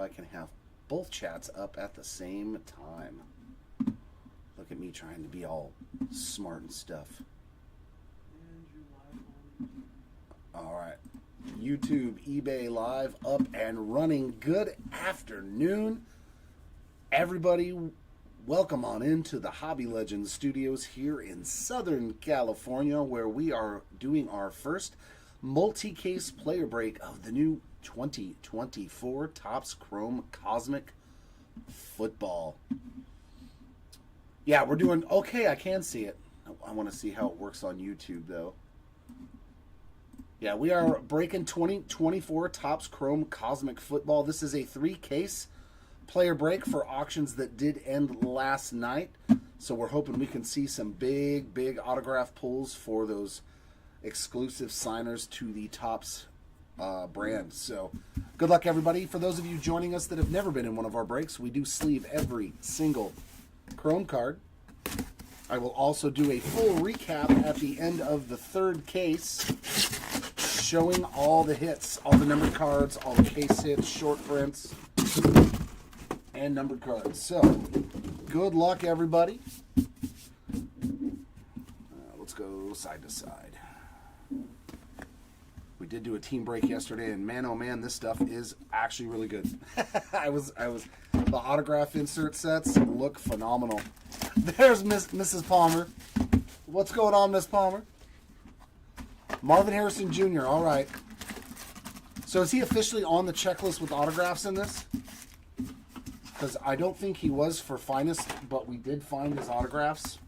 I can have both chats up at the same time. Look at me trying to be all smart and stuff. All right. YouTube, eBay Live, up and running. Good afternoon, everybody. Welcome on into the Hobby Legends studios here in Southern California, where we are doing our first multi-case player break of the new 2024 Topps Chrome Cosmic Football. Yeah, we're doing okay. I can see it. I want to see how it works on YouTube, though. Yeah, we are breaking 2024 Topps Chrome Cosmic Football. This is a 3-case player break for auctions that did end last night. So we're hoping we can see some big autograph pulls for those exclusive signers to the Topps brand. So good luck, everybody. For those of you joining us that have never been in one of our breaks, we do sleeve every single Chrome card. I will also do a full recap at the end of the 3rd case, showing all the hits, all the numbered cards, all the case hits, short prints, and numbered cards. So, good luck, everybody. Let's go side to side. We did do a team break yesterday, and man, oh man, this stuff is actually really good. The autograph insert sets look phenomenal. There's Mrs. Palmer. What's going on, Miss Palmer? Marvin Harrison Jr., all right. So is he officially on the checklist with autographs in this? Because I don't think he was for finest, but we did find his autographs.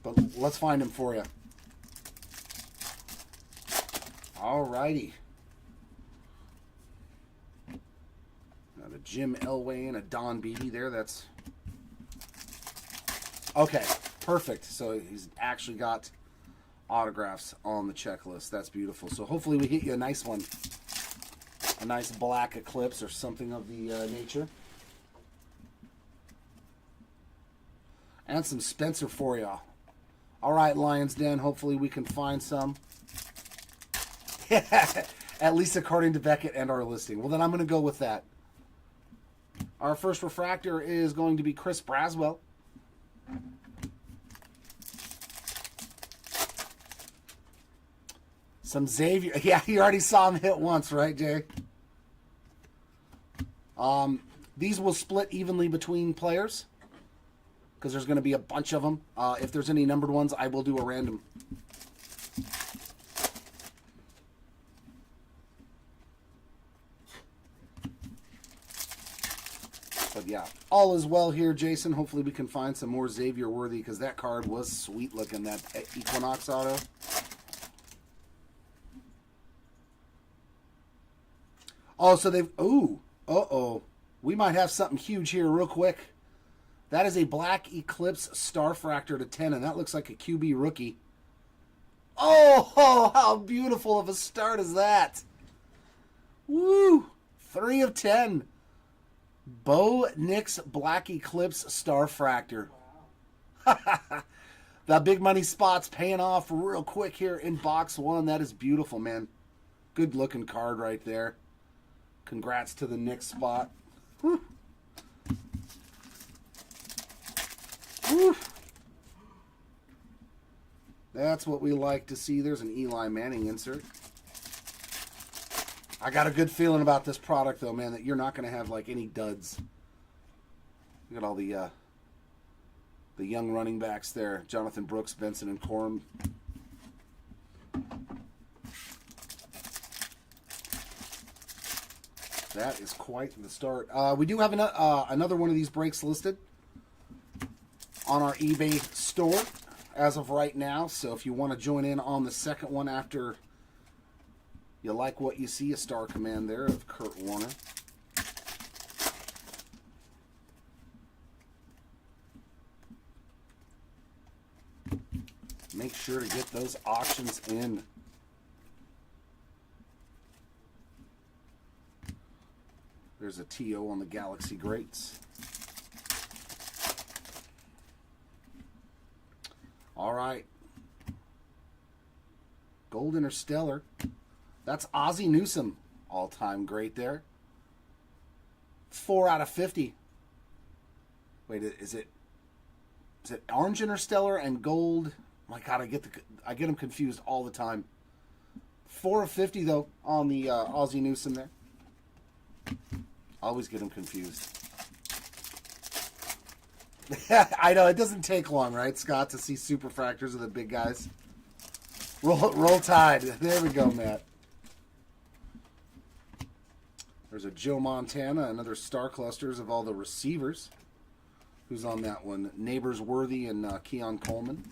But let's find him for you. All righty. Got a Jim Elway and a Don Beatty there. That's okay. Perfect. So he's actually got autographs on the checklist. That's beautiful. So hopefully we hit you a nice one. A nice black Eclipse or something of the nature. And some Spencer for you. All right, Lions Den. Hopefully we can find some. At least according to Beckett and our listing. Well, then I'm going to go with that. Our first refractor is going to be Chris Braswell. Some Xavier. Yeah, you already saw him hit once, right, Jay? These will split evenly between players because there's going to be a bunch of them. If there's any numbered ones, I will do a random. But yeah, all is well here, Jason. Hopefully we can find some more Xavier worthy because that card was sweet looking, that Equinox auto. Oh, so they've... Ooh. Uh-oh. We might have something huge here real quick. That is a Black Eclipse Starfractor to 10, and that looks like a QB rookie. Oh, how beautiful of a start is that? Woo! 3 of 10. Bo Nix Black Eclipse Starfractor. The big money spot's paying off real quick here in box 1. That is beautiful, man. Good looking card right there. Congrats to the Nix spot. Whew. Whew. That's what we like to see. There's an Eli Manning insert. I got a good feeling about this product, though, man, that you're not going to have, like, any duds. Look at all the young running backs there. Jonathan Brooks, Benson, and Corum. That is quite the start. We do have another one of these breaks listed on our eBay store as of right now. So if you want to join in on the second one after you like what you see, a Star Command there of Kurt Warner. Make sure to get those auctions in. There's a TO on the Galaxy Greats. All right. Gold Interstellar. That's Ozzie Newsome All-time great there. 4 out of 50. Wait, is it orange interstellar and gold? My God, I get them confused all the time. 4 of 50 though on the Aussie Newsom there. Always get them confused. I know it doesn't take long, right, Scott, to see superfractors of the big guys. Roll Tide. There we go, Matt. There's a Joe Montana, another star clusters of all the receivers. Who's on that one? Neighbors Worthy and Keon Coleman.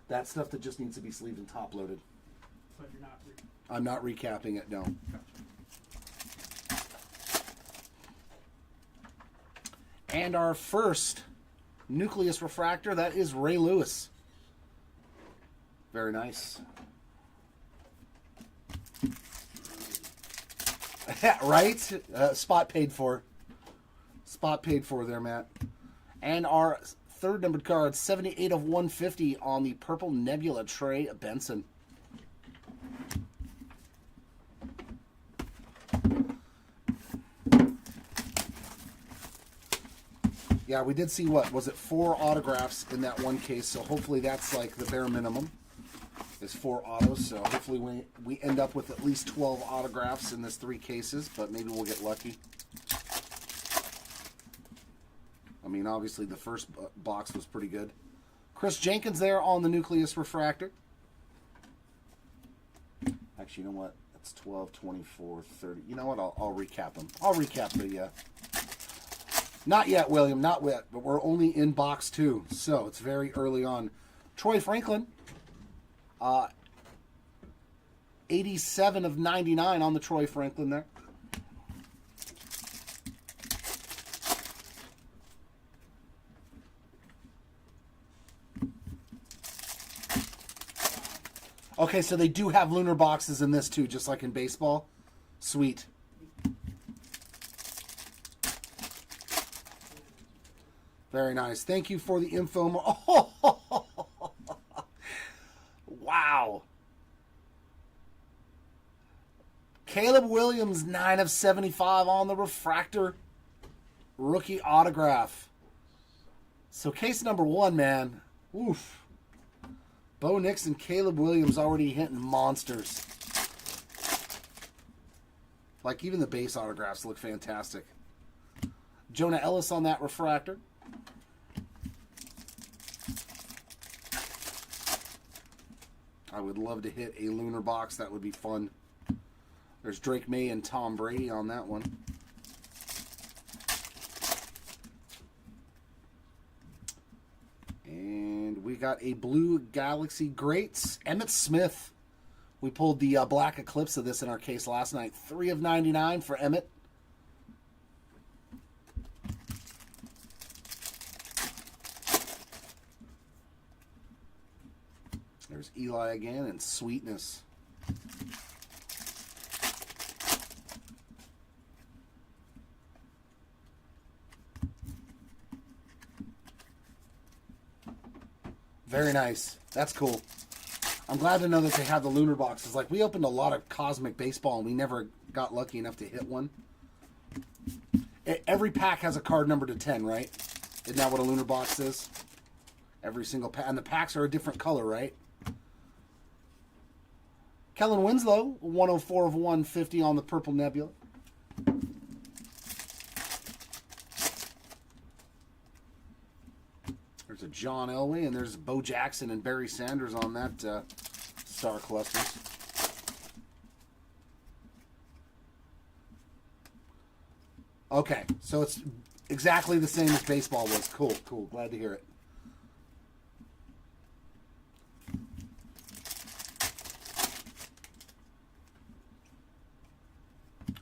That stuff that just needs to be sleeved and top loaded. But you're not. I'm not recapping it, no. Gotcha. And our first nucleus refractor, that is Ray Lewis. Very nice. Right? Spot paid for. Spot paid for there, Matt. And our third numbered card, 78 of 150 on the Purple Nebula, Trey Benson. Yeah, we did see, what, was it 4 autographs in that one case, so hopefully that's like the bare minimum. Is 4 autos, so hopefully we end up with at least 12 autographs in this 3 cases, but maybe we'll get lucky. I mean, obviously the first box was pretty good. Chris Jenkins there on the nucleus refractor. Actually, you know what? It's 12, 24, 30. You know what? I'll recap them. I'll recap the... Not yet, William. Not yet. But we're only in box 2, so it's very early on. Troy Franklin. 87 of 99 on the Troy Franklin there. Okay, so they do have lunar boxes in this too, just like in baseball. Sweet. Very nice. Thank you for the info. Oh, wow. Caleb Williams, 9 of 75 on the refractor. Rookie autograph. So case number 1, man. Oof. Bo Nix and Caleb Williams already hitting monsters. Like, even the base autographs look fantastic. Jonah Ellis on that refractor. I would love to hit a lunar box. That would be fun. There's Drake May and Tom Brady on that one. And we got a Blue Galaxy Greats. Emmitt Smith. We pulled the Black Eclipse of this in our case last night. 3 of 99 for Emmitt. There's Eli again and Sweetness. Very nice. That's cool. I'm glad to know that they have the lunar boxes. Like, we opened a lot of Cosmic Baseball and we never got lucky enough to hit one. Every pack has a card number to 10, right? Isn't that what a lunar box is? Every single pack. And the packs are a different color, right? Kellen Winslow, 104 of 150 on the Purple Nebula. There's a John Elway, and there's Bo Jackson and Barry Sanders on that Star Clusters. Okay, so it's exactly the same as baseball was. Cool, cool. Glad to hear it.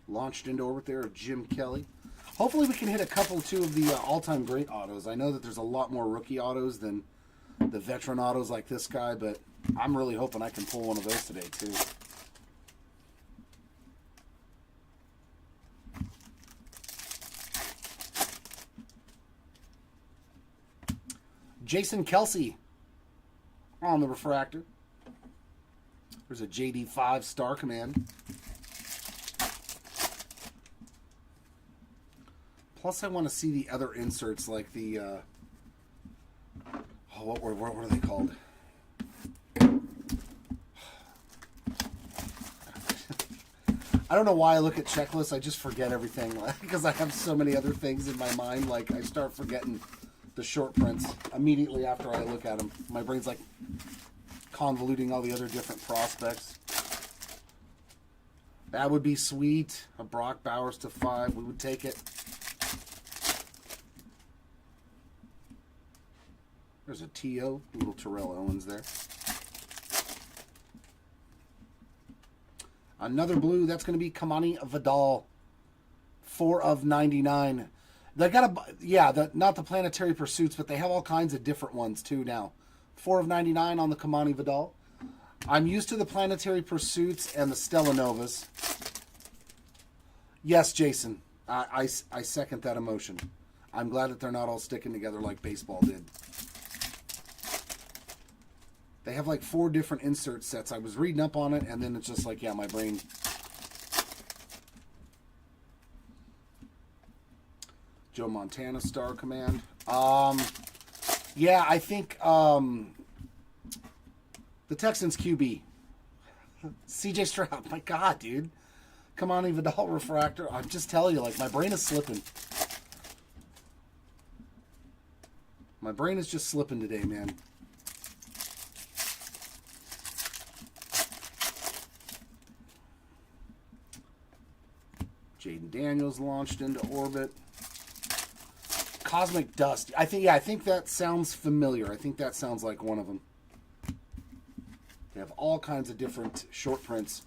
Launched into orbit there of Jim Kelly. Hopefully we can hit a couple, too, of the all-time great autos. I know that there's a lot more rookie autos than the veteran autos like this guy, but I'm really hoping I can pull one of those today, too. Jason Kelsey on the refractor. There's a JD5 Star Command. Plus, I want to see the other inserts, like the, what are they called? I don't know why I look at checklists. I just forget everything because I have so many other things in my mind. Like, I start forgetting the short prints immediately after I look at them. My brain's like convoluting all the other different prospects. That would be sweet. A Brock Bowers to 5. We would take it. There's a T.O. Little Terrell Owens there. Another blue. That's going to be Kamani Vidal. 4/99. They got not the Planetary Pursuits, but they have all kinds of different ones too now. 4/99 on the Kamani Vidal. I'm used to the Planetary Pursuits and the Stella Novas. Yes, Jason. I second that emotion. I'm glad that they're not all sticking together like baseball did. They have like 4 different insert sets. I was reading up on it, and then it's just like, yeah, my brain. Joe Montana Star Command. Yeah, I think the Texans QB. CJ Stroud. My God, dude. Come on, Vidal Refractor. I'm just telling you, like, my brain is slipping. My brain is just slipping today, man. Jaden Daniels launched into orbit. Cosmic Dust. I think that sounds familiar. I think that sounds like one of them. They have all kinds of different short prints.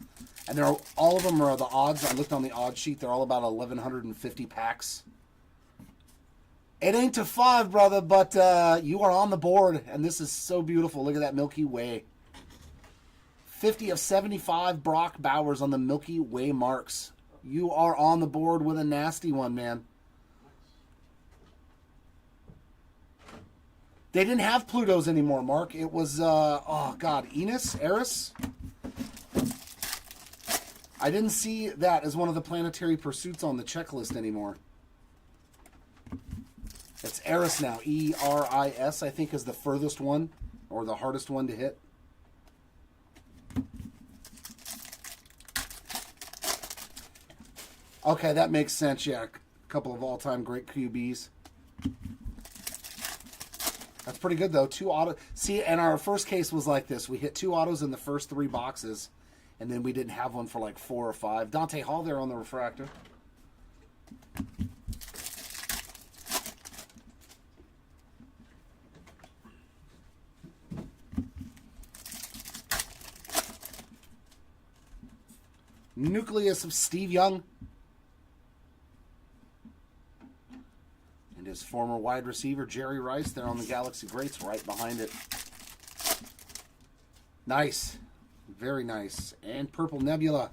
And all of them are the odds. I looked on the odd sheet. They're all about 1,150 packs. It ain't to 5, brother, but you are on the board. And this is so beautiful. Look at that Milky Way. 50 of 75 Brock Bowers on the Milky Way marks. You are on the board with a nasty one, man. They didn't have Plutos anymore, Mark. It was, Eris? I didn't see that as one of the Planetary Pursuits on the checklist anymore. It's Eris now. E-R-I-S, I think, is the furthest one, or the hardest one to hit. Okay, that makes sense, yeah. A couple of all-time great QBs. That's pretty good, though. 2 auto. See, and our first case was like this. We hit 2 autos in the first 3 boxes, and then we didn't have one for like 4 or 5. Dante Hall there on the refractor. Nucleus of Steve Young. His former wide receiver, Jerry Rice, there on the Galaxy Greats, right behind it. Nice. Very nice. And Purple Nebula.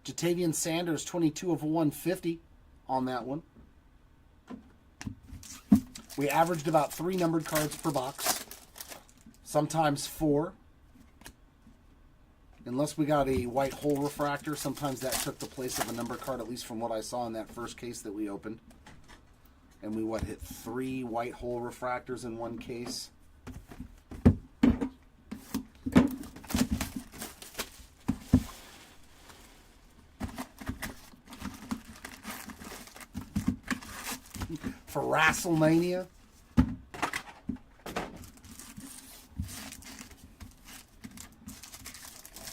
Jatavian Sanders, 22 of 150 on that one. We averaged about 3 numbered cards per box. Sometimes 4. Unless we got a white hole refractor, sometimes that took the place of a number card, at least from what I saw in that first case that we opened. And we, hit 3 white hole refractors in one case. For WrestleMania.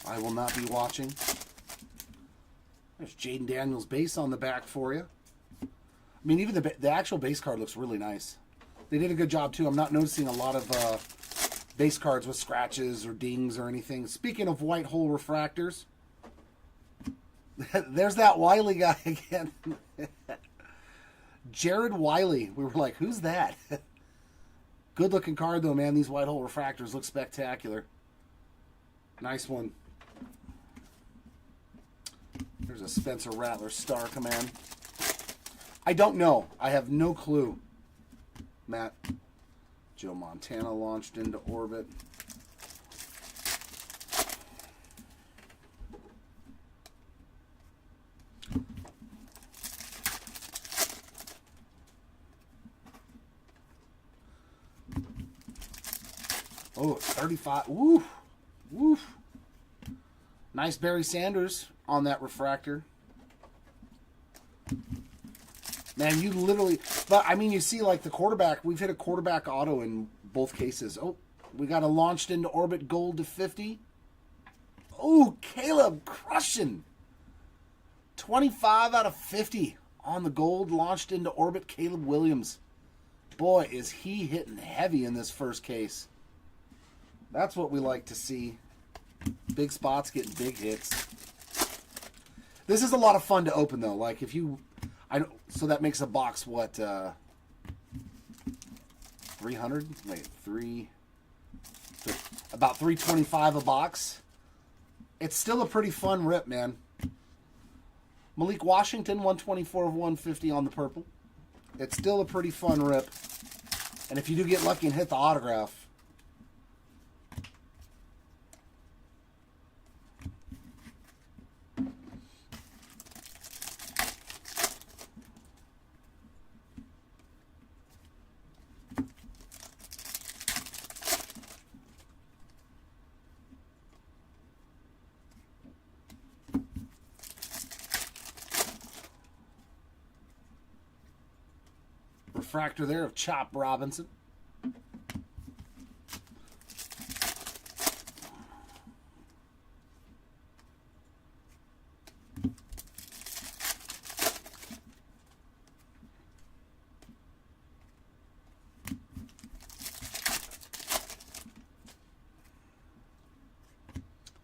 I will not be watching. There's Jaden Daniels base on the back for you. I mean, even the actual base card looks really nice. They did a good job, too. I'm not noticing a lot of base cards with scratches or dings or anything. Speaking of white hole refractors, there's that Wiley guy again. Jared Wiley. We were like, who's that? Good-looking card, though, man. These white hole refractors look spectacular. Nice one. There's a Spencer Rattler Star Command. I don't know. I have no clue. Matt. Joe Montana launched into orbit. Oh, 35. Woof. Woof. Nice Barry Sanders on that refractor. Man, you literally... But, I mean, you see, like, the quarterback. We've hit a quarterback auto in both cases. Oh, we got a launched into orbit gold to 50. Oh, Caleb crushing. 25 out of 50 on the gold launched into orbit, Caleb Williams. Boy, is he hitting heavy in this first case. That's what we like to see. Big spots getting big hits. This is a lot of fun to open, though. Like, if you... so that makes a box, what, 300? Wait, about 325 a box. It's still a pretty fun rip, man. Malik Washington, 124 of 150 on the purple. It's still a pretty fun rip. And if you do get lucky and hit the autograph... refractor there of Chop Robinson.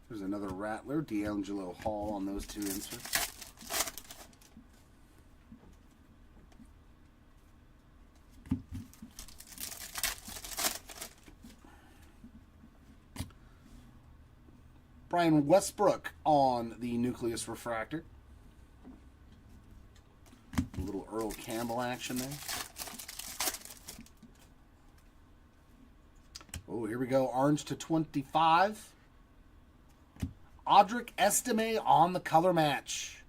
There's another Rattler, D'Angelo Hall on those two inserts. Brian Westbrook on the Nucleus refractor. A little Earl Campbell action there. Oh, here we go. Orange to 25. Audric Estime on the color match.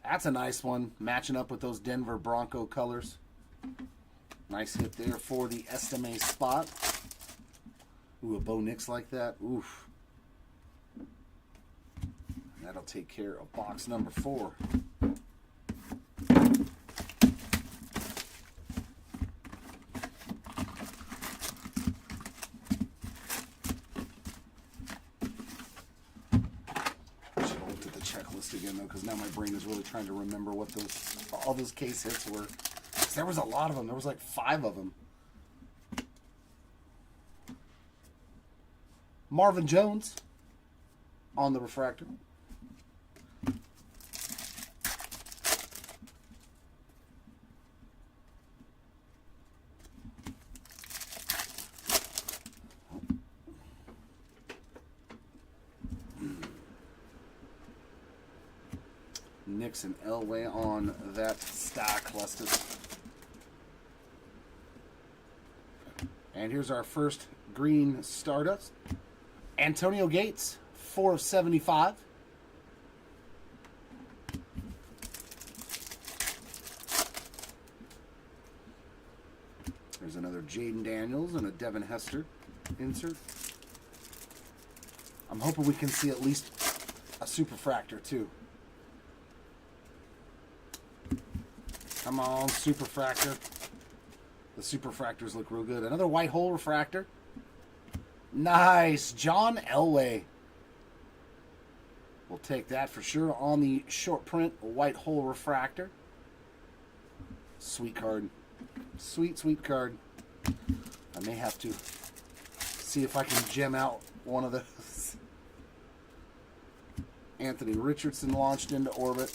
That's a nice one, matching up with those Denver Bronco colors. Nice hit there for the Estime spot. Ooh, a Bo Nix like that. Oof. That'll take care of box number 4. Again, though, because now my brain is really trying to remember what all those case hits were. There was a lot of them. There was like 5 of them. Marvin Jones on the refractor. Nix and Elway on that stock cluster. And here's our first green Stardust. Antonio Gates, 4 of 75. There's another Jaden Daniels and a Devin Hester insert. I'm hoping we can see at least a Superfractor too. Come on, Superfractor. The Superfractors look real good. Another white hole refractor. Nice. John Elway. We'll take that for sure on the short print white hole refractor. Sweet card. Sweet, sweet card. I may have to see if I can gem out one of those. Anthony Richardson launched into orbit.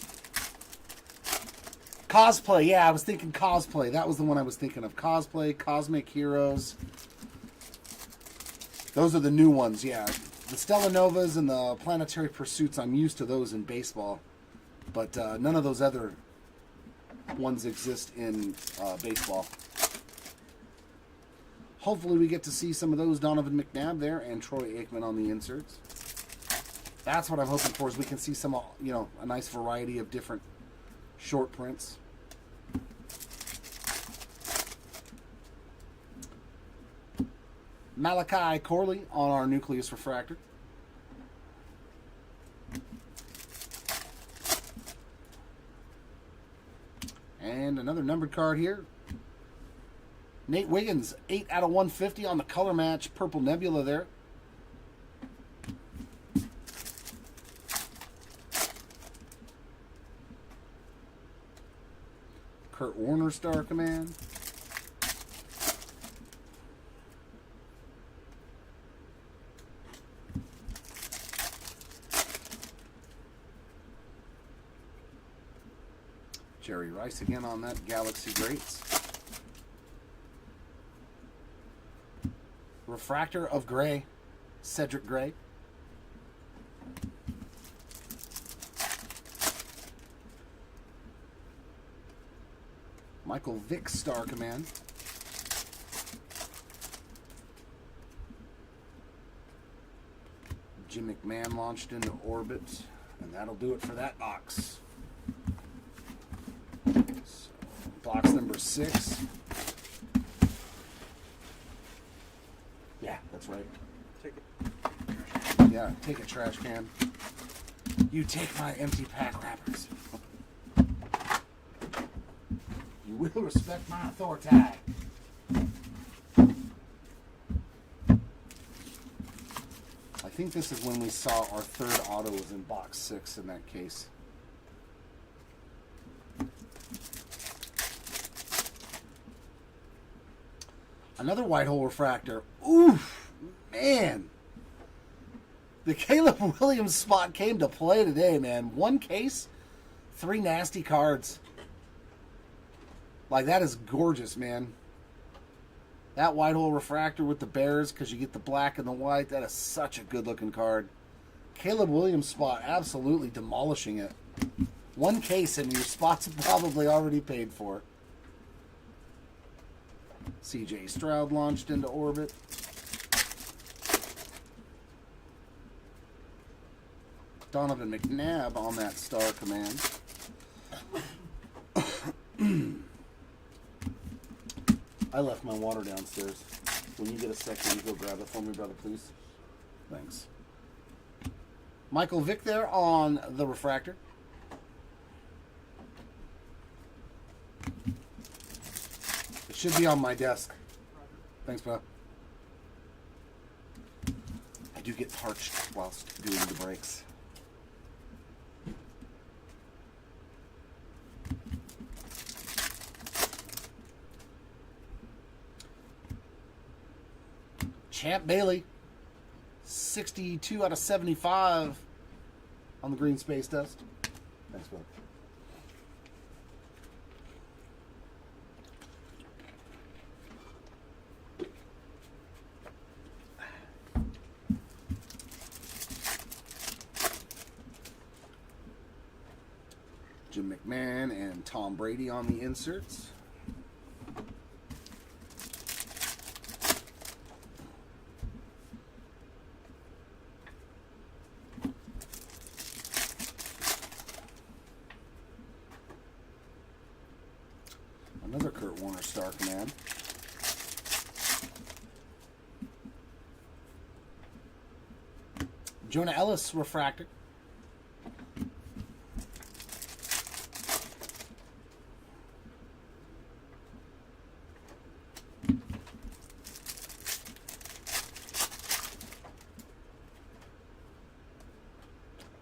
Cosplay, yeah, I was thinking Cosplay. That was the one I was thinking of. Cosplay, Cosmic Heroes. Those are the new ones, yeah. The Stellanovas and the Planetary Pursuits, I'm used to those in baseball. But none of those other ones exist in baseball. Hopefully we get to see some of those. Donovan McNabb there and Troy Aikman on the inserts. That's what I'm hoping for, is we can see some, you know, a nice variety of different short prints. Malachi Corley on our Nucleus Refractor. And another numbered card here. Nate Wiggins, 8 out of 150 on the color match. Purple Nebula there. Kurt Warner Star Command. Jerry Rice again on that Galaxy Greats. Refractor of Gray, Cedric Gray. Michael Vick Star Command. Jim McMahon launched into orbit, and that'll do it for that box. So, box number 6. Yeah, that's right. Take it. Yeah, take a trash can. You take my empty pack wrappers. You will respect my authority. I think this is when we saw our third auto was in box 6 in that case. Another white hole refractor. Oof, man. The Caleb Williams spot came to play today, man. 1 case, 3 nasty cards. Like, that is gorgeous, man. That white hole refractor with the Bears, because you get the black and the white, that is such a good-looking card. Caleb Williams spot, absolutely demolishing it. 1 case, and your spot's probably already paid for. C.J. Stroud launched into orbit. Donovan McNabb on that Star Command. I left my water downstairs. When you get a second, you go grab it for me, brother, please. Thanks. Michael Vick there on the refractor. It should be on my desk. Thanks, bro. I do get parched whilst doing the breaks. Champ Bailey, 62 out of 75 on the green space dust. Thanks, bud. Jim McMahon and Tom Brady on the inserts. Another Kurt Warner Star Command. Jonah Ellis refractor.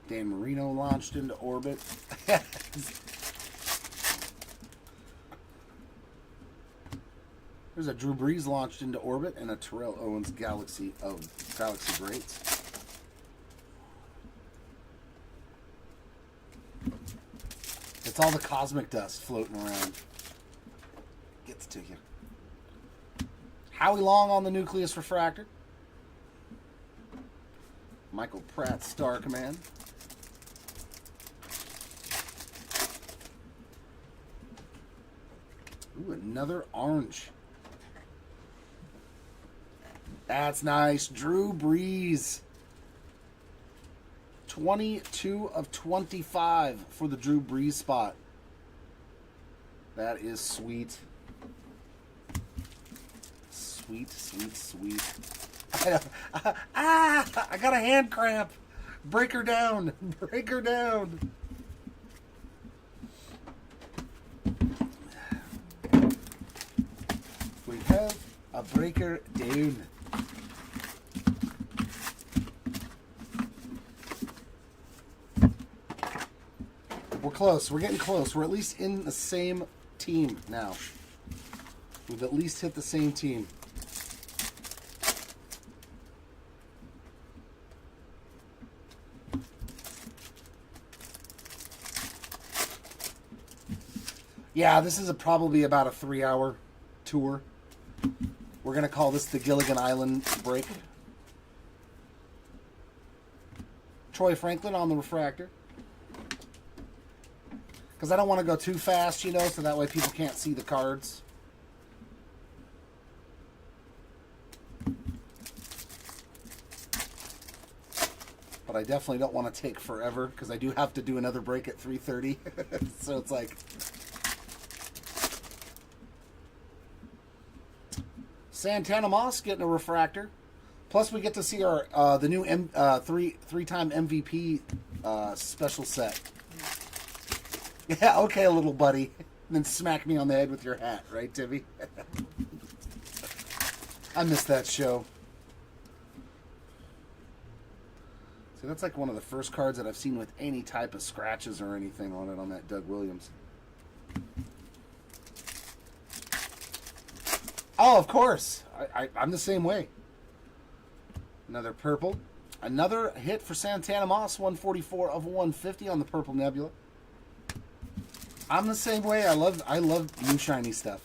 Dan Marino launched into orbit. There's a Drew Brees launched into orbit and a Terrell Owens Galaxy Greats. It's all the cosmic dust floating around. Gets to you. Howie Long on the Nucleus Refractor. Michael Pratt Star Command. Ooh, another orange. That's nice. Drew Brees. 22 of 25 for the Drew Brees spot. That is sweet. Sweet, sweet, sweet. I got a hand cramp. Break her down. Break her down. We have a breaker down. We're close. We're getting close. We're at least in the same team now. We've at least hit the same team. Yeah, this is probably about a 3-hour tour. We're going to call this the Gilligan Island break. Troy Franklin on the refractor. Because I don't want to go too fast, you know, so that way people can't see the cards. But I definitely don't want to take forever, because I do have to do another break at 3:30. So it's like... Santana Moss getting a refractor. Plus we get to see our the new three-time MVP special set. Yeah, okay, little buddy. And then smack me on the head with your hat, right, Timmy? I missed that show. See, that's like one of the first cards that I've seen with any type of scratches or anything on it on that Doug Williams. Oh, of course. I'm the same way. Another purple. Another hit for Santana Moss, 144 of 150 on the Purple Nebula. I'm the same way. I love new shiny stuff.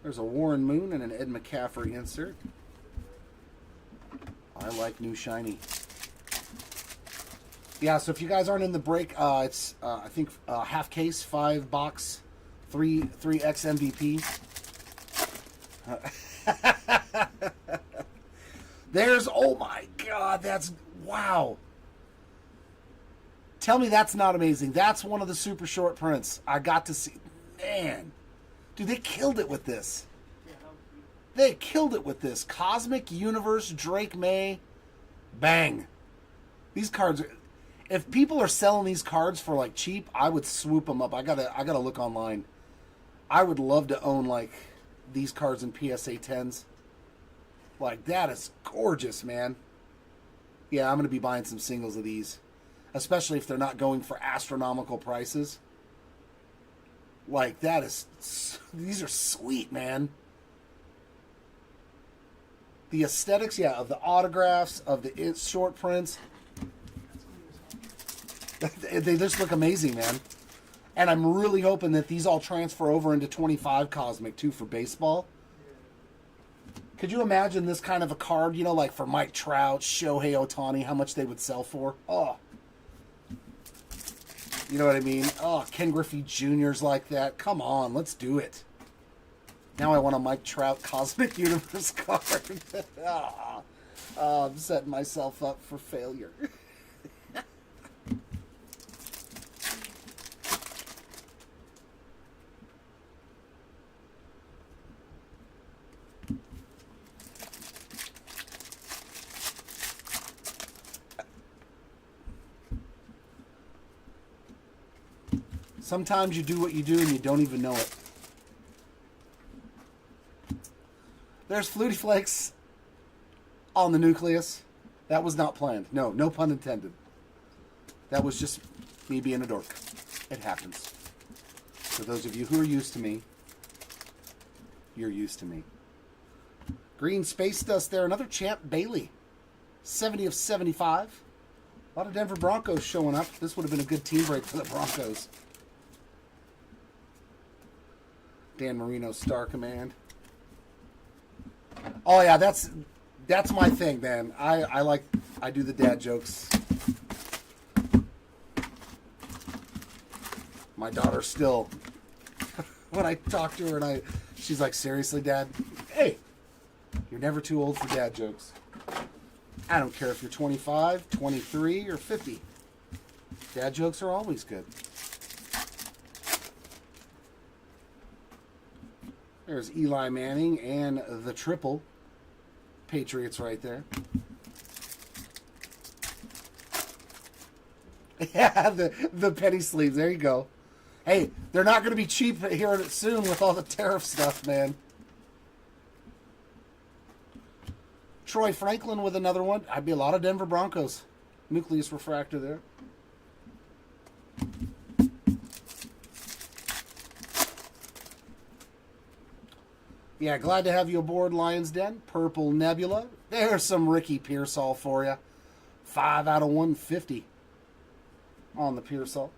There's a Warren Moon and an Ed McCaffrey insert. I like new shiny. Yeah, so if you guys aren't in the break, it's I think half case, 5 box, 3x MVP. There's, oh my God, that's, wow. Tell me that's not amazing. That's one of the super short prints. I got to see, man. Dude, they killed it with this. They killed it with this. Cosmic Universe, Drake May, bang. These cards are, if people are selling these cards for like cheap, I would swoop them up. I gotta look online. I would love to own like these cards in PSA 10s. Like, that is gorgeous, man. Yeah, I'm gonna be buying some singles of these, especially if they're not going for astronomical prices. Like, that is, these are sweet, man. The aesthetics, yeah, of the autographs, of the short prints. They just look amazing, man. And I'm really hoping that these all transfer over into 25 Cosmic, too, for baseball. Could you imagine this kind of a card, you know, like for Mike Trout, Shohei Ohtani, how much they would sell for? Oh. You know what I mean? Oh, Ken Griffey Jr.'s like that. Come on, let's do it. Now I want a Mike Trout Cosmic Universe card. I'm setting myself up for failure. Sometimes you do what you do and you don't even know it. There's Flutie Flakes on the nucleus. That was not planned. No, no pun intended. That was just me being a dork. It happens. For those of you who are used to me, you're used to me. Green Space Dust there. Another Champ Bailey. 70 of 75. A lot of Denver Broncos showing up. This would have been a good team break for the Broncos. Dan Marino, Star Command. Oh yeah, that's my thing, man. I do the dad jokes. My daughter still, when I talk to her she's like, seriously, Dad? Hey, you're never too old for dad jokes. I don't care if you're 25, 23, or 50. Dad jokes are always good. There's Eli Manning and the triple. Patriots right there. Yeah, the penny sleeves. There you go. Hey, they're not going to be cheap here soon with all the tariff stuff, man. Troy Franklin with another one. I'd be a lot of Denver Broncos. Nucleus refractor there. Yeah, glad to have you aboard, Lions Den. Purple Nebula. There's some Ricky Pearsall for you. 5 out of 150 on the Pearsall.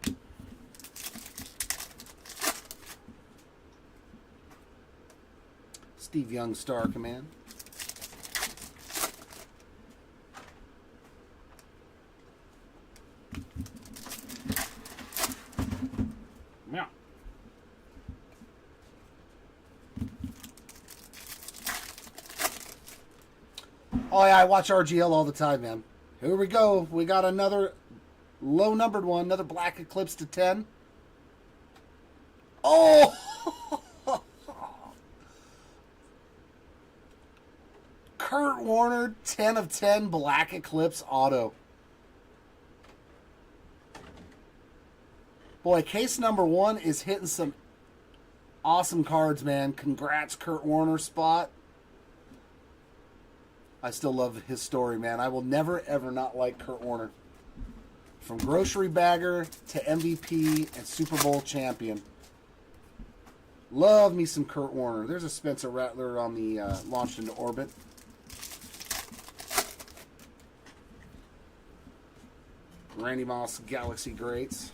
Steve Young, Star Command. Yeah. Oh, yeah, I watch RGL all the time, man. Here we go. We got another low-numbered one. Another Black Eclipse to 10. Oh! Kurt Warner, 10 of 10, Black Eclipse auto. Boy, case number 1 is hitting some awesome cards, man. Congrats, Kurt Warner spot. I still love his story, man. I will never, ever not like Kurt Warner. From grocery bagger to MVP and Super Bowl champion. Love me some Kurt Warner. There's a Spencer Rattler on the launched into orbit. Randy Moss Galaxy Greats.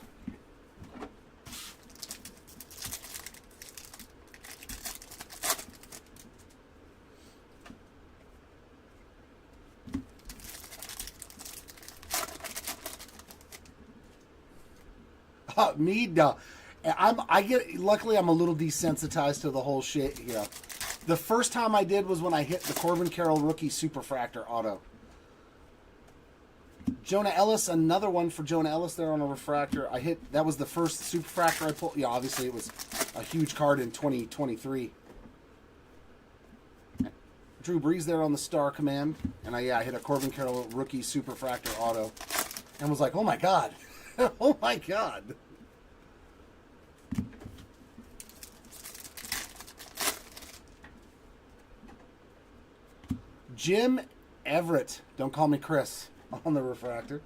Me, no. Luckily, I'm a little desensitized to the whole shit here. The first time I did was when I hit the Corbin Carroll rookie Superfractor auto. Jonah Ellis, another one for Jonah Ellis there on a refractor. That was the first Superfractor I pulled. Yeah, obviously it was a huge card in 2023. Drew Brees there on the Star Command. And I hit a Corbin Carroll rookie Superfractor auto. And was like, oh my God. Oh my God. Jim Everett. Don't call me Chris. On the refractor.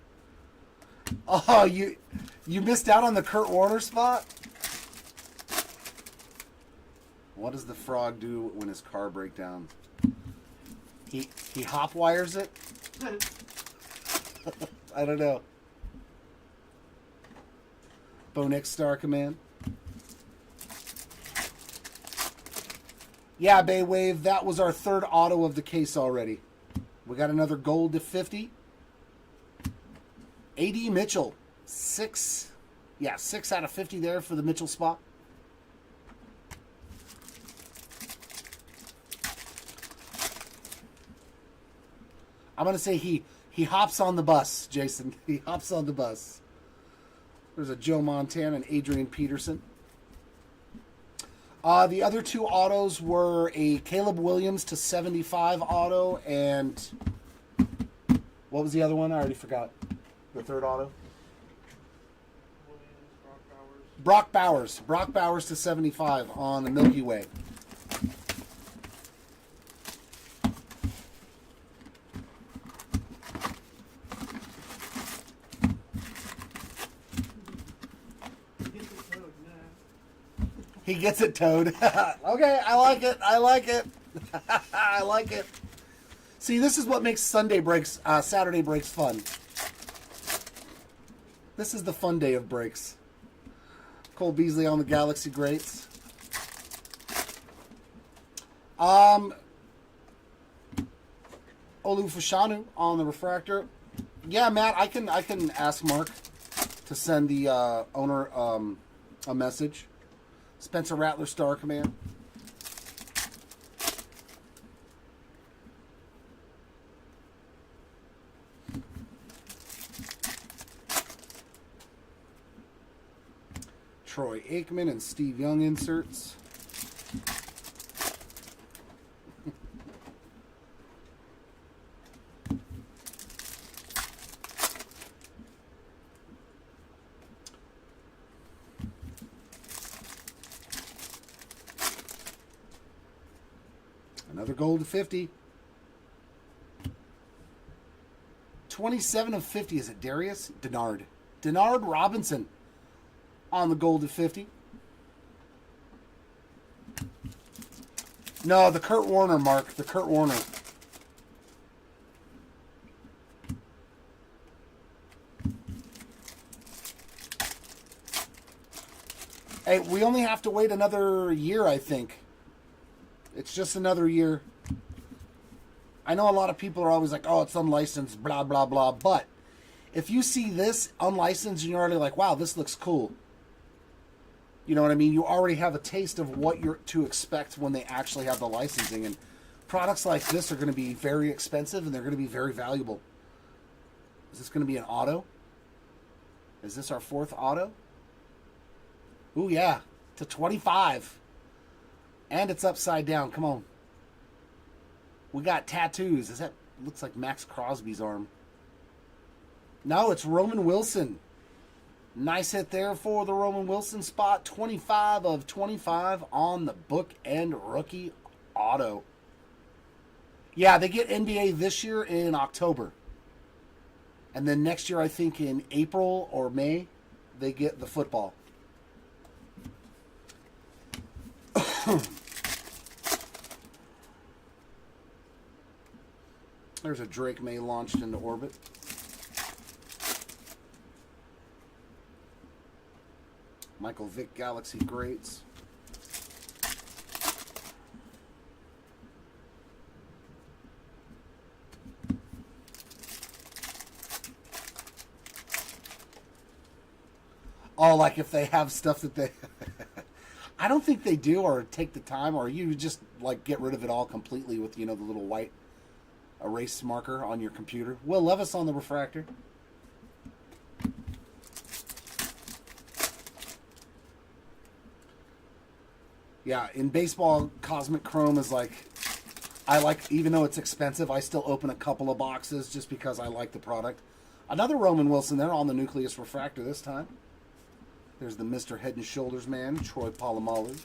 Oh, you missed out on the Kurt Warner spot? What does the frog do when his car breaks down? He hop wires it? I don't know. Bo Nix Star Command. Yeah, Bay Wave, that was our third auto of the case already. We got another gold to 50. A.D. Mitchell, 6 out of 50 there for the Mitchell spot. I'm going to say he hops on the bus, Jason. He hops on the bus. There's a Joe Montana and Adrian Peterson. The other two autos were a Caleb Williams to 75 auto, and what was the other one? I already forgot. The third auto? Brock Bowers. Brock Bowers to 75 on the Milky Way. He gets it towed. Okay, I like it. I like it. I like it. See, this is what makes Saturday breaks fun. This is the fun day of breaks. Cole Beasley on the Galaxy Greats. Olu Fashanu on the refractor. Yeah, Matt, I can ask Mark to send the owner a message. Spencer Rattler Star Command. Troy Aikman and Steve Young inserts. Another gold to 50. 27 of 50. Is it Darius? Denard. Denard Robinson on the gold to 50. No, the Kurt Warner, Mark. The Kurt Warner. Hey, we only have to wait another year, I think. It's just another year. I know a lot of people are always like, oh, it's unlicensed, blah, blah, blah. But if you see this unlicensed and you're already like, wow, this looks cool. You know what I mean? You already have a taste of what you're to expect when they actually have the licensing. And products like this are going to be very expensive and they're going to be very valuable. Is this going to be an auto? Is this our fourth auto? Ooh, yeah. To 25. And it's upside down. Come on. We got tattoos. Is that looks like Max Crosby's arm? No, it's Roman Wilson. Nice hit there for the Roman Wilson spot. 25 of 25 on the book and rookie auto. Yeah, they get NBA this year in October. And then next year, I think in April or May, they get the football. There's a Drake May launched into orbit. Michael Vick Galaxy Greats. Oh, like if they have stuff that they... I don't think they do, or take the time, or you just like get rid of it all completely with, you know, the little white erase marker on your computer. Will Levis on the refractor. Yeah, in baseball, Cosmic Chrome is like, I like, even though it's expensive, I still open a couple of boxes just because I like the product. Another Roman Wilson there on the Nucleus refractor this time. There's the Mr. Head and Shoulders man, Troy Polamalu.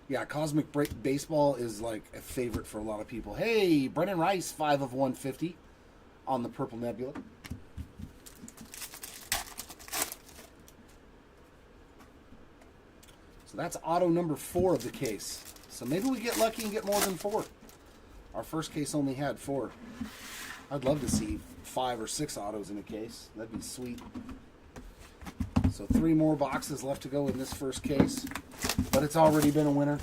Yeah, Cosmic Baseball is like a favorite for a lot of people. Hey, Brennan Rice, 5 of 150 on the Purple Nebula. So that's auto number 4 of the case. So maybe we get lucky and get more than 4. Our first case only had 4. I'd love to see 5 or 6 autos in a case. That'd be sweet. So 3 more boxes left to go in this first case. But it's already been a winner.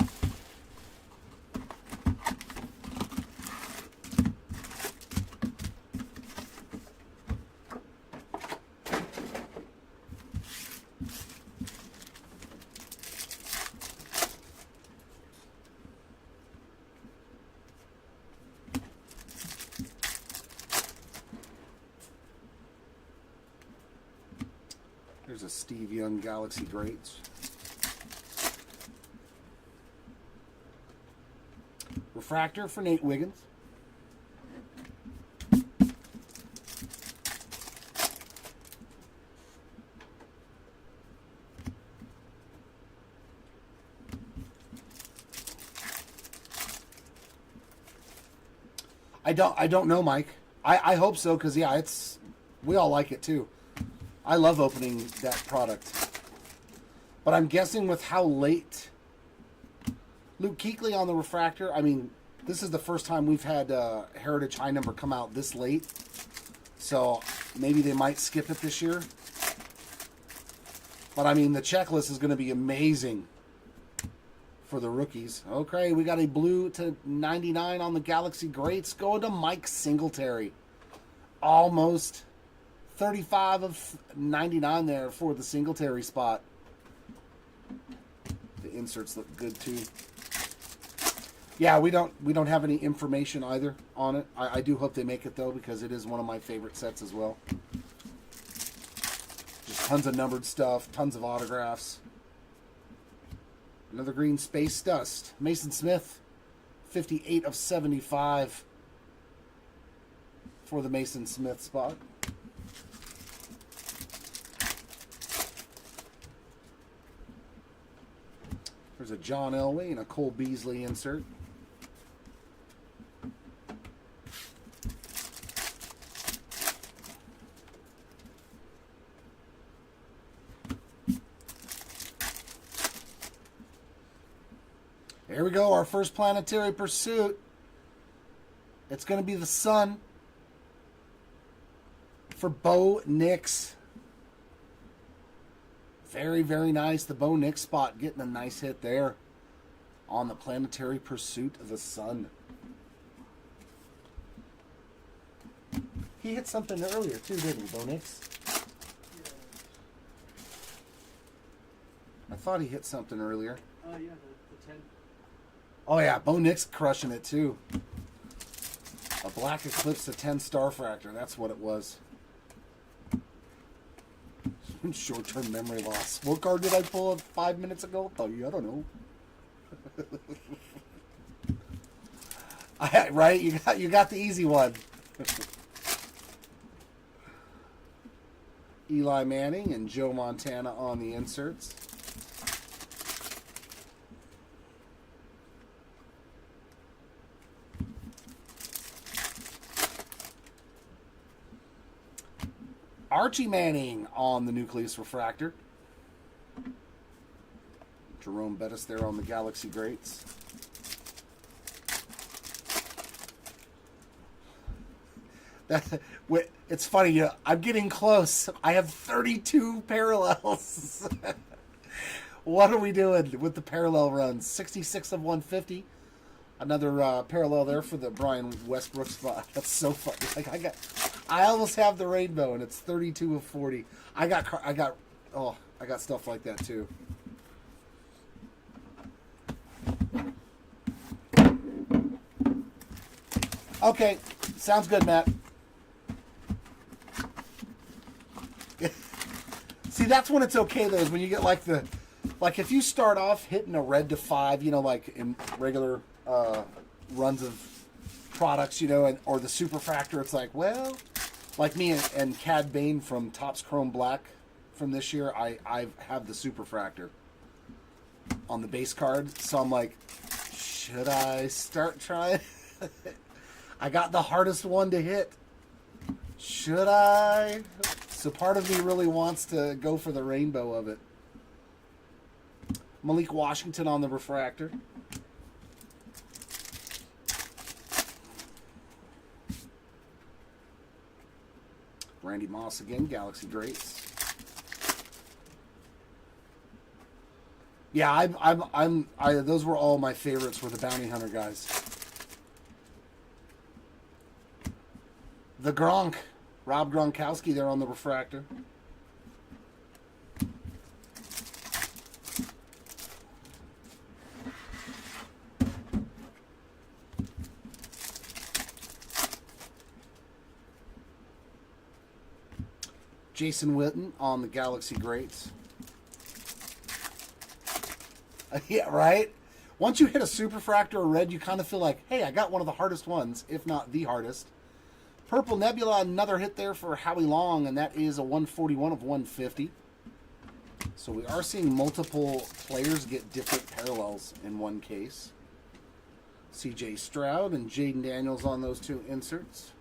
There's a Steve Young Galaxy Greats. Refractor for Nate Wiggins. I don't know, Mike. I hope so, because yeah, we all like it too. I love opening that product. But I'm guessing with how late Luke Kuechly on the refractor, I mean, this is the first time we've had Heritage High Number come out this late. So maybe they might skip it this year. But I mean, the checklist is going to be amazing for the rookies. Okay, we got a blue to 99 on the Galaxy Greats going to Mike Singletary. Almost 35 of 99 there for the Singletary spot. The inserts look good too. Yeah, we don't have any information either on it. I do hope they make it though, because it is one of my favorite sets as well. Just tons of numbered stuff, tons of autographs. Another green Space Dust. Mason Smith, 58 of 75 for the Mason Smith spot. There's a John Elway and a Cole Beasley insert. Here we go, our first planetary pursuit. It's going to be the sun for Bo Nix. Very, very nice. The Bo Nix spot getting a nice hit there on the planetary pursuit of the sun. He hit something earlier too, didn't he, Bo Nix? I thought he hit something earlier. Yeah, the 10. Oh yeah, Bo Nix crushing it too. A Black Eclipse, a 10 Star Fractor. That's what it was. Short-term memory loss. What card did I pull 5 minutes ago? I don't know. Right? You got the easy one. Eli Manning and Joe Montana on the inserts. Archie Manning on the Nucleus Refractor. Jerome Bettis there on the Galaxy Greats. It's funny, I'm getting close. I have 32 parallels. What are we doing with the parallel runs? 66 of 150. Another parallel there for the Brian Westbrook spot. That's so funny. Like I almost have the rainbow, and it's 32 of 40. I got stuff like that too. Okay, sounds good, Matt. See, that's when it's okay though, is when you get like if you start off hitting a red to 5, like in regular runs of products, or the Super Fractor, it's like, well, like me and Cad Bane from Topps Chrome Black from this year, I have the Super Fractor on the base card, so I'm like, should I start trying? I got the hardest one to hit. Should I? So part of me really wants to go for the rainbow of it. Malik Washington on the refractor. Randy Moss again, Galaxy Greats. Yeah, those were all my favorites, were the Bounty Hunter guys. The Gronk, Rob Gronkowski there on the refractor. Jason Witten on the Galaxy Greats. Yeah, right? Once you hit a Super Fractor or red, you kind of feel like, hey, I got one of the hardest ones, if not the hardest. Purple Nebula, another hit there for Howie Long, and that is a 141 of 150. So we are seeing multiple players get different parallels in one case. CJ Stroud and Jaden Daniels on those two inserts.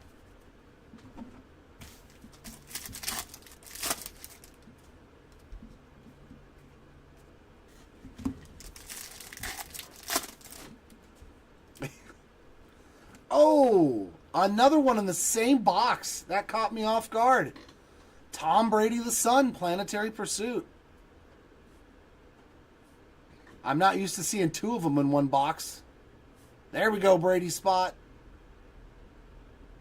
Oh, another one in the same box. That caught me off guard. Tom Brady the Son, Planetary Pursuit. I'm not used to seeing two of them in one box. There we go, Brady spot.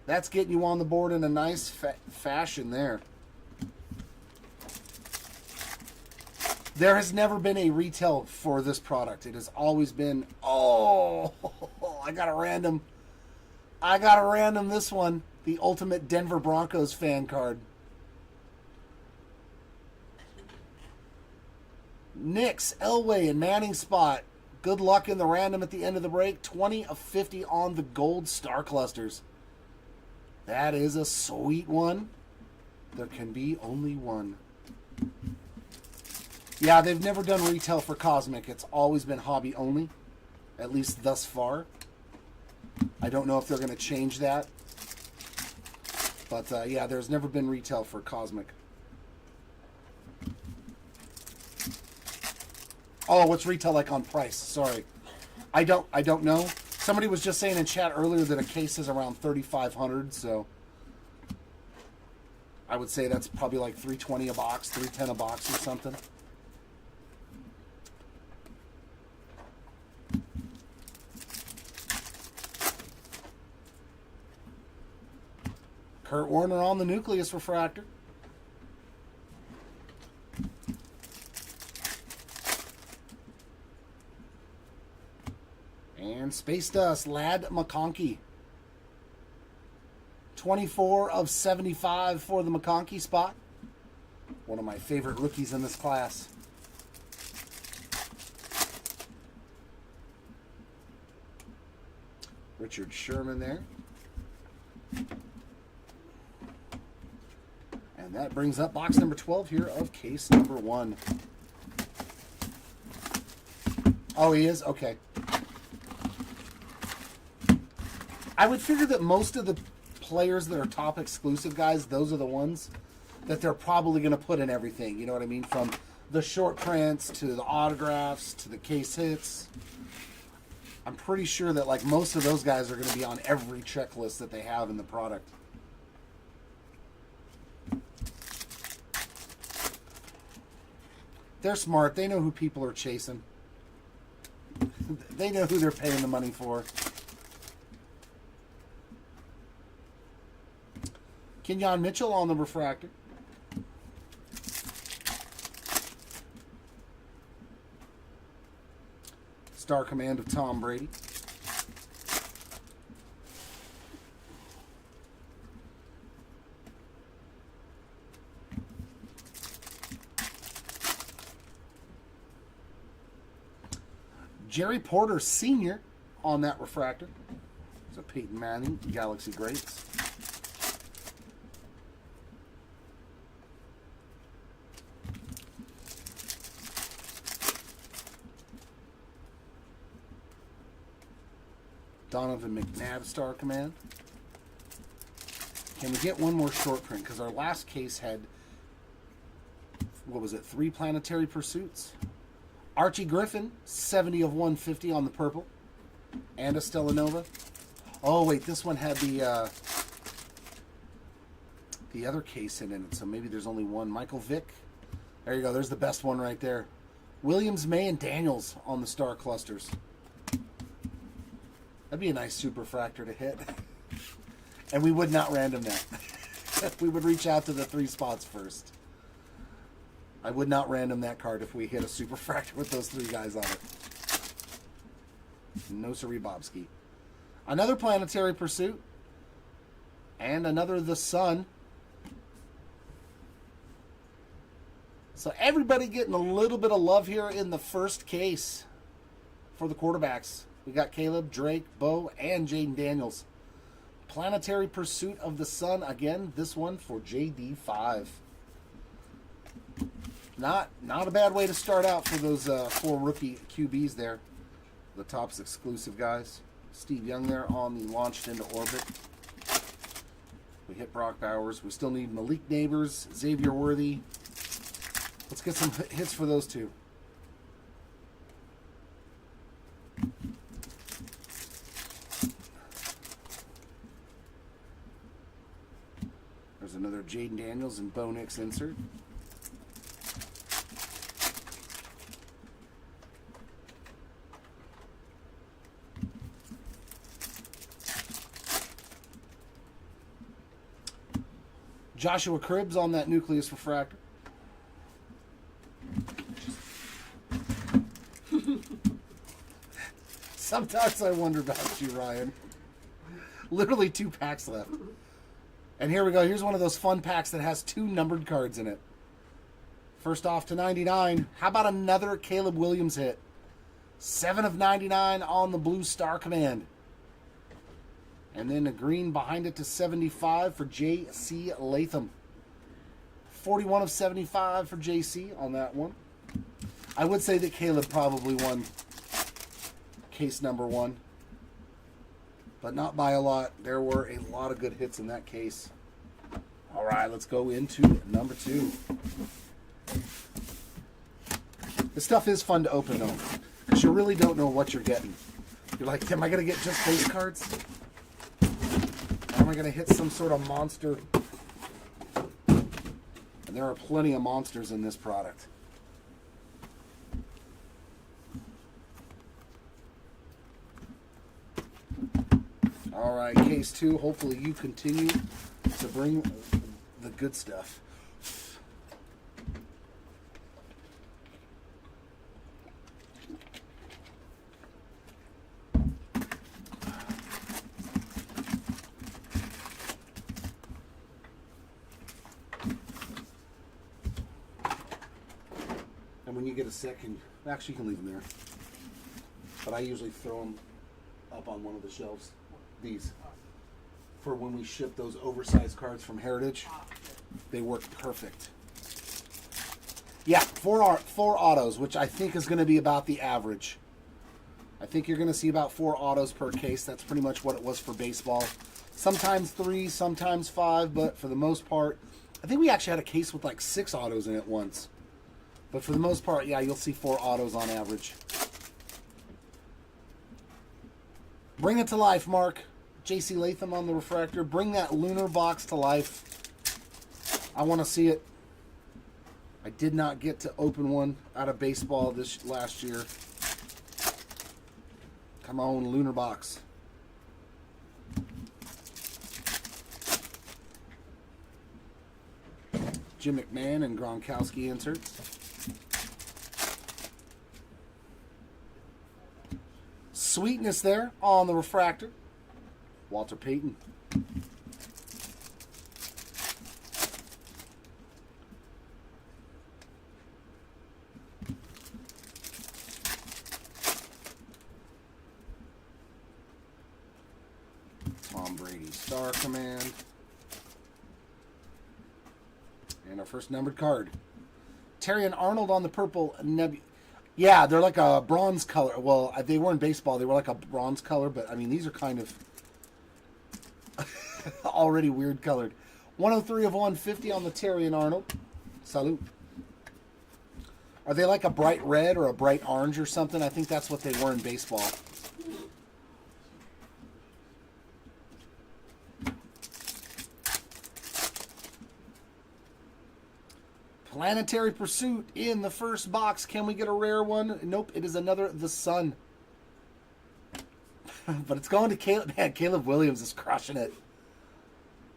That's getting you on the board in a nice fashion there. There has never been a retail for this product. It has always been, oh, I got a random this one. The Ultimate Denver Broncos fan card. Nix, Elway, and Manning spot. Good luck in the random at the end of the break. 20 of 50 on the gold star clusters. That is a sweet one. There can be only one. Yeah, they've never done retail for Cosmic. It's always been hobby only, at least thus far. I don't know if they're going to change that. But, yeah, there's never been retail for Cosmic. Oh, what's retail like on price? Sorry. I don't know. Somebody was just saying in chat earlier that a case is around $3,500, so I would say that's probably like $320 a box, $310 a box or something. Kurt Warner on the Nucleus Refractor. And Space Dust, Lad McConkey. 24 of 75 for the McConkey spot. One of my favorite rookies in this class. Richard Sherman there. And that brings up box number 12 here of case number 1. Oh, he is? Okay. I would figure that most of the players that are top exclusive guys, those are the ones that they're probably going to put in everything. You know what I mean? From the short prints to the autographs to the case hits. I'm pretty sure that like most of those guys are going to be on every checklist that they have in the product. They're smart. They know who people are chasing. They know who they're paying the money for. Kenyon Mitchell on the refractor. Star Command of Tom Brady. Jerry Porter Sr. on that refractor. It's a Peyton Manning Galaxy Greats. Donovan McNabb Star Command. Can we get one more short print? Because our last case had, what was it, 3 Planetary Pursuits. Archie Griffin, 70 of 150 on the purple. And a Stella Nova. Oh, wait, this one had the other case in it, so maybe there's only one. Michael Vick. There you go, there's the best one right there. Williams, May, and Daniels on the star clusters. That'd be a nice super fractor to hit. And we would not random that. We would reach out to the 3 spots first. I would not random that card if we hit a super fractor with those 3 guys on it. No siree Bobski. Another Planetary Pursuit. And another The Sun. So everybody getting a little bit of love here in the first case for the quarterbacks. We got Caleb, Drake, Bo, and Jaden Daniels. Planetary Pursuit of the Sun. Again, this one for JD5. Not a bad way to start out for those 4 rookie QBs there. The Topps exclusive guys. Steve Young there on the launched into orbit. We hit Brock Bowers. We still need Malik Neighbors, Xavier Worthy. Let's get some hits for those 2. There's another Jaden Daniels and Bo Nix insert. Joshua Cribbs on that Nucleus Refractor. Sometimes I wonder about you, Ryan. Literally 2 packs left. And here we go. Here's one of those fun packs that has 2 numbered cards in it. First off to 99. How about another Caleb Williams hit? 7 of 99 on the Blue Star Command. And then a green behind it to 75 for J.C. Latham. 41 of 75 for J.C. on that one. I would say that Caleb probably won case number 1, but not by a lot. There were a lot of good hits in that case. All right, let's go into number 2. This stuff is fun to open, though, because you really don't know what you're getting. You're like, am I going to get just base cards? Or am I going to hit some sort of monster? And there are plenty of monsters in this product. All right, case 2. Hopefully you continue to bring the good stuff. And when you get a second, actually you can leave them there. But I usually throw them up on one of the shelves. These. For when we ship those oversized cards from Heritage. They work perfect. Yeah, 4 autos, which I think is going to be about the average. I think you're going to see about 4 autos per case. That's pretty much what it was for baseball. Sometimes 3, sometimes 5, but for the most part, I think we actually had a case with like 6 autos in it once. But for the most part, yeah, you'll see 4 autos on average. Bring it to life, Mark. JC Latham on the refractor. Bring that lunar box to life. I want to see it. I did not get to open one out of baseball this last year. Come on, lunar box. Jim McMahon and Gronkowski inserts. Sweetness there on the refractor. Walter Payton. Tom Brady Star Command. And our first numbered card. Terry and Arnold on the purple Nebula. Yeah, they're like a bronze color. Well, they were in baseball. They were like a bronze color, but I mean, these are kind of already weird colored. 103 of 150 on the Terry and Arnold. Salute. Are they like a bright red or a bright orange or something? I think that's what they were in baseball. Planetary Pursuit in the first box. Can we get a rare one? Nope, it is another The Sun. But it's going to Caleb. Man, Caleb Williams is crushing it.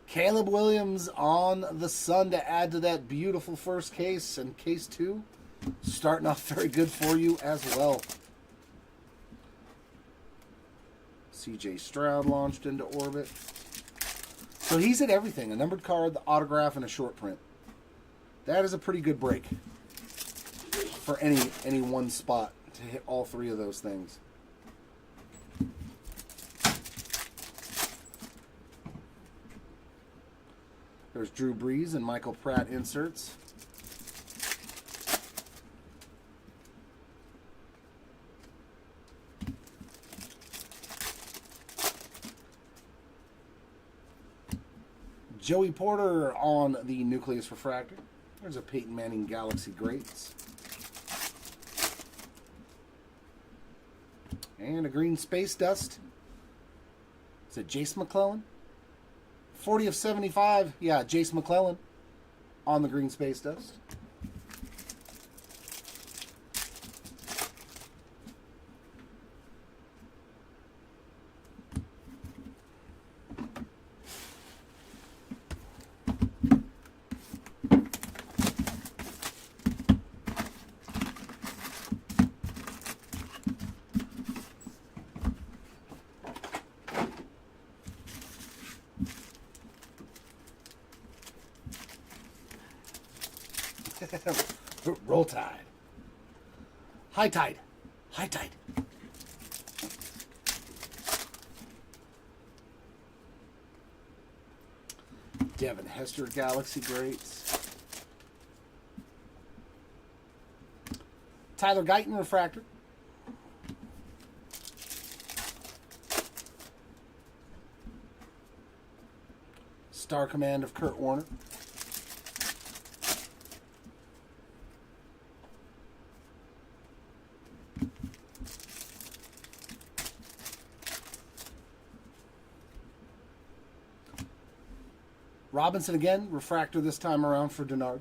Caleb Williams on The Sun to add to that beautiful first case. And case 2 starting off very good for you as well. CJ Stroud launched into orbit. So he's at everything. A numbered card, the autograph, and a short print. That is a pretty good break for any one spot to hit all 3 of those things. There's Drew Brees and Michael Pratt inserts. Joey Porter on the Nucleus Refractor. There's a Peyton Manning Galaxy Greats. And a green Space Dust. Is it Jace McClellan? 40 of 75. Yeah, Jace McClellan on the green Space Dust. Roll Tide. High Tide. High Tide. Devin Hester Galaxy Greats. Tyler Guyton refractor. Star Command of Kurt Warner. Robinson again, refractor this time around for Denard.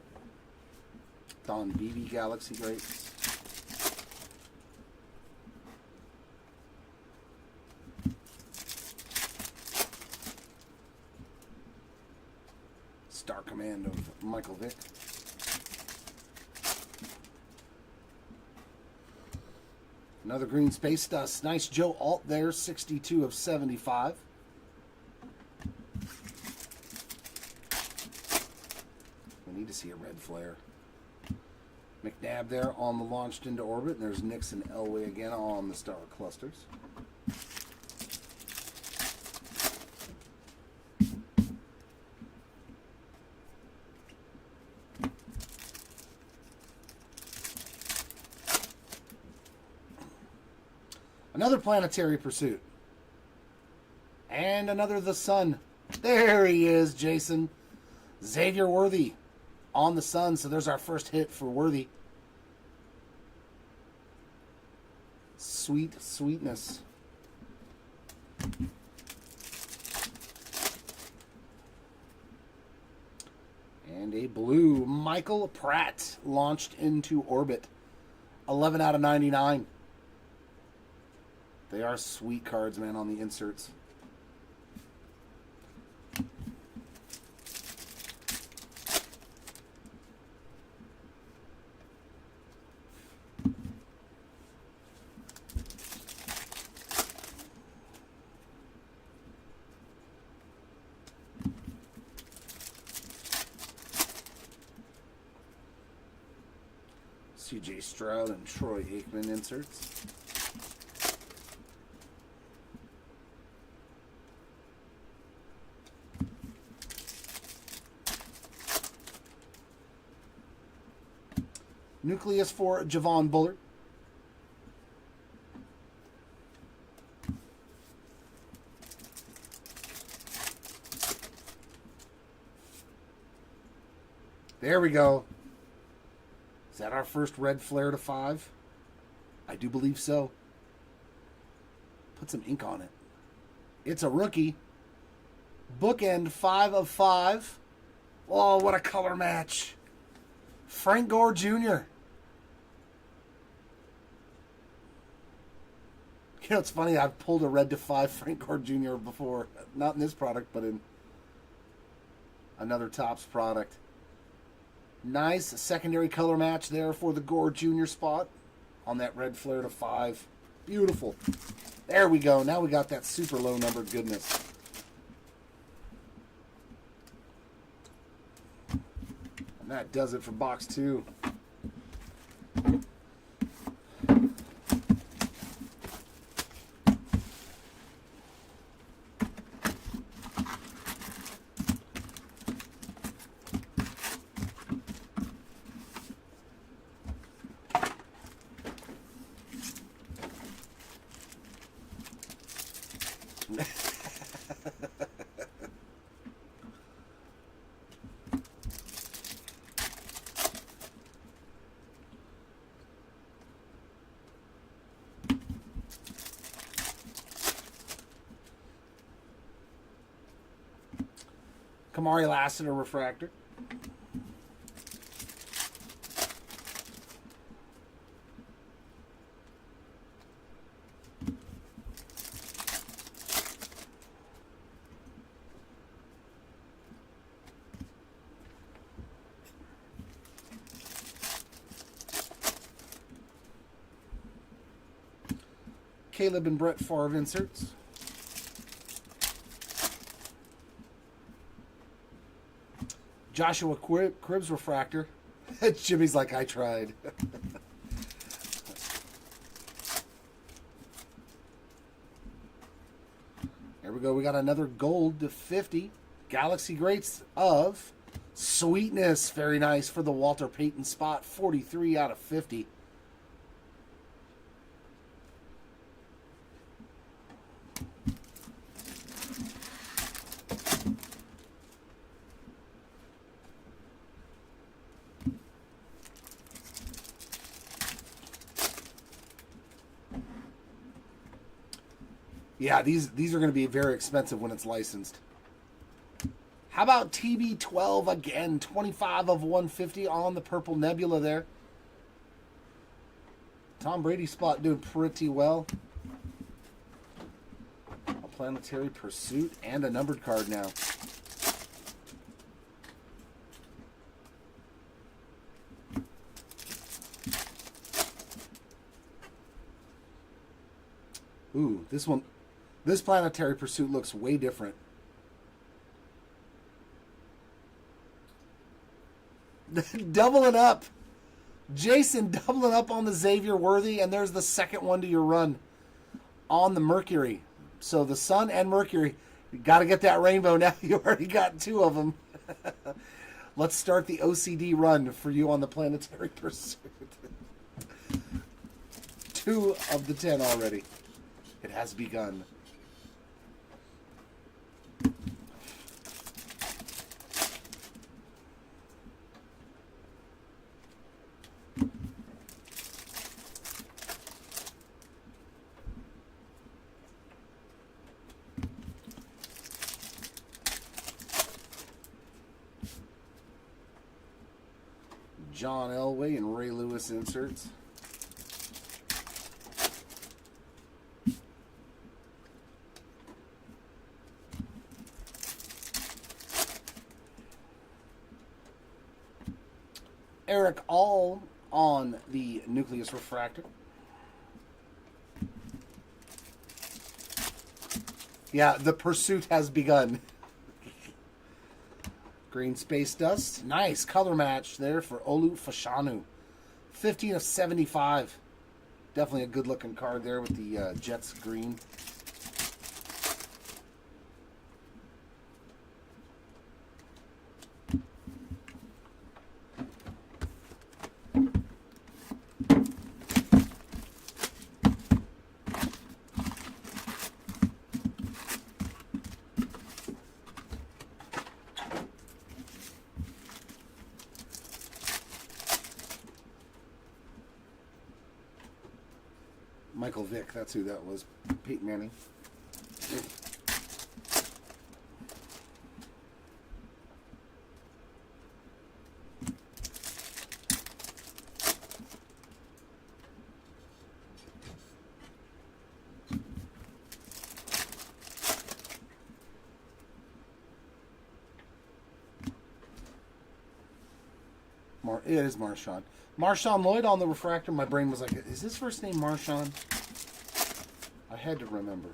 Don BB Galaxy Greats. Star Command of Michael Vick. Another green space dust. Nice Joe Alt there, 62 of 75. We need to see a red flare. McNabb there on the launched into orbit. And there's Nixon Elway again on the star clusters. Another planetary pursuit. And another the sun. There he is, Jason. Xavier Worthy on the sun. So there's our first hit for Worthy. Sweet sweetness. And a blue Michael Pratt launched into orbit. 11 out of 99. They are sweet cards, man, on the inserts. CJ Stroud and Troy Aikman inserts. Nucleus for Javon Bullard. There we go. Is that our first red flare to 5? I do believe so. Put some ink on it. It's a rookie. Bookend 5 of 5. Oh, what a color match. Frank Gore Jr. You know, it's funny, I've pulled a red to 5 Frank Gore Jr. before. Not in this product, but in another Topps product. Nice secondary color match there for the Gore Jr. spot on that red flare to 5. Beautiful. There we go. Now we got that super low numbered goodness. And that does it for box 2. Kamari Lassiter refractor. Caleb and Brett Favre inserts. Joshua Cribbs refractor. Jimmy's like, I tried. There we go. We got another gold to 50. Galaxy Greats of Sweetness. Very nice for the Walter Payton spot. 43 out of 50. Yeah, these are going to be very expensive when it's licensed. How about TB12 again? 25 of 150 on the Purple Nebula there. Tom Brady spot doing pretty well. A Planetary Pursuit and a numbered card now. Ooh, this Planetary Pursuit looks way different. Doubling up. Jason doubling up on the Xavier Worthy, and there's the second one to your run on the Mercury. So the Sun and Mercury, you got to get that rainbow now. You already got 2 of them. Let's start the OCD run for you on the Planetary Pursuit. 2 of the 10 already. It has begun. John Elway and Ray Lewis inserts. Eric All on the Nucleus Refractor. Yeah, the pursuit has begun. Green Space Dust. Nice color match there for Olu Fashanu. 15 of 75. Definitely a good looking card there with the Jets green. Michael Vick, that's who that was. Peyton Manning. It is Marshawn. Marshawn Lloyd on the refractor. My brain was like, is his first name Marshawn? I had to remember.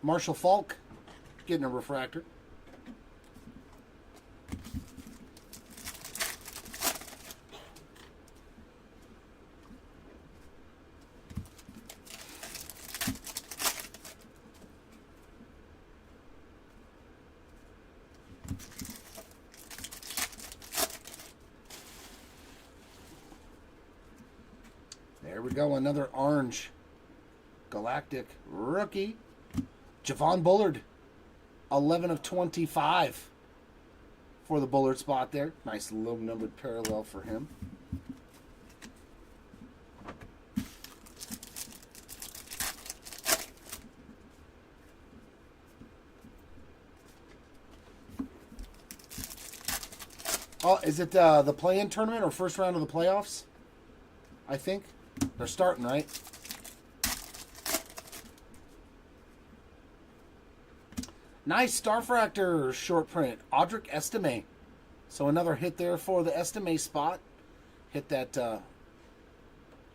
Marshall Falk getting a refractor. There we go, another orange Galactic rookie. Javon Bullard, 11 of 25 for the Bullard spot there. Nice low-numbered parallel for him. Oh, is it the play-in tournament or first round of the playoffs? I think. They're starting, right? Nice Starfractor short print. Audric Estime. So another hit there for the Estime spot. Hit that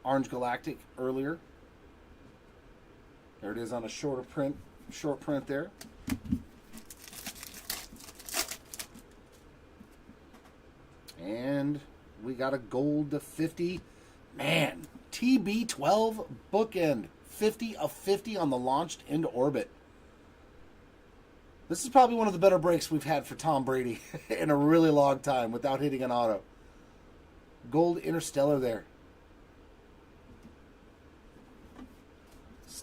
Orange Galactic earlier. There it is on a short print there. And we got a gold to 50. Man, TB12 bookend. 50 of 50 on the launched into orbit. This is probably one of the better breaks we've had for Tom Brady in a really long time without hitting an auto. Gold Interstellar there.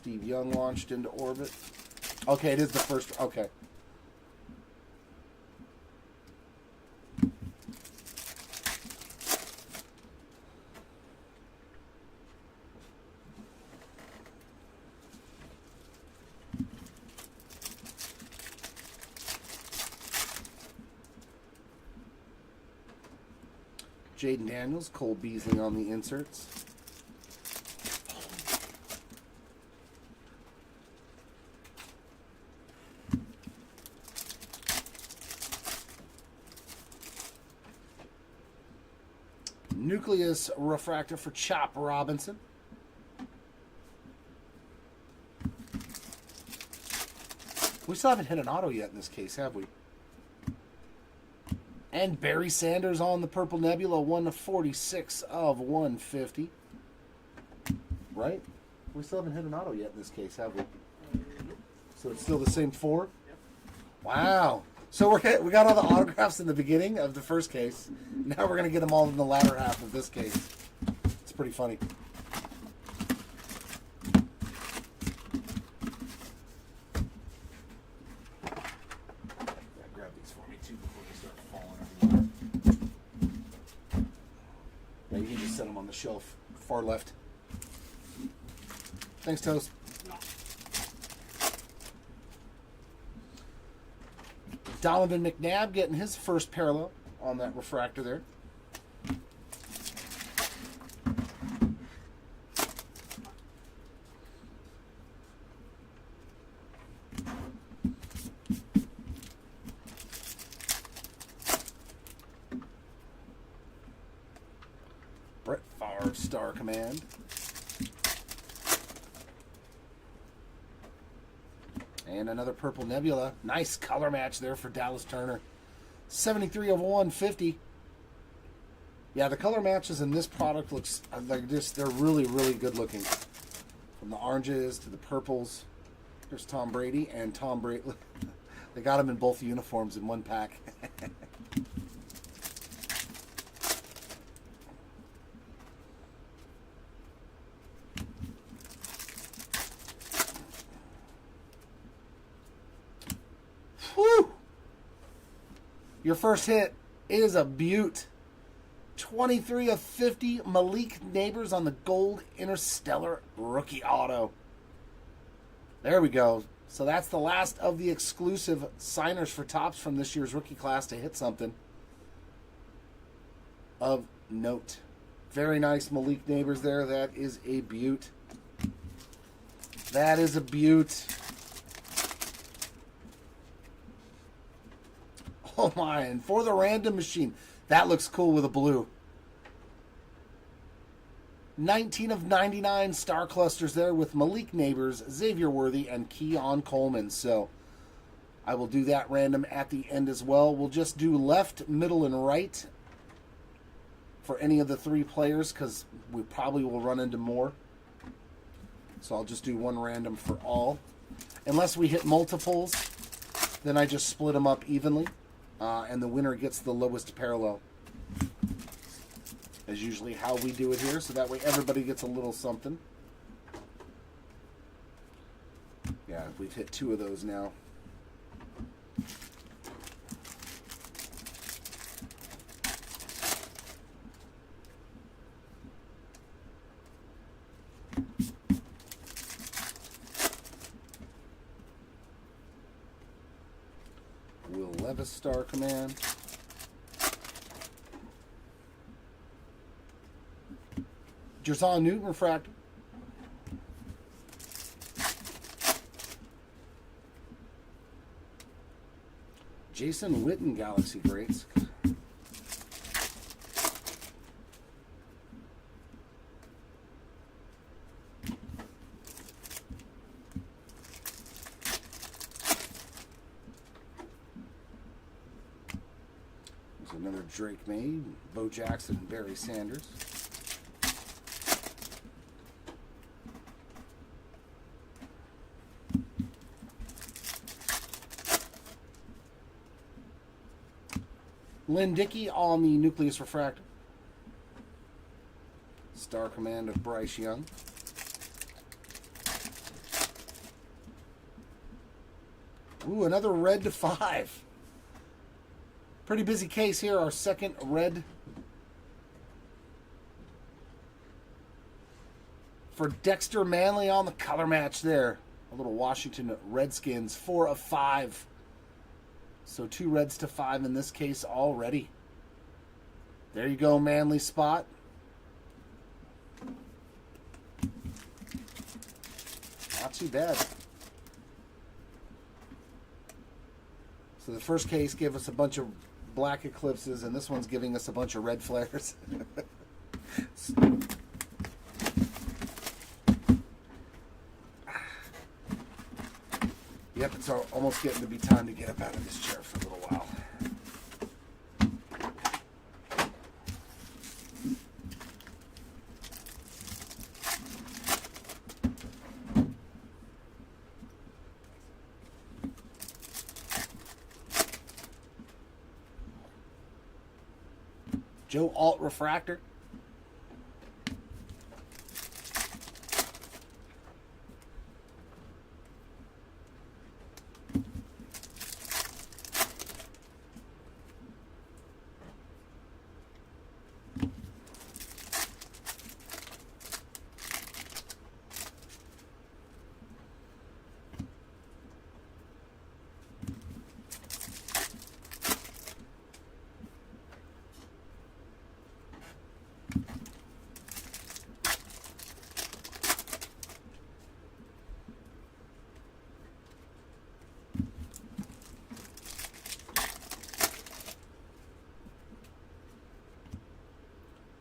Steve Young launched into orbit. Okay, it is the first. Okay. Jaden Daniels, Cole Beasley on the inserts. Nucleus refractor for Chop Robinson. We still haven't hit an auto yet in this case, have we? And Barry Sanders on the Purple Nebula, 146 of 150. Right? We still haven't hit an auto yet in this case, have we? So it's still the same 4? Yep. Wow. So we got all the autographs in the beginning of the first case. Now we're going to get them all in the latter half of this case. It's pretty funny. Grab these for me too before they start falling everywhere. Yeah, you can just set them on the shelf, far left. Thanks, Toast. Donovan McNabb getting his first parallel on that refractor there. Brett Favre, Star Command. And another Purple Nebula. Nice color match there for Dallas Turner. 73 of 150. Yeah, the color matches in this product looks like this. They're really, really good looking. From the oranges to the purples. Here's Tom Brady and Tom Brady. They got him in both uniforms in one pack. Whew! Your first hit is a beaut. 23 of 50, Malik Neighbors on the gold Interstellar rookie auto. There we go. So that's the last of the exclusive signers for Topps from this year's rookie class to hit something of note. Very nice Malik Neighbors there. That is a beaut. That is a beaut. Oh my, and for the random machine, that looks cool with a blue. 19 of 99 star clusters there with Malik Neighbors, Xavier Worthy, and Keon Coleman. So I will do that random at the end as well. We'll just do left, middle, and right for any of the 3 players because we probably will run into more. So I'll just do one random for all. Unless we hit multiples, then I just split them up evenly. And the winner gets the lowest parallel. Is usually how we do it here, so that way everybody gets a little something. Yeah, we've hit 2 of those now. Will Levis Star Command. Jerson Newton refractor. Jason Witten Galaxy Greats. There's another Drake May, Bo Jackson, and Barry Sanders. Lynn Dickey on the Nucleus Refractor. Star Command of Bryce Young. Ooh, another red to 5. Pretty busy case here. Our second red for Dexter Manley on the color match there. A little Washington Redskins, 4 of 5. So 2 reds to 5 in this case already. There you go, Manley spot. Not too bad. So the first case gave us a bunch of black eclipses, and this one's giving us a bunch of red flares. Yep, it's almost getting to be time to get up out of this chair for a little while. Joe Alt Refractor.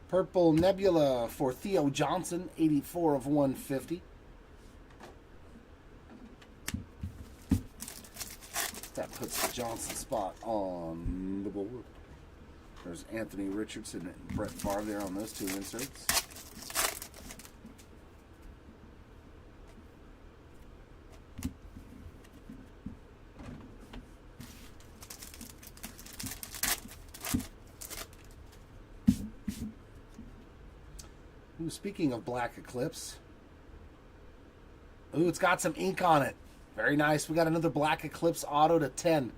Purple Nebula for Theo Johnson, 84 of 150. That puts the Johnson spot on the board. There's Anthony Richardson and Brett Favre there on those 2 inserts. Ooh, speaking of black eclipse. Ooh, it's got some ink on it. Very nice. We got another black eclipse auto to 10.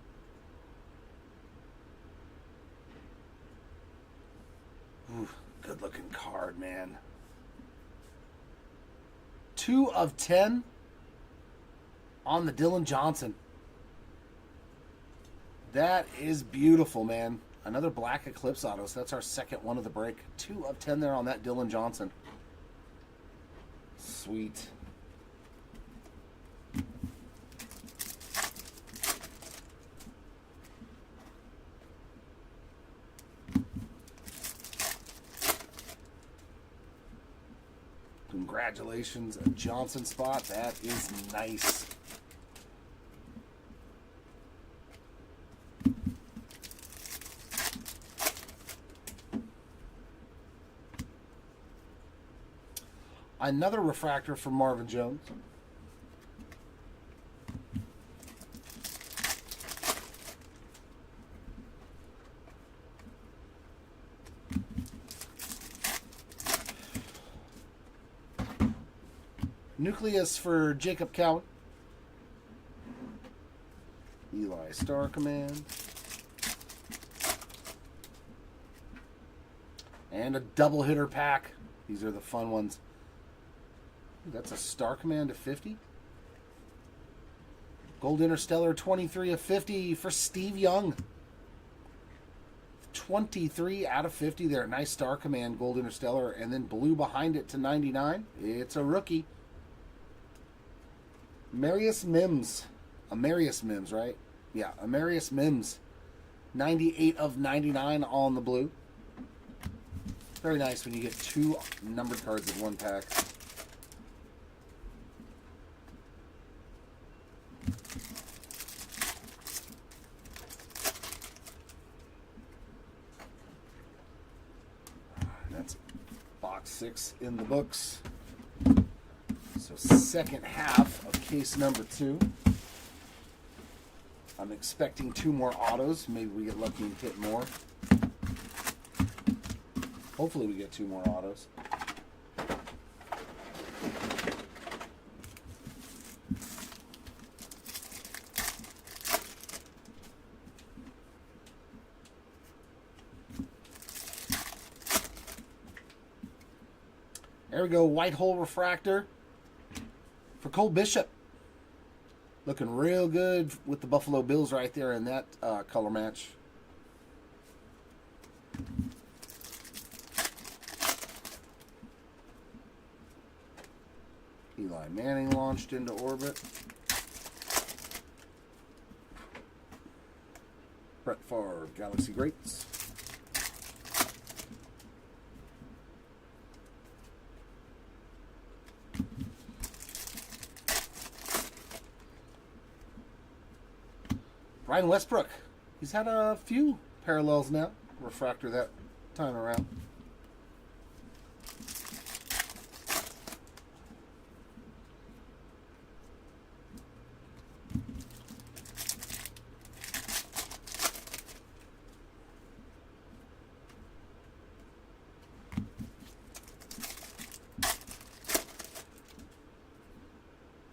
Ooh, good looking card, man. 2 of 10 on the Dylan Johnson. That is beautiful, man. Another black eclipse auto, so that's our second one of the break. 2 of 10 there on that Dylan Johnson. Sweet. Congratulations, a Johnson spot. That is nice. Another refractor from Marvin Jones. Nucleus for Jacob Cowan. Eli Star Command. And a double hitter pack. These are the fun ones. That's a Star Command of 50. Gold Interstellar 23 of 50 for Steve Young. 23 out of 50 there. Nice Star Command Gold Interstellar. And then blue behind it to 99. It's a rookie. Amarius Mims. Amarius Mims, right? Yeah, Amarius Mims. 98 of 99 on the blue. Very nice when you get 2 numbered cards in one pack. That's box 6 in the books. So second half of case number 2. I'm expecting 2 more autos. Maybe we get lucky and hit more. Hopefully we get 2 more autos. There we go. White hole refractor for Cole Bishop. Looking real good with the Buffalo Bills right there in that color match. Eli Manning launched into orbit. Brett Favre, Galaxy Greats. Ryan Westbrook. He's had a few parallels now. Refractor that time around.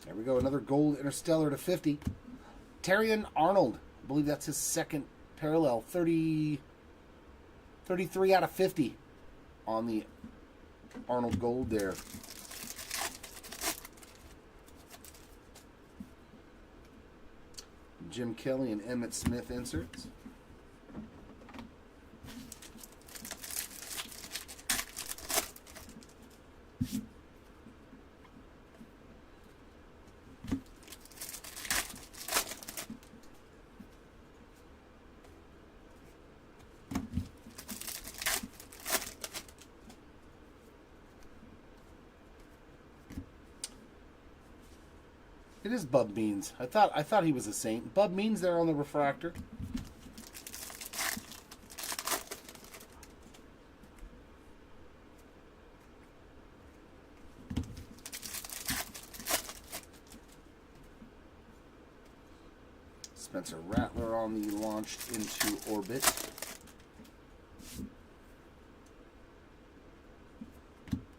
There we go. Another gold interstellar to 50. Terrion Arnold. I believe that's his second parallel. 33 out of 50 on the Arnold gold there. Jim Kelly and Emmitt Smith inserts. It is Bub Means. I thought he was a Saint. Bub Means there on the refractor. Spencer Rattler on the launched into orbit.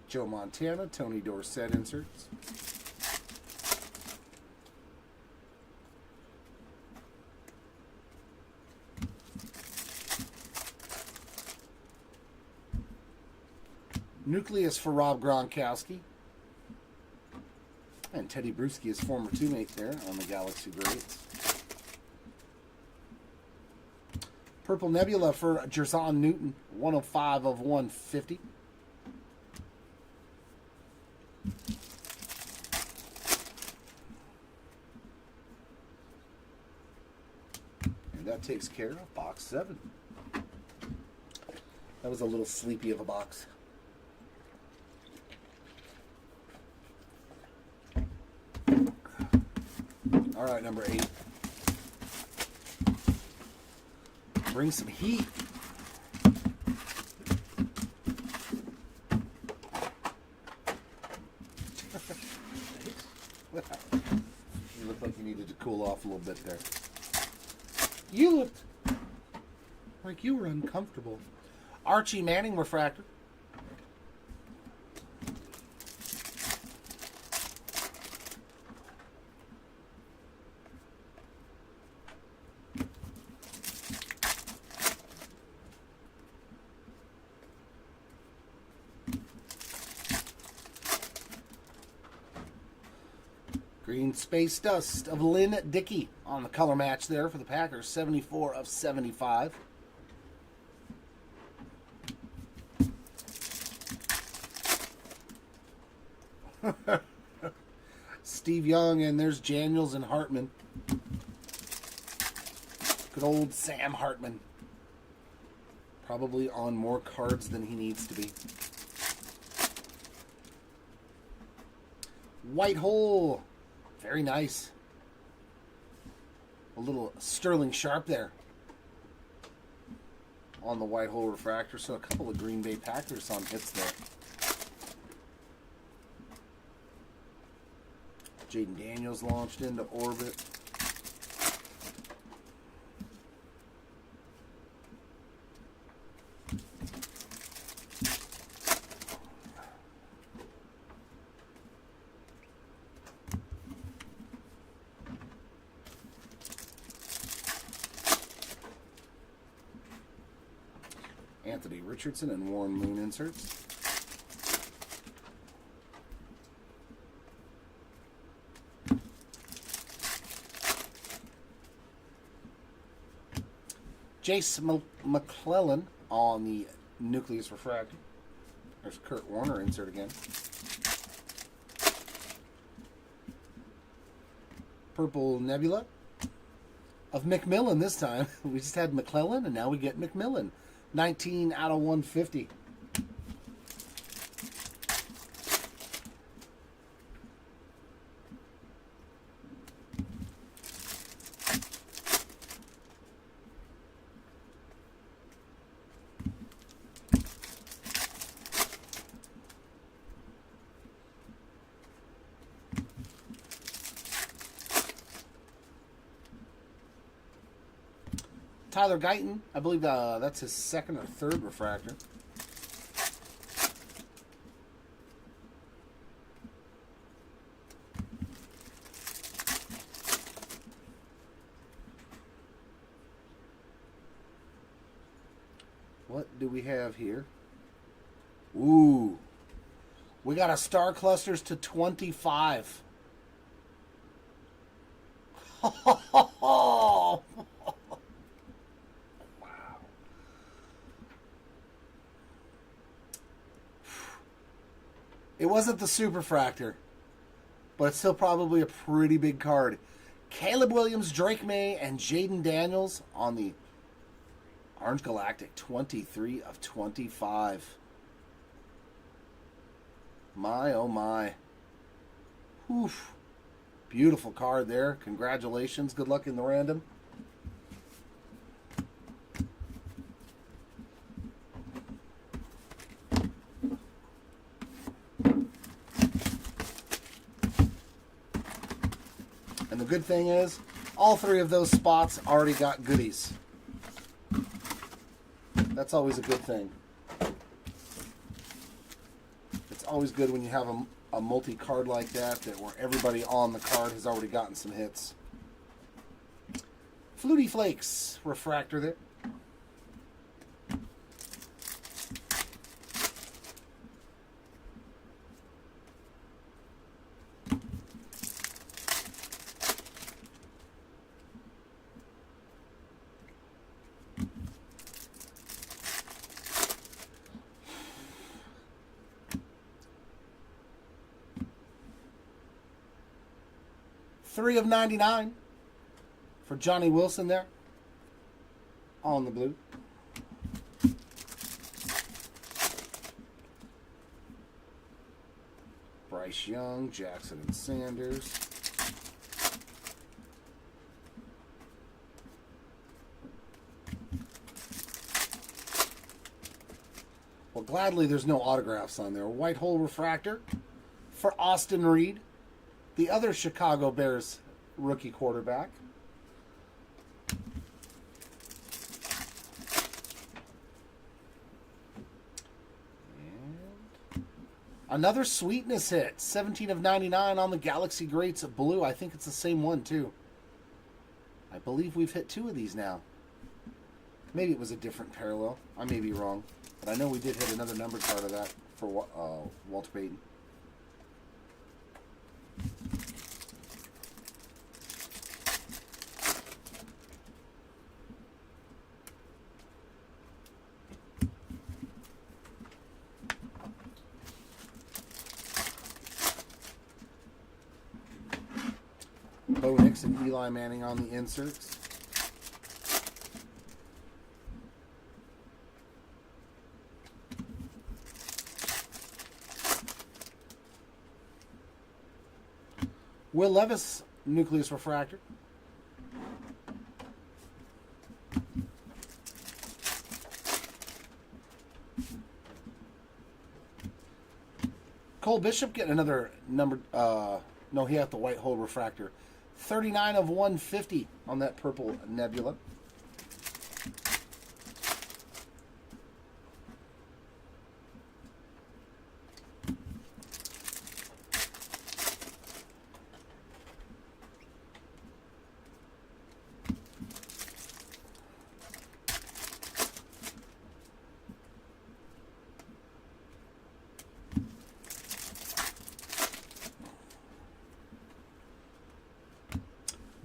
Joe Montana, Tony Dorsett inserts. Nucleus for Rob Gronkowski. And Teddy Bruschi, his former teammate there on the Galaxy Greats. Purple Nebula for Jerzon Newton, 105 of 150. And that takes care of box 7. That was a little sleepy of a box. All right, number 8. Bring some heat. You looked like you needed to cool off a little bit there. You looked like you were uncomfortable. Archie Manning refractor. Green Space Dust of Lynn Dickey on the color match there for the Packers. 74 of 75. Steve Young, and there's Daniels and Hartman. Good old Sam Hartman. Probably on more cards than he needs to be. White hole. Very nice. A little Sterling Sharp there on the white hole refractor. So a couple of Green Bay Packers on hits there. Jaden Daniels launched into orbit. Anthony Richardson and Warren Moon inserts. McClellan on the nucleus refractor. There's Kurt Warner insert again. Purple Nebula of McMillan this time. We just had McClellan, and now we get McMillan. 19 out of 150. Tyler Guyton, I believe that's his second or third refractor. What do we have here? Ooh. We got a Star Clusters to 25. It wasn't the Superfractor, but it's still probably a pretty big card. Caleb Williams, Drake May, and Jaden Daniels on the Orange Galactic, 23 of 25. My, oh my. Oof. Beautiful card there. Congratulations. Good luck in the random. And the good thing is, all three of those spots already got goodies. That's always a good thing. It's always good when you have a multi-card like that where everybody on the card has already gotten some hits. Flutie Flakes refractor there. Three of 99 for Johnny Wilson there on the blue. Bryce Young, Jackson and Sanders. Well, gladly there's no autographs on there. White hole refractor for Austin Reed, the other Chicago Bears rookie quarterback. And another sweetness hit. 17 of 99 on the Galaxy Greats blue. I think it's the same one, too. I believe we've hit two of these now. Maybe it was a different parallel. I may be wrong. But I know we did hit another numbered card of that for Walter Payton. Bo Nix and Eli Manning on the inserts. Will Levis, nucleus refractor. Cole Bishop getting another number. No, he had the white hole refractor. 39 of 150 on that purple nebula.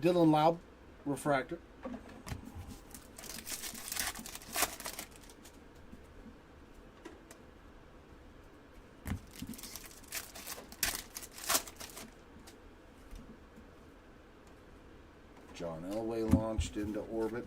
Dylan Laub refractor. John Elway launched into orbit.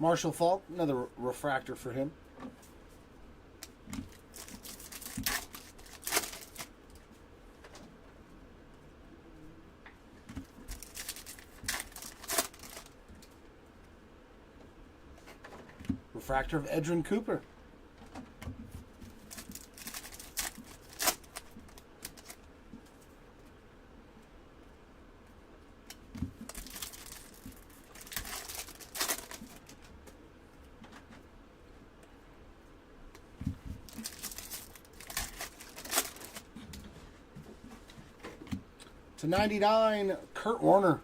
Marshall Falk, another refractor for him. Refractor of Edrin Cooper. To 99, Kurt Warner.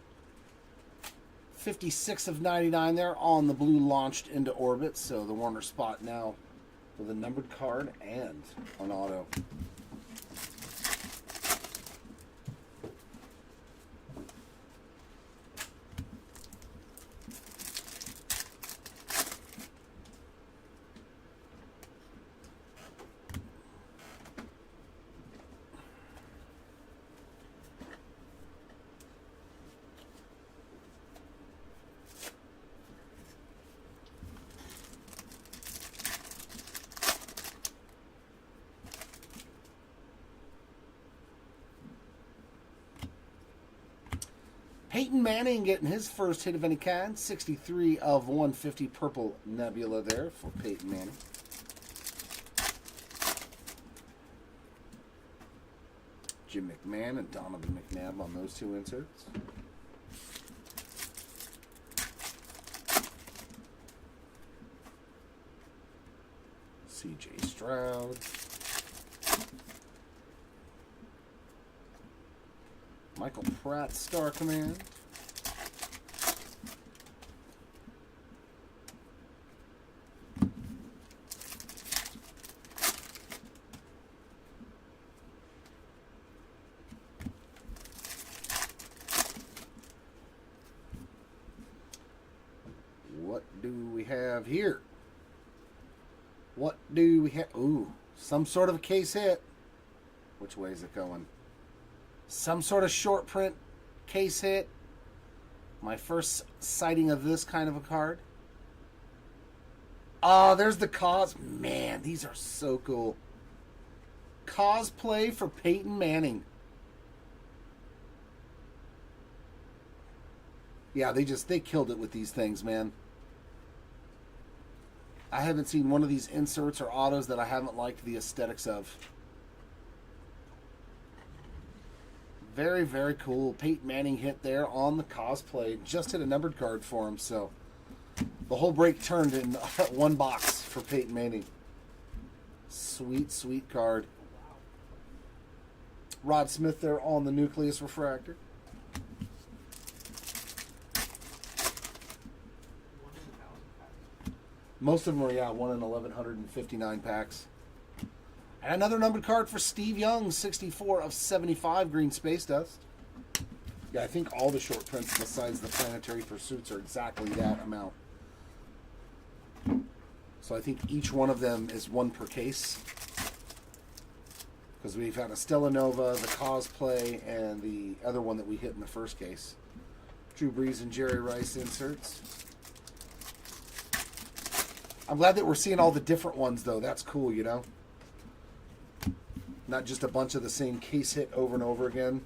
56 of 99 there on the blue launched into orbit. So the Warner spot now with a numbered card and an auto. Peyton Manning getting his first hit of any kind. 63 of 150 purple nebula there for Peyton Manning. Jim McMahon and Donovan McNabb on those two inserts. CJ Stroud. Michael Pratt, Star Command. What do we have here? What do we have? Ooh, some sort of a case hit. Which way is it going? Some sort of short print case hit. My first sighting of this kind of a card. Oh, there's the cos. Man, these are so cool. Cosplay for Peyton Manning. Yeah, they killed it with these things, man. I haven't seen one of these inserts or autos that I haven't liked the aesthetics of. Very, very cool. Peyton Manning hit there on the cosplay. Just hit a numbered card for him, so the whole break turned in one box for Peyton Manning. Sweet, sweet card. Rod Smith there on the nucleus refractor. Most of them are, yeah, 1 in 1,159 packs. And another numbered card for Steve Young, 64 of 75 green space dust. Yeah, I think all the short prints besides the Planetary Pursuits are exactly that amount. So I think each one of them is one per case. Because we've had a Stella Nova, the cosplay, and the other one that we hit in the first case. Drew Brees and Jerry Rice inserts. I'm glad that we're seeing all the different ones, though. That's cool, you know? Not just a bunch of the same case hit over and over again.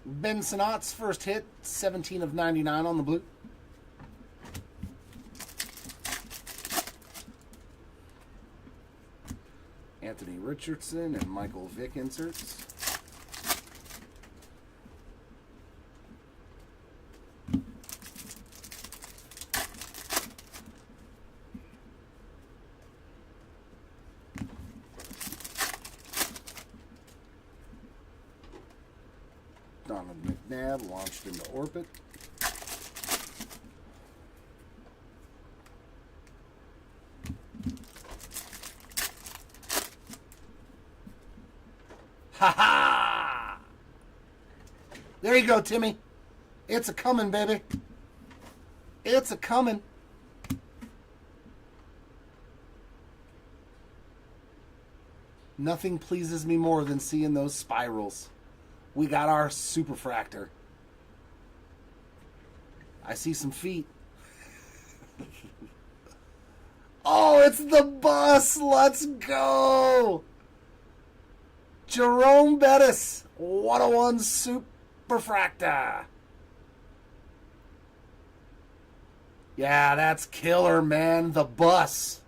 Ben Sinnot's first hit, 17 of 99 on the blue. Anthony Richardson and Michael Vick inserts. Donovan McNabb launched into orbit. Ha ha! There you go, Timmy. It's a coming, baby. It's a coming. Nothing pleases me more than seeing those spirals. We got our superfractor. I see some feet. Oh, it's the bus. Let's go. Jerome Bettis, 101 Superfractor. Yeah, that's killer, man. The bus.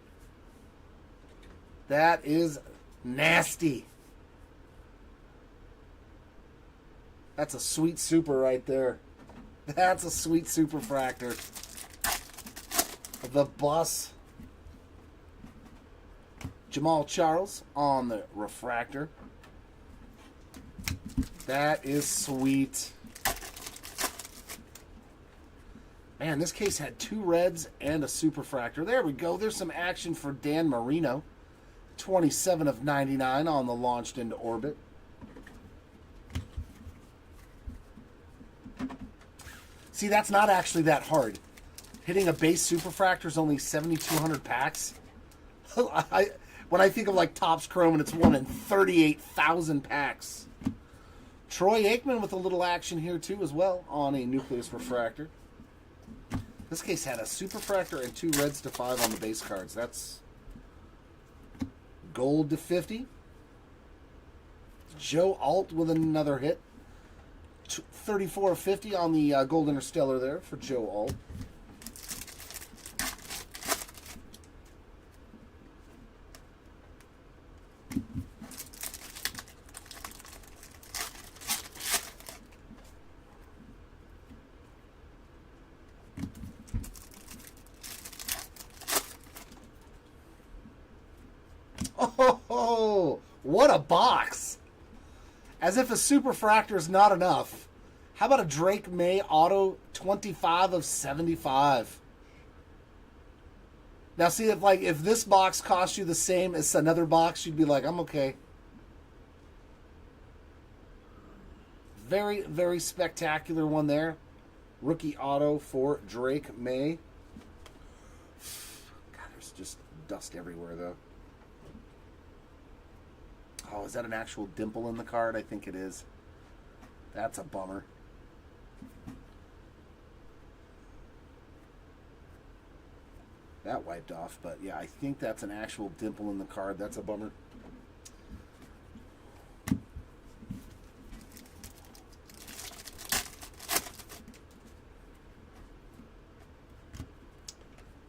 That is nasty. That's a sweet super right there. That's a sweet Superfractor. The bus. Jamal Charles on the refractor. That is sweet. Man, this case had 2 reds and a Superfractor. There we go. There's some action for Dan Marino. 27 of 99 on the launched into orbit. See, that's not actually that hard. Hitting a base Superfractor is only 7,200 packs. When I think of like Topps Chrome, and it's one in 38,000 packs. Troy Aikman with a little action here too as well on a Nucleus Refractor. This case had a Superfractor and 2 reds to 5 on the base cards. That's gold to 50. Joe Alt with another hit. 34 of 50 on the Gold Interstellar there for Joe Alt. Oh, what a box! As if a Superfractor is not enough. How about a Drake May auto 25 of 75? Now see, if this box cost you the same as another box, you'd be like, I'm okay. Very, very spectacular one there. Rookie auto for Drake May. God, there's just dust everywhere though. Oh, is that an actual dimple in the card? I think it is. That's a bummer. That wiped off, but yeah, I think that's an actual dimple in the card. That's a bummer.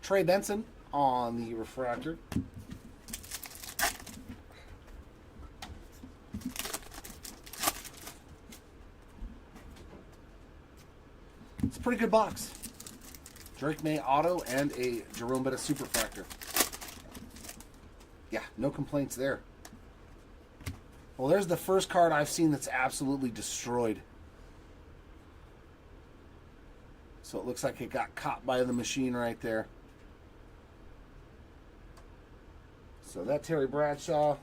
Trey Benson on the refractor. It's a pretty good box. Drake May auto and a Jerome Bettis Superfractor. Yeah, no complaints there. Well, there's the first card I've seen that's absolutely destroyed. So it looks like it got caught by the machine right there. So that Terry Bradshaw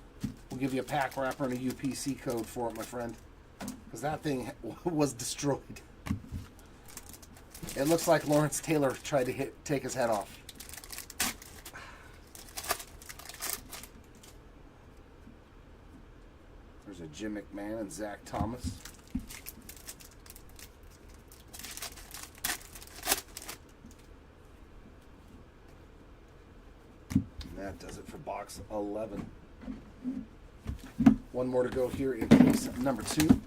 will give you a pack wrapper and a UPC code for it, my friend. Because that thing was destroyed. It looks like Lawrence Taylor tried to take his head off. There's a Jim McMahon and Zach Thomas. And that does it for box 11. One more to go here in case number 2.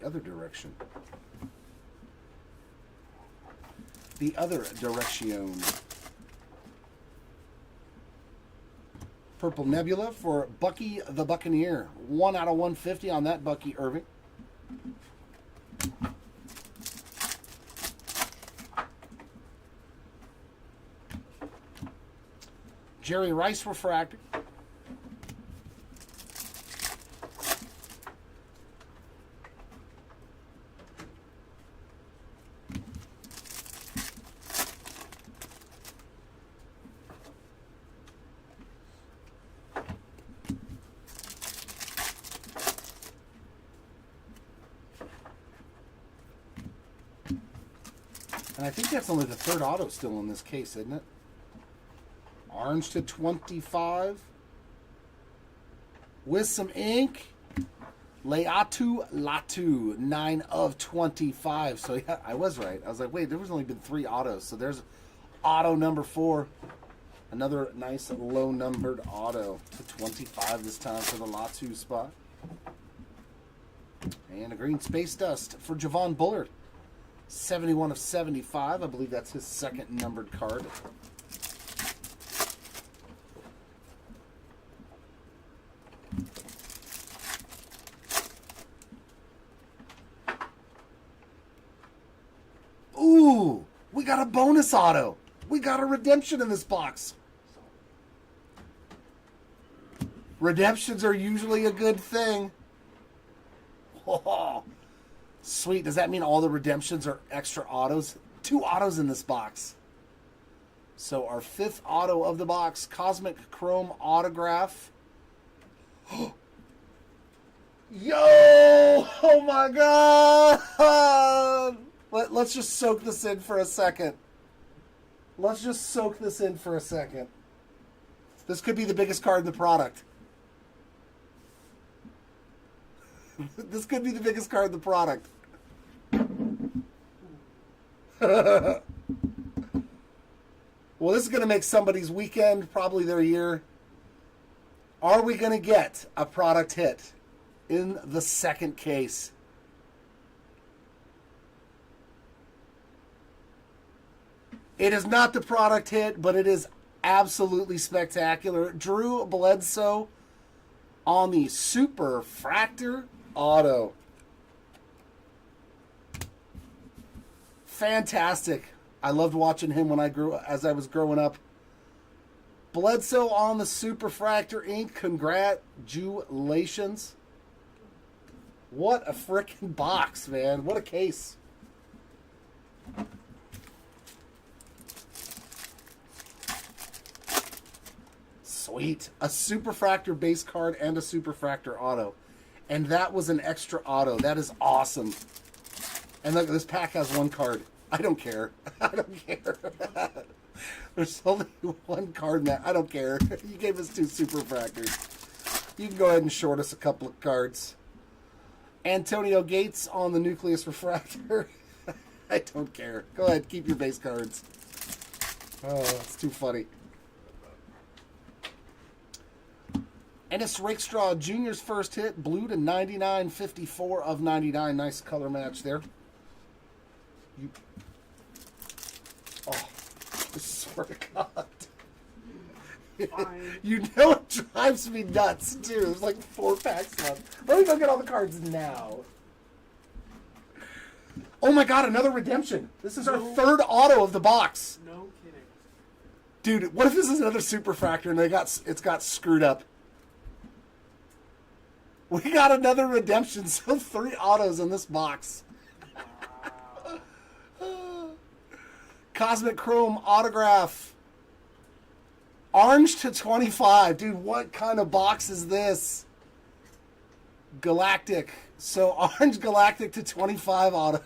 other direction. The other direction. Purple Nebula for Bucky the Buccaneer. 1 out of 150 on that Bucky Irving. Jerry Rice refractor. And I think that's only the third auto still in this case, isn't it? Orange to 25. With some ink. Leatu Latu. 9 of 25. So yeah, I was right. I was like, wait, there was only been 3 autos. So there's auto number 4. Another nice low numbered auto to 25 this time for the Latu spot. And a green space dust for Javon Bullard. 71 of 75. I believe that's his second numbered card. Ooh, we got a bonus auto. We got a redemption in this box. Redemptions are usually a good thing. Oh, sweet. Does that mean all the redemptions are extra autos? 2 autos in this box. So our 5th auto of the box, Cosmic Chrome Autograph. Yo! Oh my God! Let's just soak this in for a second. Let's just soak this in for a second. This could be the biggest card in the product. This could be the biggest card in the product. Well, this is going to make somebody's weekend, probably their year. Are we going to get a product hit in the second case? It is not the product hit, but it is absolutely spectacular. Drew Bledsoe on the Super Fractor Auto. Fantastic. I loved watching him as I was growing up. Bledsoe on the Super Fractor Inc. Congratulations. What a freaking box, man. What a case. Sweet. A Super Fractor base card and a Super Fractor auto. And that was an extra auto. That is awesome. And look, this pack has 1 card. I don't care. I don't care. There's only 1 card in that. I don't care. You gave us 2 Super Fractors. You can go ahead and short us a couple of cards. Antonio Gates on the Nucleus Refractor. I don't care. Go ahead. Keep your base cards. Oh, it's too funny. Ennis Rakestraw Jr.'s first hit. Blue to 99. 54 of 99. Nice color match there. Oh, I swear to God. Fine. You know it drives me nuts, too. There's like 4 packs left. Let me go get all the cards now. Oh my God, another redemption. This is our 3rd auto of the box. No kidding. Dude, what if this is another Super Fractor and it's got screwed up? We got another redemption, so 3 autos in this box. Cosmic Chrome Autograph. Orange to 25. Dude, what kind of box is this? Galactic. So, Orange Galactic to 25 auto.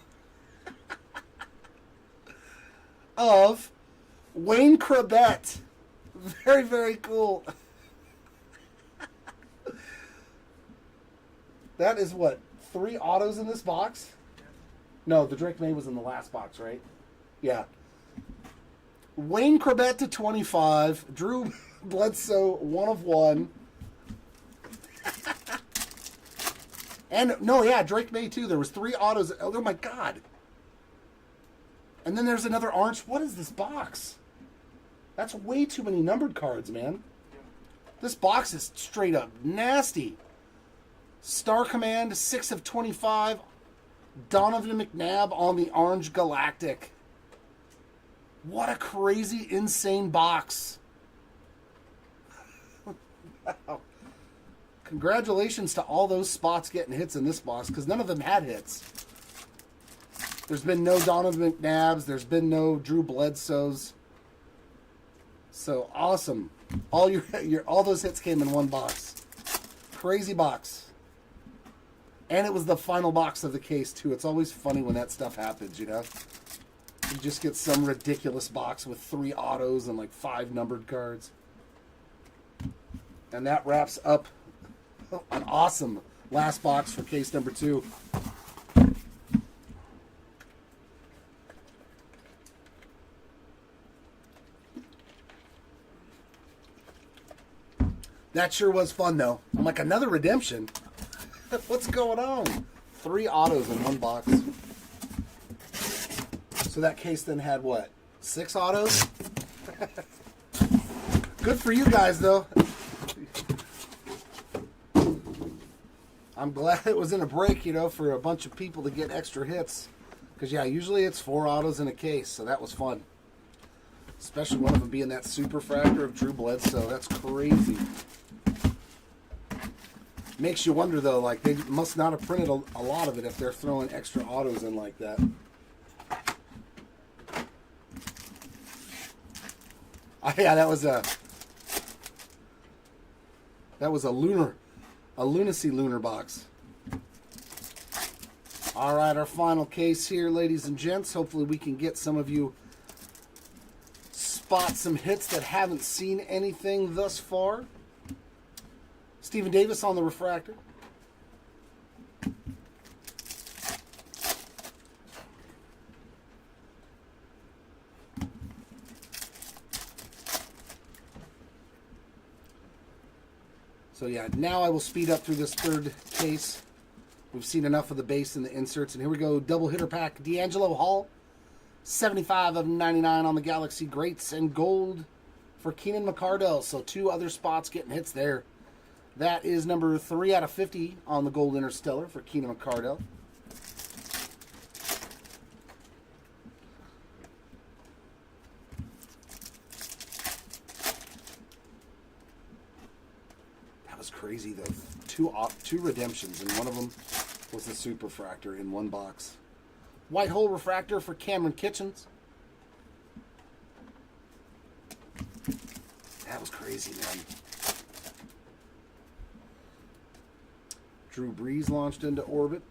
Of Wayne Krabet. Very, very cool. That is what? 3 autos in this box? No, the Drake May was in the last box, right? Yeah. Wayne Krabet to 25. Drew Bledsoe, 1 of 1. And, no, yeah, Drake May, too. There was 3 autos. Oh, my God. And then there's another orange. What is this box? That's way too many numbered cards, man. This box is straight up nasty. Star Command, 6 of 25. Donovan McNabb on the Orange Galactic. What a crazy, insane box. Wow. Congratulations to all those spots getting hits in this box, because none of them had hits. There's been no Donovan McNabbs. There's been no Drew Bledsoes. So awesome. All all those hits came in one box. Crazy box. And it was the final box of the case, too. It's always funny when that stuff happens, you know? You just get some ridiculous box with 3 autos and like 5 numbered cards. And that wraps up an awesome last box for case number 2. That sure was fun, though. I'm like, another redemption? What's going on? 3 autos in one box. So that case then had what? 6 autos? Good for you guys, though. I'm glad it was in a break, you know, for a bunch of people to get extra hits. Because, yeah, usually it's 4 autos in a case, so that was fun. Especially one of them being that superfractor of Drew Bledsoe. That's crazy. Makes you wonder, though, like, they must not have printed a lot of it if they're throwing extra autos in like that. Oh, yeah, that was a lunacy lunar box. All right, our final case here, ladies and gents. Hopefully we can get some of you spot some hits that haven't seen anything thus far. Stephen Davis on the refractor. So yeah, now I will speed up through this third case. We've seen enough of the base and the inserts. And here we go, double hitter pack. D'Angelo Hall, 75 of 99 on the Galaxy Greats. And gold for Keenan McCardell. So 2 other spots getting hits there. That is number 3 out of 50 on the Gold Interstellar for Keenan McCardell. That was crazy, though. Two redemptions, and one of them was the Superfractor in one box. White hole refractor for Cameron Kitchens. That was crazy, man. Drew Brees launched into orbit.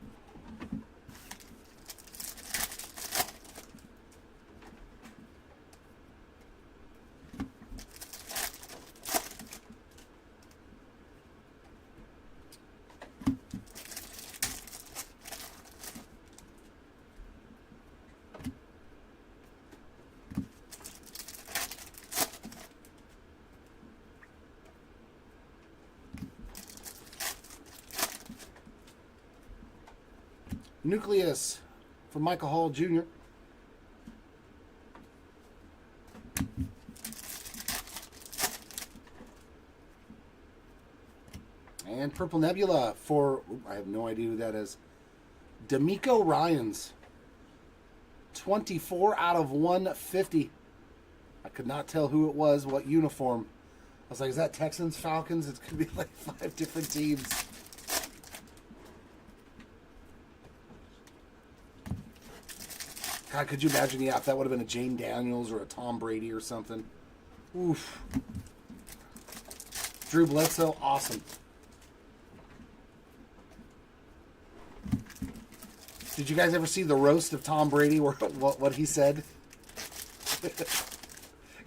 Nucleus for Michael Hall Jr. And Purple Nebula for, I have no idea who that is, D'Amico Ryans. 24 out of 150. I could not tell who it was, what uniform. I was like, is that Texans, Falcons? It could be like 5 different teams. God, could you imagine, yeah, if that would have been a Jane Daniels or a Tom Brady or something. Oof. Drew Bledsoe, awesome. Did you guys ever see the roast of Tom Brady, where what he said?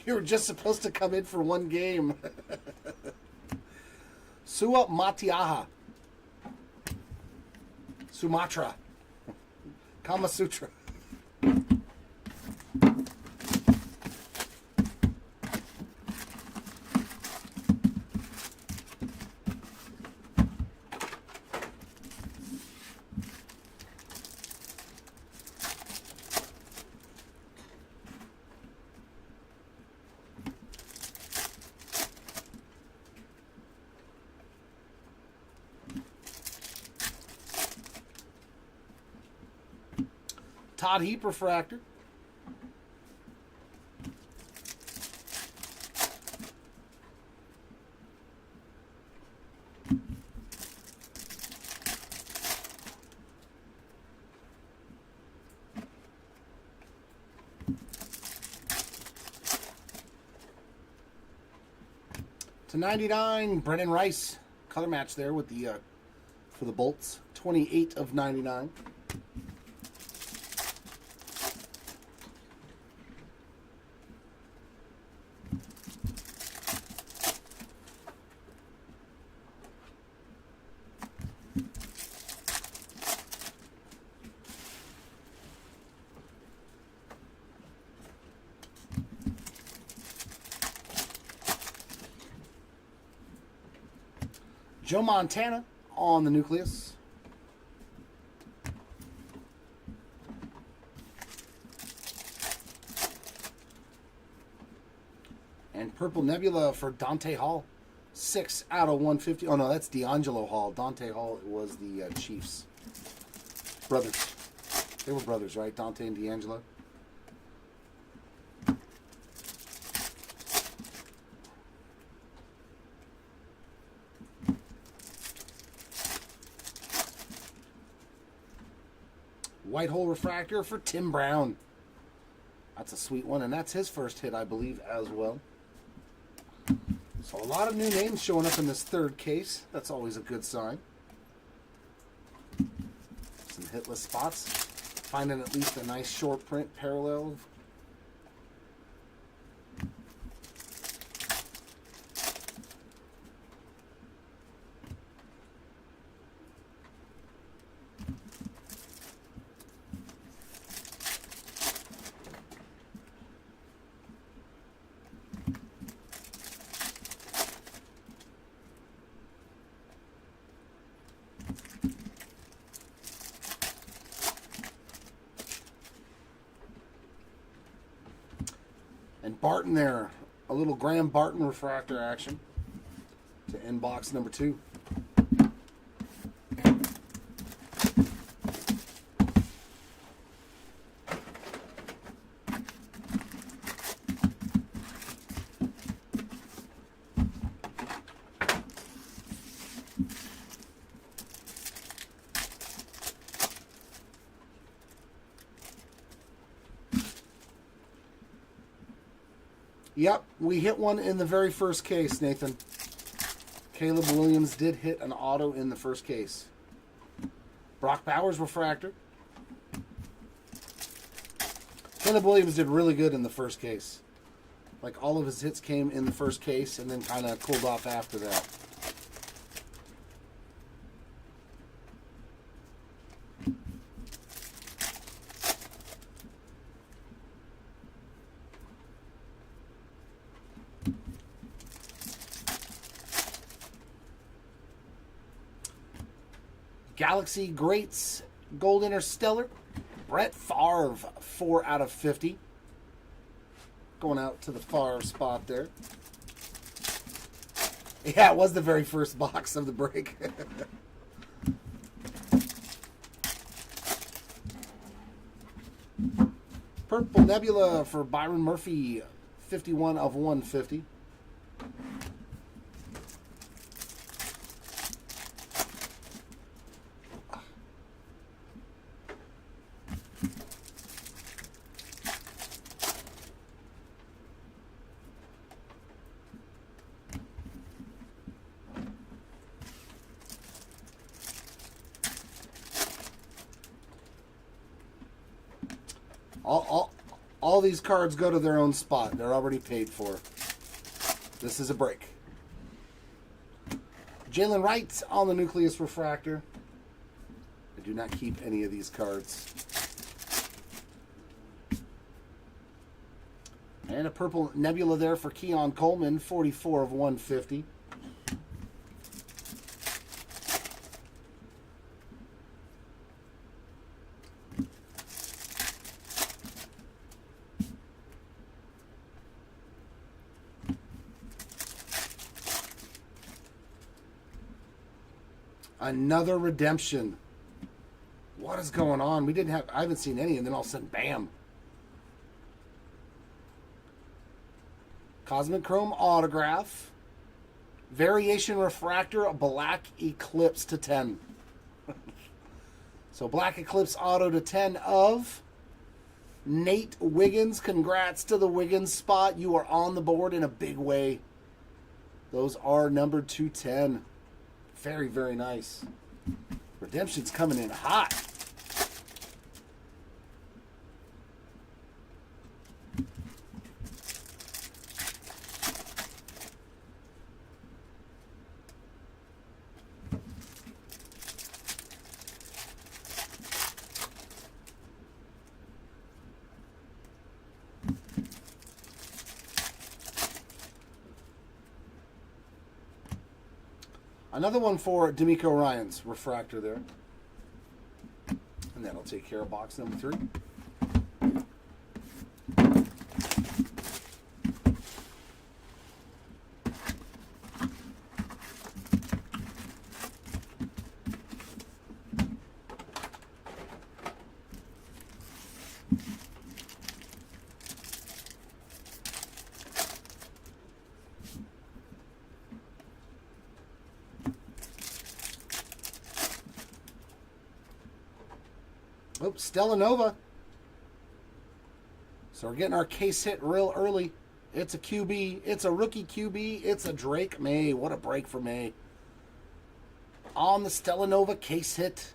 You were just supposed to come in for one game. Sua Matiaha. Sumatra. Kama Sutra. Todd Heap refractor. /99, Brennan Rice. Color match there with the for the Bolts. 28 of 99. Joe Montana on the nucleus. And Purple Nebula for Dante Hall. 6 out of 150. Oh, no, that's D'Angelo Hall. Dante Hall was the Chiefs. Brothers. They were brothers, right? Dante and D'Angelo. White hole refractor for Tim Brown. That's a sweet one, and that's his first hit, I believe, as well. So a lot of new names showing up in this third case. That's always a good sign. Some hitless spots. Finding at least a nice short print parallel. And Barton there, a little Graham Barton refractor action to end box number 2. Yep, we hit one in the very first case, Nathan. Caleb Williams did hit an auto in the first case. Brock Bowers refractor. Caleb Williams did really good in the first case. Like, all of his hits came in the first case and then kind of cooled off after that. Galaxy Greats Gold Interstellar. Brett Favre, 4 out of 50. Going out to the Favre spot there. Yeah, it was the very first box of the break. Purple Nebula for Byron Murphy, 51 of 150. All these cards go to their own spot. They're already paid for. This is a break. Jalen Wright on the nucleus refractor. I do not keep any of these cards. And a purple nebula there for Keon Coleman, 44 of 150. Another redemption. What is going on? I haven't seen any, and then all of a sudden, bam. Cosmic Chrome autograph. Variation refractor, a Black Eclipse to 10. So Black Eclipse auto to 10 of Nate Wiggins. Congrats to the Wiggins spot. You are on the board in a big way. Those are numbered 210. Very, very nice. Redemption's coming in hot. Another one for D'Amico Ryans, refractor there. And that'll take care of box number 3. Oh, Stella Nova. So we're getting our case hit real early. It's a QB. It's a rookie QB. It's a Drake May. What a break for May. On the Stella Nova case hit.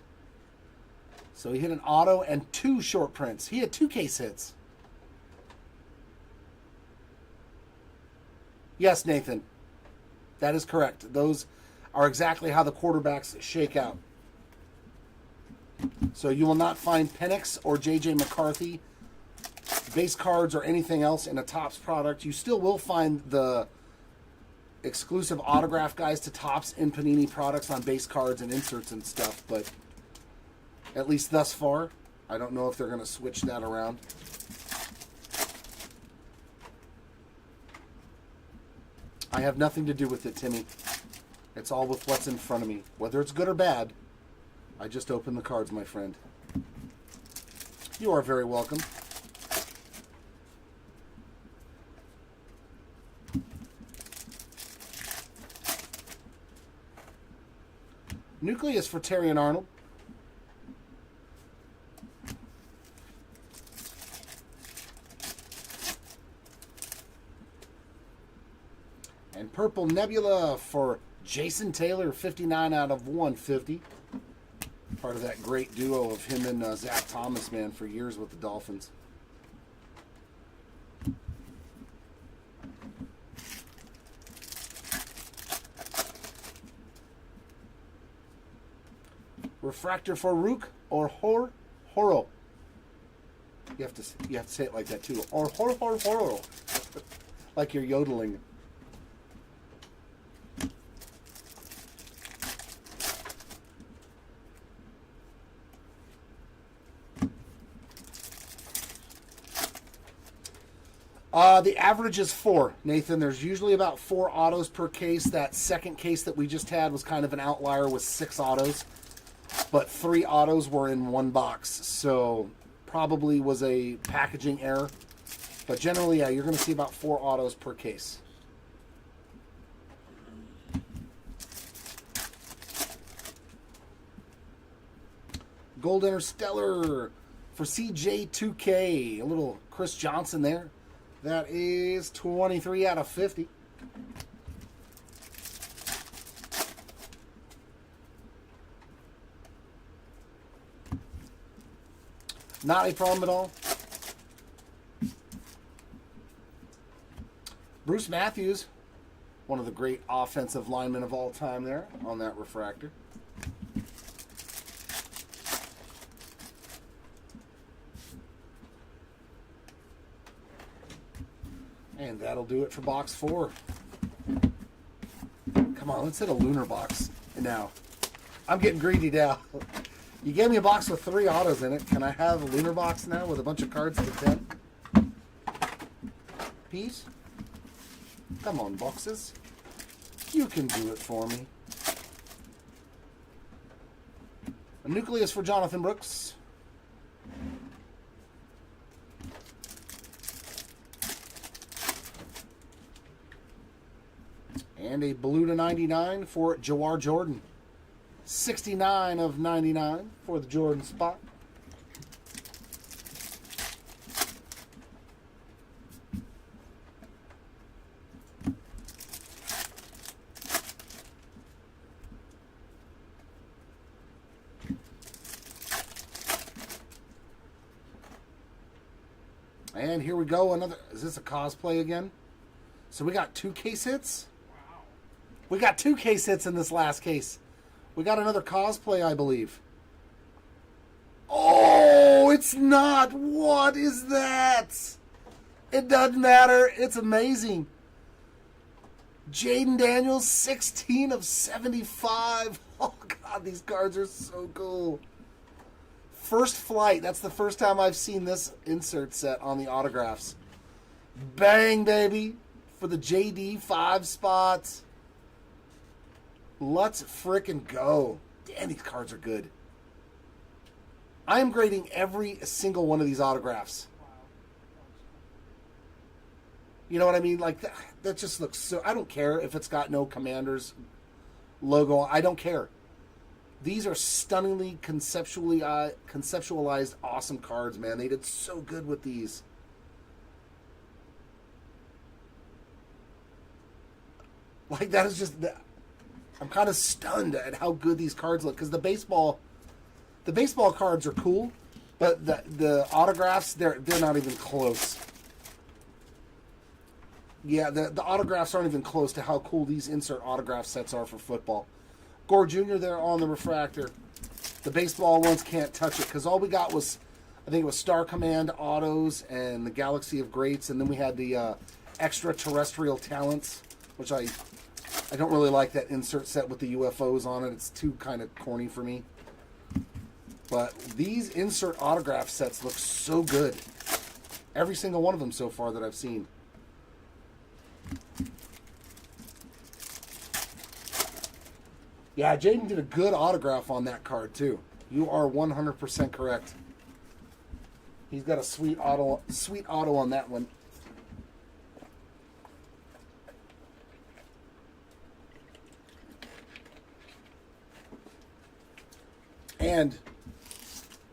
So he hit an auto and 2 short prints. He had 2 case hits. Yes, Nathan. That is correct. Those are exactly how the quarterbacks shake out. So you will not find Penix or J.J. McCarthy, base cards, or anything else in a Topps product. You still will find the exclusive autograph guys to Topps in Panini products on base cards and inserts and stuff, but at least thus far, I don't know if they're going to switch that around. I have nothing to do with it, Timmy. It's all with what's in front of me. Whether it's good or bad, I just opened the cards, my friend. You are very welcome. Nucleus for Terry and Arnold. And Purple Nebula for Jason Taylor, 59 out of 150. Part of that great duo of him and Zach Thomas, man, for years with the Dolphins. Refractor for Rook or Horo. You have to say it like that too. Or Horo. Like you're yodeling. The average is 4, Nathan. There's usually about 4 autos per case. That second case that we just had was kind of an outlier with 6 autos. But 3 autos were in one box. So probably was a packaging error. But generally, yeah, you're going to see about 4 autos per case. Gold Interstellar for CJ2K. A little Chris Johnson there. That is 23 out of 50. Not a problem at all. Bruce Matthews, one of the great offensive linemen of all time there on that refractor. And that'll do it for box 4. Come on, let's hit a lunar box now. I'm getting greedy now. You gave me a box with 3 autos in it. Can I have a lunar box now with a bunch of cards to 10? Please? Come on, boxes. You can do it for me. A nucleus for Jonathan Brooks. And a blue to 99 for Jawar Jordan. 69 of 99 for the Jordan spot. And here we go. Another. Is this a cosplay again? So we got 2 case hits? Wow. We got 2 case hits in this last case. We got another cosplay, I believe. Oh, it's not. What is that? It doesn't matter. It's amazing. Jaden Daniels, 16 of 75. Oh, God, these cards are so cool. First Flight. That's the first time I've seen this insert set on the autographs. Bang, baby. For the JD 5 spots. Let's frickin' go. Damn, these cards are good. I am grading every single one of these autographs. Wow. You know what I mean? Like, that just looks so... I don't care if it's got no Commanders logo. I don't care. These are stunningly conceptualized awesome cards, man. They did so good with these. Like, that is just... I'm kind of stunned at how good these cards look. Because the baseball cards are cool, but the autographs, they're not even close. Yeah, the autographs aren't even close to how cool these insert autograph sets are for football. Gore Jr. there on the refractor. The baseball ones can't touch it because all we got was, I think it was Star Command autos and the Galaxy of Greats, and then we had the extraterrestrial talents, which I don't really like that insert set with the UFOs on it. It's too kind of corny for me. But these insert autograph sets look so good. Every single one of them so far that I've seen. Yeah, Jaden did a good autograph on that card, too. You are 100% correct. He's got a sweet auto on that one. And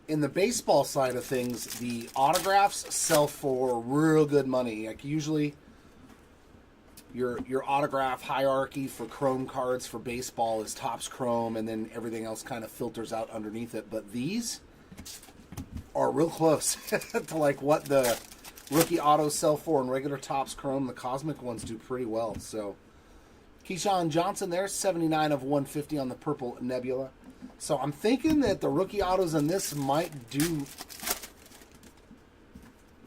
in the baseball side of things, the autographs sell for real good money. Like usually your autograph hierarchy for chrome cards for baseball is Topps Chrome, and then everything else kind of filters out underneath it. But these are real close to like what the rookie autos sell for in regular Topps Chrome. The Cosmic ones do pretty well. So Keyshawn Johnson there, 79 of 150 on the Purple Nebula. So I'm thinking that the rookie autos in this might do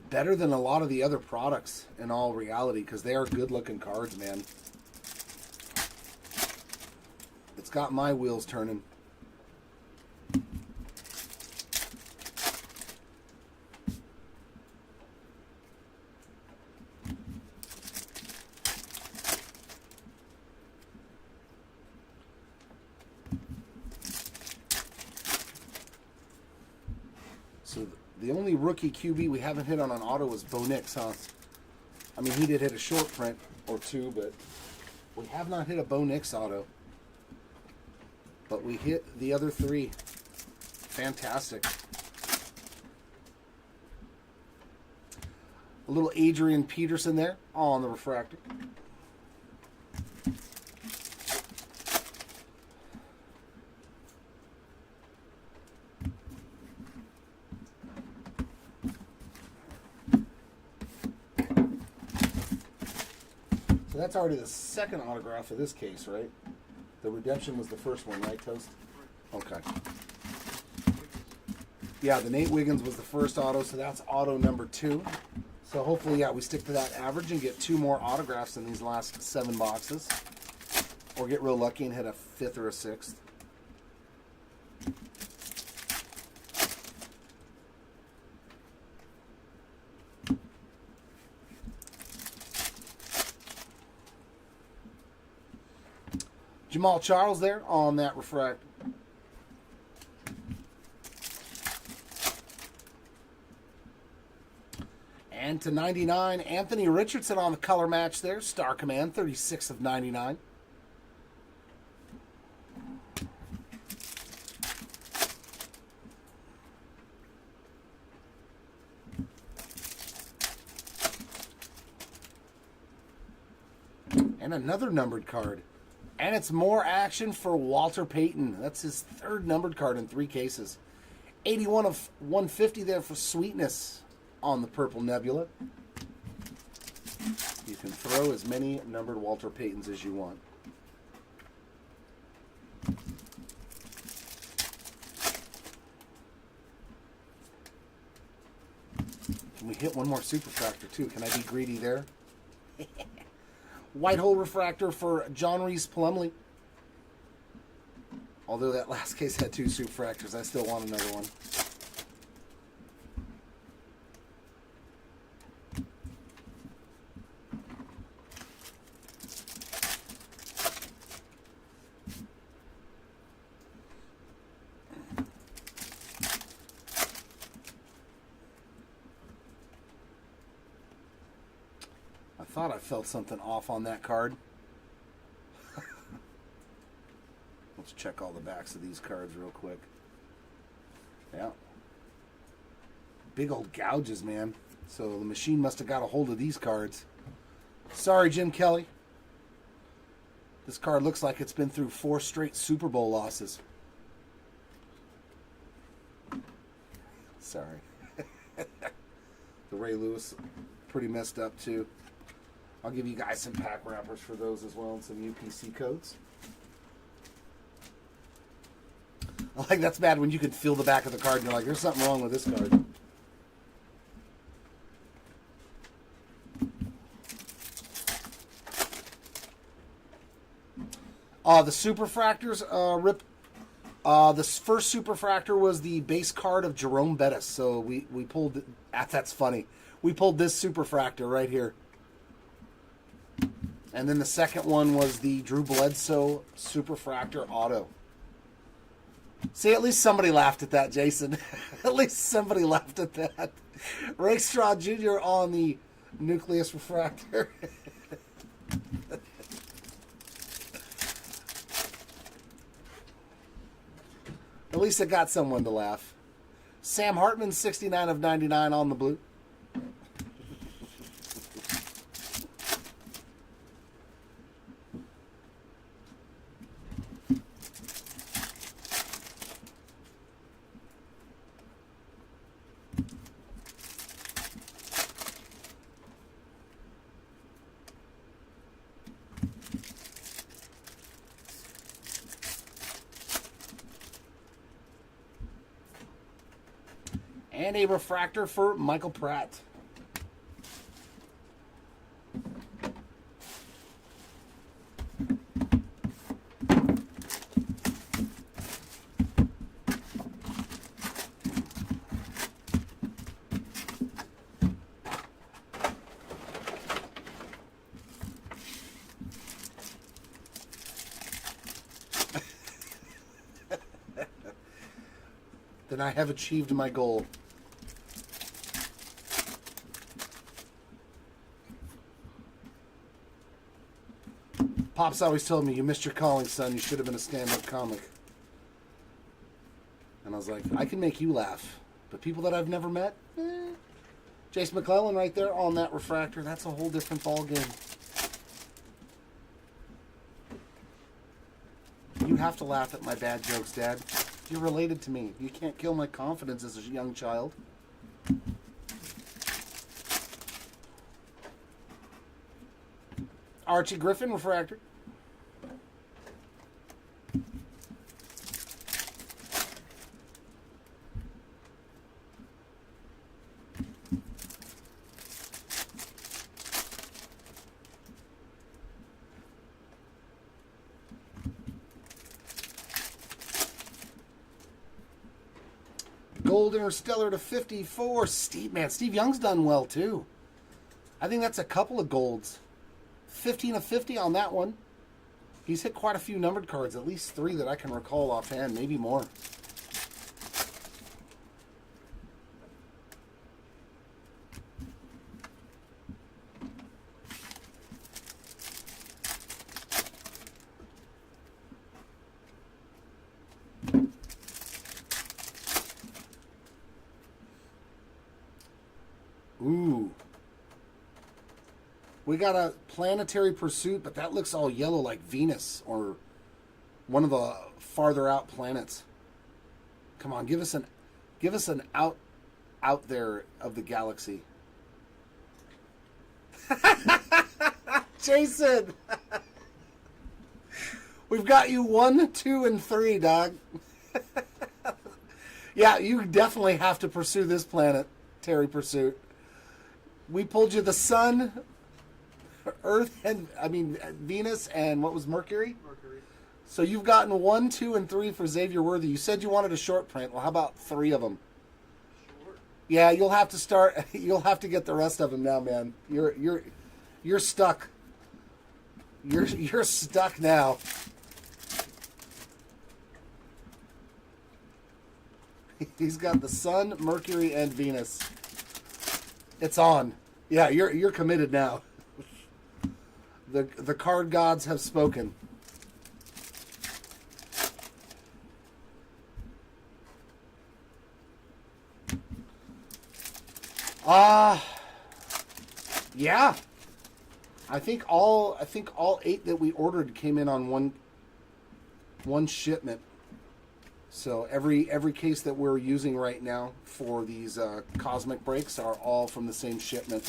better than a lot of the other products in all reality, because they are good-looking cards, man. It's got my wheels turning. So the only rookie QB we haven't hit on an auto was Bo Nix, huh? I mean, he did hit a short print or two, but we have not hit a Bo Nix auto. But we hit the other 3. Fantastic. A little Adrian Peterson there on the refractor. So that's already the second autograph of this case, right? The Redemption was the first one, right, Toast? Okay. Yeah, the Nate Wiggins was the first auto, so that's auto number 2. So hopefully, yeah, we stick to that average and get 2 more autographs in these last 7 boxes. Or get real lucky and hit a 5th or a 6th. Jamal Charles there on that refractor. 99 to 99. Anthony Richardson on the color match there. Star Command, 36 of 99. And another numbered card. And it's more action for Walter Payton. That's his third numbered card in 3 cases. 81 of 150 there for Sweetness on the Purple Nebula. You can throw as many numbered Walter Paytons as you want. Can we hit one more Superfractor too? Can I be greedy there? White hole refractor for John Reese Plumlee. Although that last case had 2 Superfractors, I still want another one. I thought I felt something off on that card. Let's check all the backs of these cards real quick. Yeah. Big old gouges, man. So the machine must have got a hold of these cards. Sorry, Jim Kelly. This card looks like it's been through 4 straight Super Bowl losses. Sorry. The Ray Lewis, pretty messed up too. I'll give you guys some pack wrappers for those as well and some UPC codes. I like that's bad when you can feel the back of the card and you're like, there's something wrong with this card. The Superfractors, Rip. The first Superfractor was the base card of Jerome Bettis. So we pulled, that's funny. We pulled this Superfractor right here. And then the second one was the Drew Bledsoe Superfractor Auto. See, at least somebody laughed at that, Jason. At least somebody laughed at that. Rakestraw Jr. on the Nucleus Refractor. At least it got someone to laugh. Sam Hartman, 69 of 99 on the blue. And a refractor for Michael Pratt. Then I have achieved my goal. Pops always told me, you missed your calling, son. You should have been a stand-up comic. And I was like, I can make you laugh. But people that I've never met, Jace McClellan right there on that refractor, that's a whole different ball game. You have to laugh at my bad jokes, Dad. You're related to me. You can't kill my confidence as a young child. Archie Griffin refractor. Gold Interstellar to 54. Steve Young's done well too. I think that's a couple of golds. 15 of 50 on that one. He's hit quite a few numbered cards, at least 3 that I can recall offhand, maybe more. We got a planetary pursuit, but that looks all yellow like Venus or one of the farther out planets. Come on, give us an out there of the galaxy. Jason, we've got you 1, 2, and 3, dog. Yeah, you definitely have to pursue this planet, Terry Pursuit. We pulled you the sun, Earth, and Venus, and what was Mercury? Mercury. So you've gotten 1, 2, and 3 for Xavier Worthy. You said you wanted a short print. Well, how about 3 of them? Sure. Yeah, you'll have to start. You'll have to get the rest of them now, man. You're stuck. You're stuck now. He's got the sun, Mercury, and Venus. It's on. Yeah, you're committed now. The card gods have spoken. Yeah. I think all 8 that we ordered came in on one shipment. So every case that we're using right now for these cosmic breaks are all from the same shipment.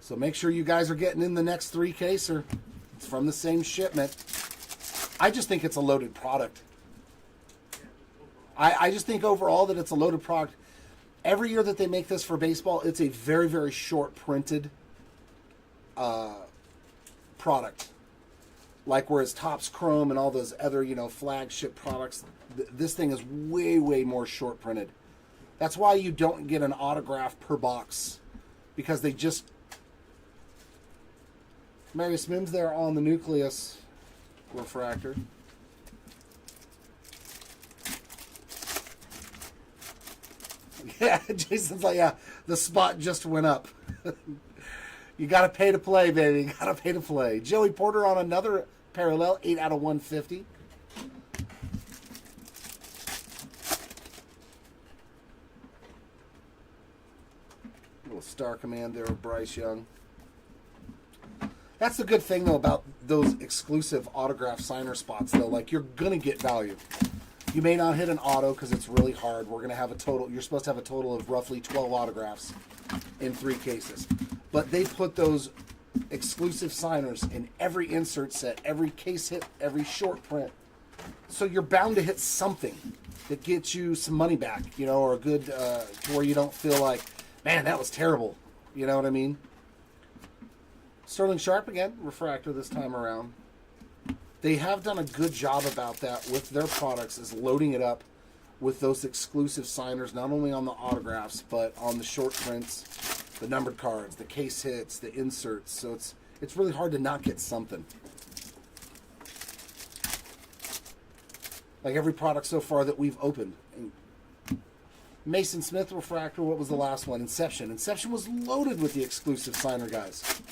So make sure you guys are getting in the next 3 caser. It's from the same shipment. I just think it's a loaded product. I just think overall that it's a loaded product. Every year that they make this for baseball, it's a very, very short printed product. Like whereas Topps Chrome and all those other, flagship products, this thing is way, way more short printed. That's why you don't get an autograph per box. Because they just... Marius Mims there on the Nucleus refractor. Yeah, Jason's like, yeah, the spot just went up. You got to pay to play, baby. You got to pay to play. Joey Porter on another parallel, 8 out of 150. Little Star Command there with Bryce Young. That's the good thing, though, about those exclusive autograph signer spots, though. Like, you're going to get value. You may not hit an auto because it's really hard. We're going to have a total. You're supposed to have a total of roughly 12 autographs in 3 cases. But they put those exclusive signers in every insert set, every case hit, every short print. So you're bound to hit something that gets you some money back, or a good, to where you don't feel like, man, that was terrible. You know what I mean? Sterling Sharp again, refractor this time around. They have done a good job about that with their products, is loading it up with those exclusive signers, not only on the autographs, but on the short prints, the numbered cards, the case hits, the inserts. So it's really hard to not get something. Like every product so far that we've opened. Mason Smith refractor, what was the last one? Inception. Inception was loaded with the exclusive signer guys.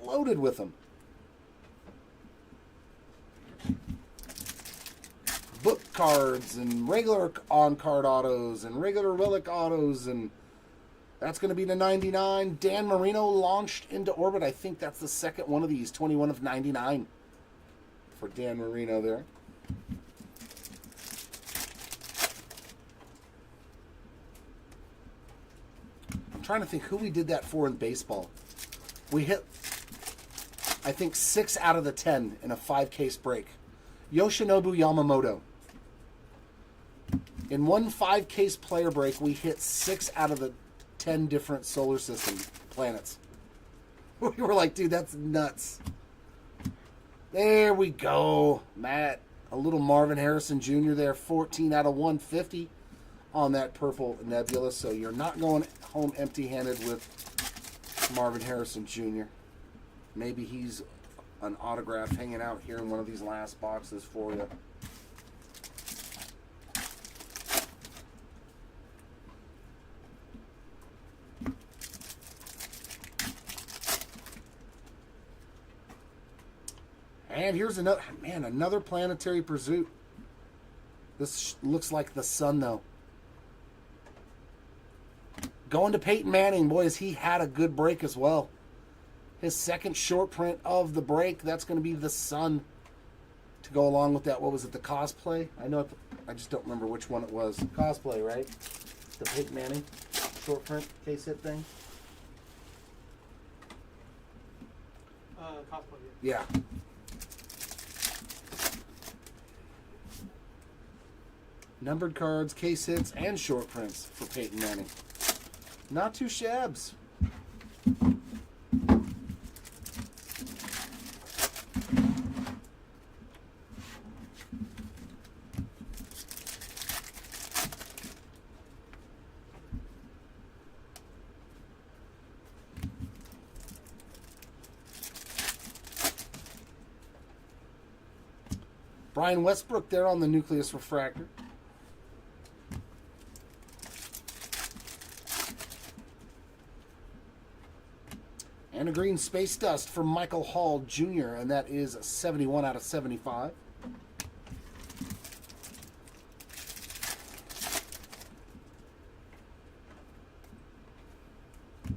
Loaded with them. Book cards and regular on-card autos and regular relic autos, and that's going to be the 99. Dan Marino launched into orbit. I think that's the second one of these. 21 of 99 for Dan Marino there. I'm trying to think who we did that for in baseball. We hit, I think, 6 out of the 10 in a 5-case break. Yoshinobu Yamamoto. In one 5-case player break, we hit 6 out of the 10 different solar system planets. We were like, dude, that's nuts. There we go, Matt. A little Marvin Harrison Jr. there, 14 out of 150 on that purple nebula. So you're not going home empty-handed with Marvin Harrison Jr. Maybe he's an autograph hanging out here in one of these last boxes for you. And here's another planetary pursuit. This looks like the sun, though. Going to Peyton Manning, boys. He had a good break as well. His second short print of the break. That's going to be the sun to go along with that. What was it? The cosplay? I just don't remember which one it was. Cosplay, right? The Peyton Manning short print case hit thing. Cosplay. Yeah. Numbered cards, case hits, and short prints for Peyton Manning. Not too shabs. Brian Westbrook there on the Nucleus Refractor. And a green space dust for Michael Hall Jr., and that is 71 out of 75. And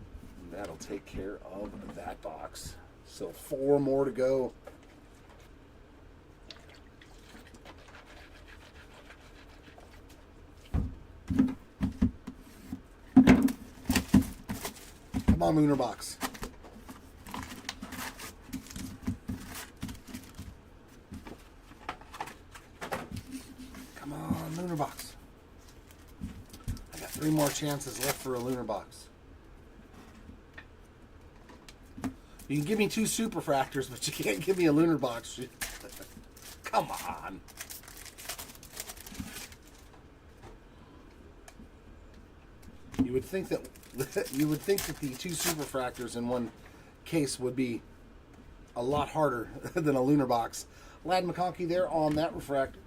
that'll take care of that box. So 4 more to go. Come on, Lunar Box. Come on, Lunar Box. I got 3 more chances left for a Lunar Box. You can give me 2 Super Fractors, but you can't give me a Lunar Box. Come on. You would think that the 2 Super Fractors in one case would be a lot harder than a Lunar Box. Lad McConkey there on that refractor.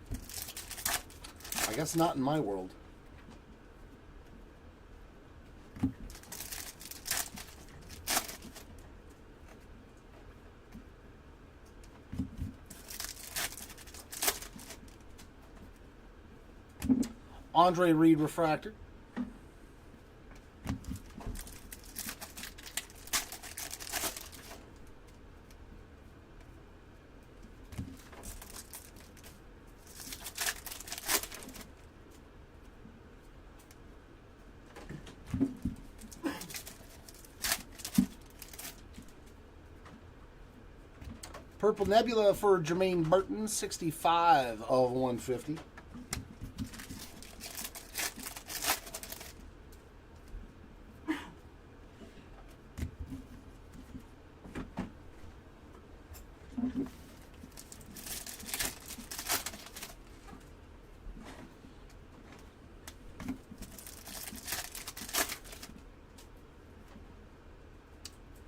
I guess not in my world. Andre Reed refractor. Purple Nebula for Jermaine Burton, 65 of 150.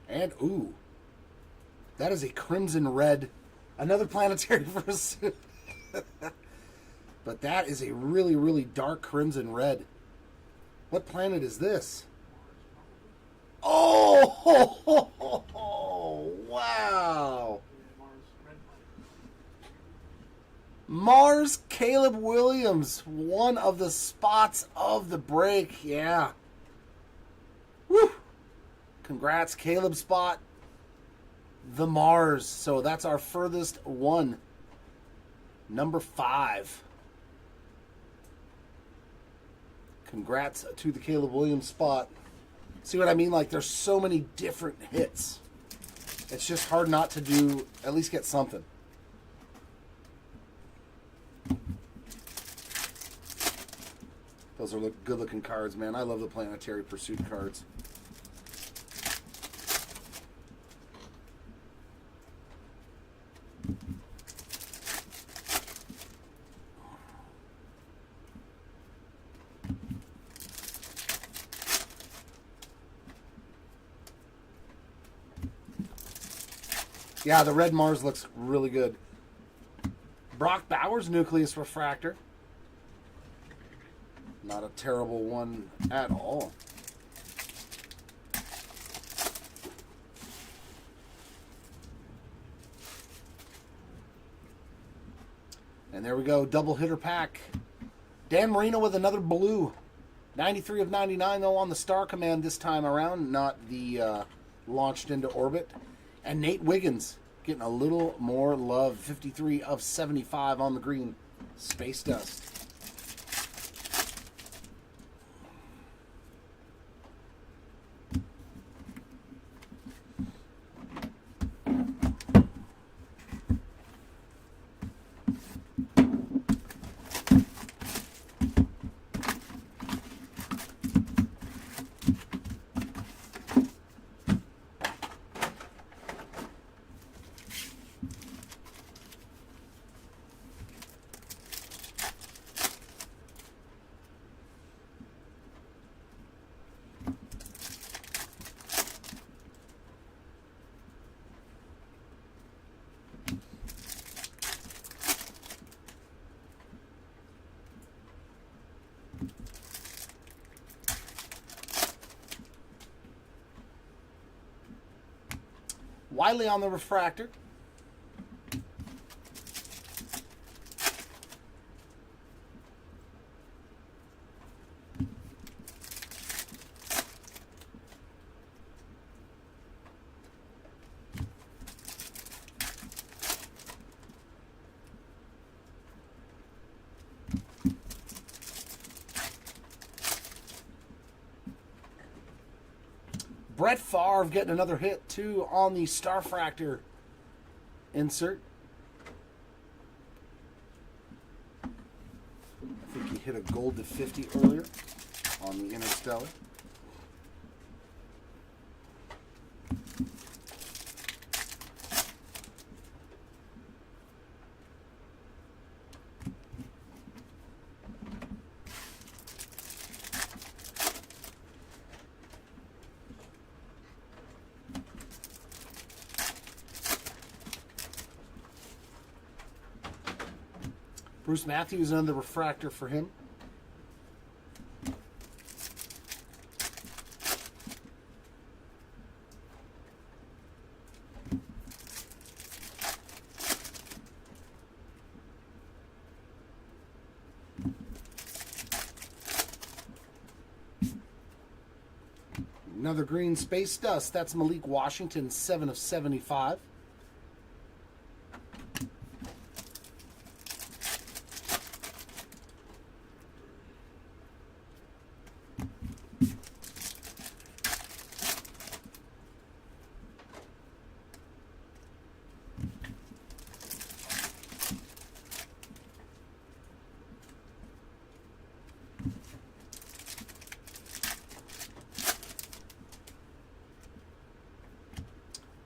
And, ooh, that is a crimson red. Another planetary pursuit. But that is a really, really dark crimson red. What planet is this? Oh, wow. Mars Caleb Williams, one of the spots of the break. Yeah. Woo. Congrats, Caleb spot. The Mars. So that's our furthest one. Number 5. Congrats to the Caleb Williams spot. See what I mean? Like, there's so many different hits. It's just hard not to do, at least get something. Those are good-looking cards, man. I love the Planetary Pursuit cards. Yeah, the red Mars looks really good. Brock Bowers, Nucleus Refractor. Not a terrible one at all. And there we go, double hitter pack. Dan Marino with another blue. 93 of 99, though, on the Star Command this time around, not the launched into orbit. And Nate Wiggins getting a little more love. 53 of 75 on the green. Space Dust. Wiley on the refractor. Brett Favre getting another hit, too, on the Starfractor insert. I think he hit a gold to 50 earlier on the Interstellar. Bruce Matthews, another refractor for him. Another green Space Dust. That's Malik Washington, 7 of 75.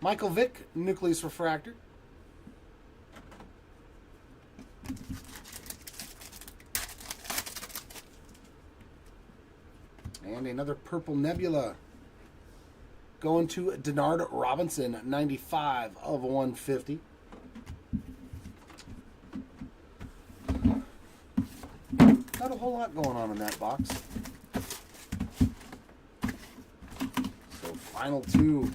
Michael Vick, Nucleus Refractor. And another Purple Nebula. Going to Denard Robinson, 95 of 150. Not a whole lot going on in that box. So final two.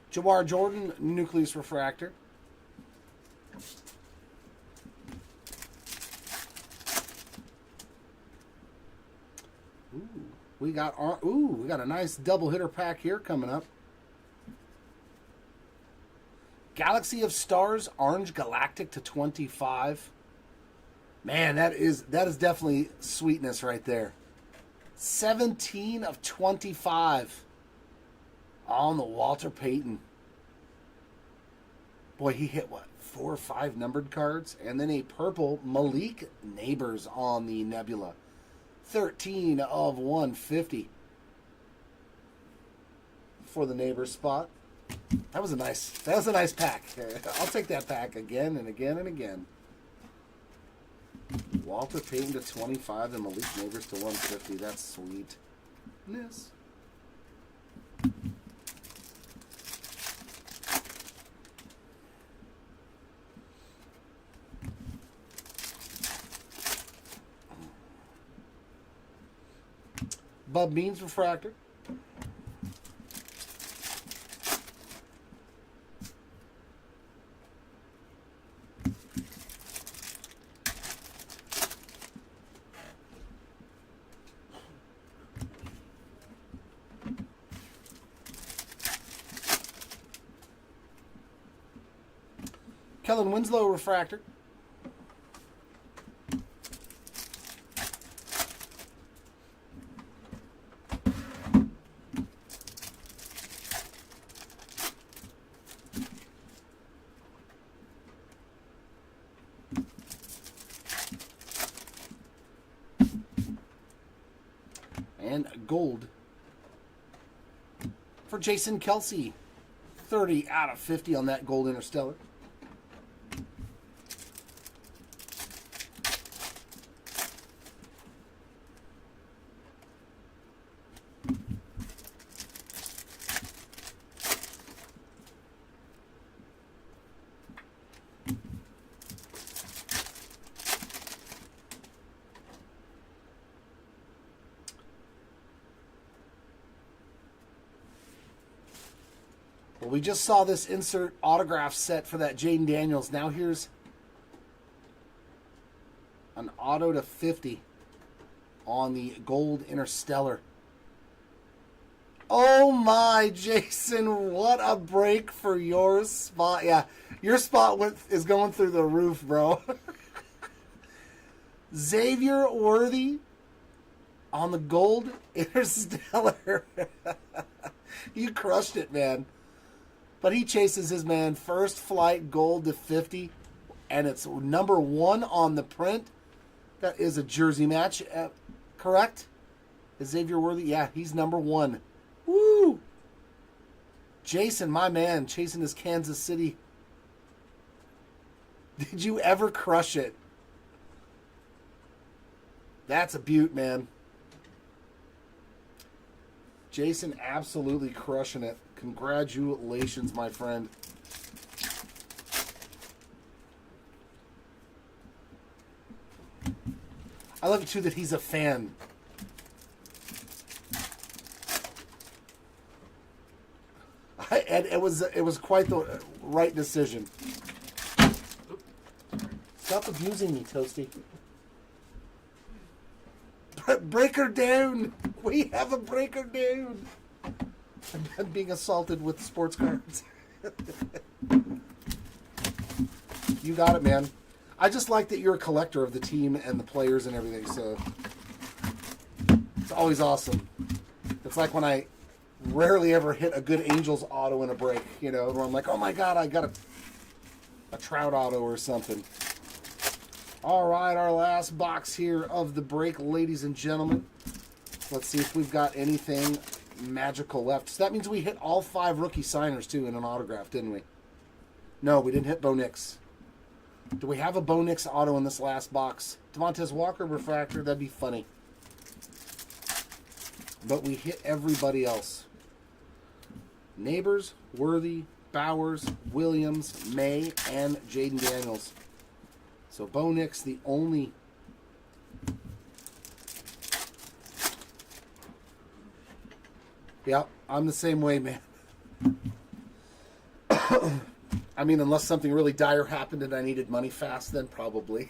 Jawar Jordan, Nucleus Refractor. We got a nice double hitter pack here coming up. Galaxy of Stars, Orange Galactic to 25. Man, that is definitely sweetness right there. 17 of 25 on the Walter Payton. Boy, he hit, what, 4 or 5 numbered cards? And then a purple Malik Neighbors on the Nebula. 13 of 150 for the Neighbors spot. That was a nice pack. I'll take that pack again and again and again. Walter Payton to 25 and Malik Neighbors to 150. That's sweetness. Bub Means refractor. Kellen Winslow refractor. And gold for Jason Kelsey. 30 out of 50 on that gold interstellar. Well, we just saw this insert autograph set for that Jaden Daniels. Now here's an auto to 50 on the gold interstellar. Oh my, Jason, what a break for your spot. Yeah, your spot is going through the roof, bro. Xavier Worthy on the gold interstellar. You crushed it, man. But he chases his man first flight gold to 50, and it's number 1 on the print. That is a jersey match, correct? Is Xavier Worthy? Yeah, he's number 1. Woo! Jason, my man, chasing his Kansas City. Did you ever crush it? That's a beaut, man. Jason absolutely crushing it. Congratulations, my friend. I love it, too, that he's a fan. And it was quite the right decision. Stop abusing me, Toasty. Breaker down. We have a breaker down. I'm being assaulted with sports cards. You got it, man. I just like that you're a collector of the team and the players and everything, so it's always awesome. It's like when I rarely ever hit a good Angels auto in a break, you know, where I'm like, oh my God, I got a Trout auto or something. All right, our last box here of the break, ladies and gentlemen. Let's see if we've got anything magical left. So that means we hit all 5 rookie signers, too, in an autograph, didn't we? No, we didn't hit Bo Nix. Do we have a Bo Nix auto in this last box? Devontae Walker refractor, that'd be funny. But we hit everybody else. Neighbors, Worthy, Bowers, Williams, May, and Jaden Daniels. So Bo Nix, the only... Yeah, I'm the same way, man. I mean, unless something really dire happened and I needed money fast, then probably.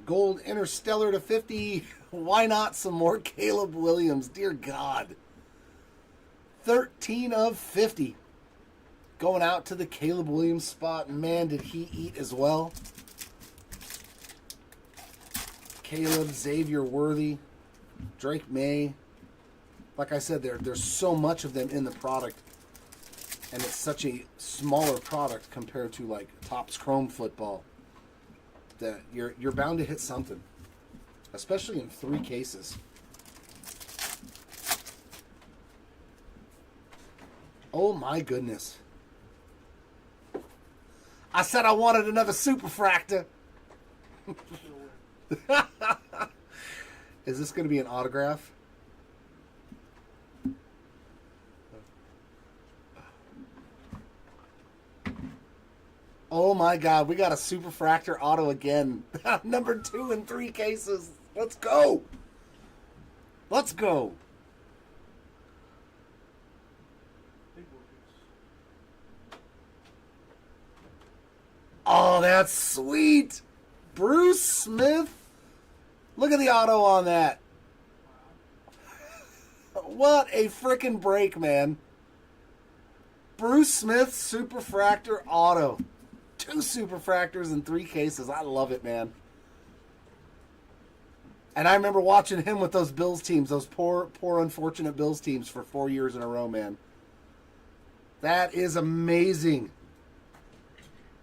Gold Interstellar to 50. Why not some more Caleb Williams? Dear God. 13 of 50. Going out to the Caleb Williams spot. Man, did he eat as well. Caleb, Xavier Worthy, Drake May, Like I said, there's so much of them in the product, and it's such a smaller product compared to like Topps Chrome football that you're bound to hit something, especially in 3 cases. Oh my goodness. I said I wanted another Superfractor. Is this going to be an autograph? Oh my God, we got a Superfractor auto again. Number 2 in 3 cases. Let's go. Let's go. Oh, that's sweet. Bruce Smith. Look at the auto on that. What a freaking break, man. Bruce Smith Superfractor auto. 2 Superfractors in 3 cases. I love it, man. And I remember watching him with those Bills teams, those poor unfortunate Bills teams for 4 years in a row, man. That is amazing.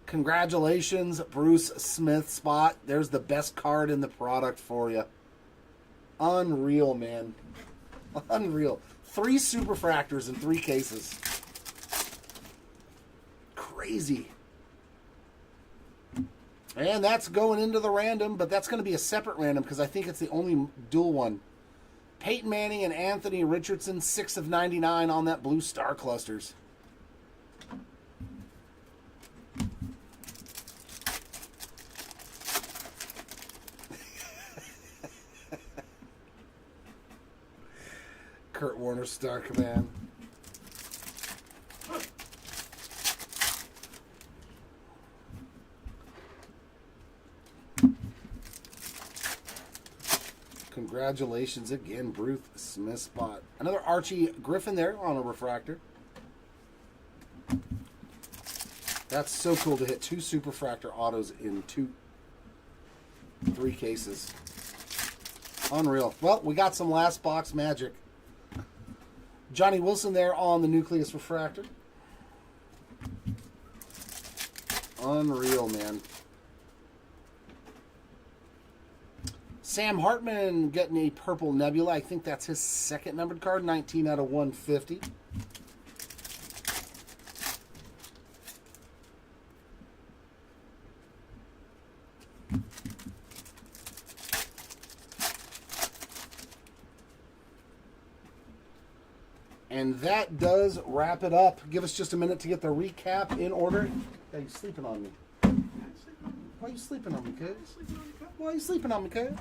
Congratulations, Bruce Smith spot. There's the best card in the product for you. Unreal, man. Unreal. 3 Superfractors in 3 cases. Crazy. And that's going into the random, but that's going to be a separate random because I think it's the only dual one. Peyton Manning and Anthony Richardson, 6 of 99 on that blue star clusters. Kurt Warner Star Command. Congratulations again, Bruce Smith spot. Another Archie Griffin there on a refractor. That's so cool to hit 2 Superfractor autos in 3 cases. Unreal. Well, we got some last box magic. Johnny Wilson there on the Nucleus refractor. Unreal, man. Sam Hartman getting a purple Nebula. I think that's his 2nd numbered card. 19 out of 150. And that does wrap it up. Give us just a minute to get the recap in order. Hey, you sleeping on me? Why are you sleeping on me, kid? Why are you sleeping on me, kid?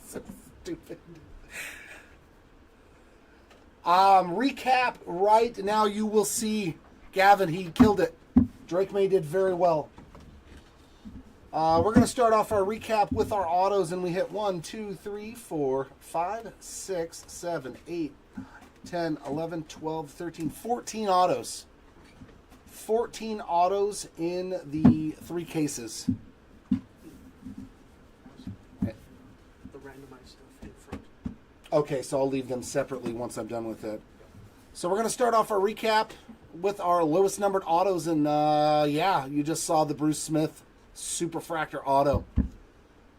So stupid. Recap right now. You will see Gavin. He killed it. Drake May did very well. We're going to start off our recap with our autos, and we hit 1, 2, 3, 4, 5, 6, 7, 8, 10, 11, 12, 13, 14 autos. 14 autos in the 3 cases. The randomized stuff in front. Okay, so I'll leave them separately once I'm done with it. So we're going to start off our recap with our lowest numbered autos, and yeah, you just saw the Bruce Smith Superfractor auto.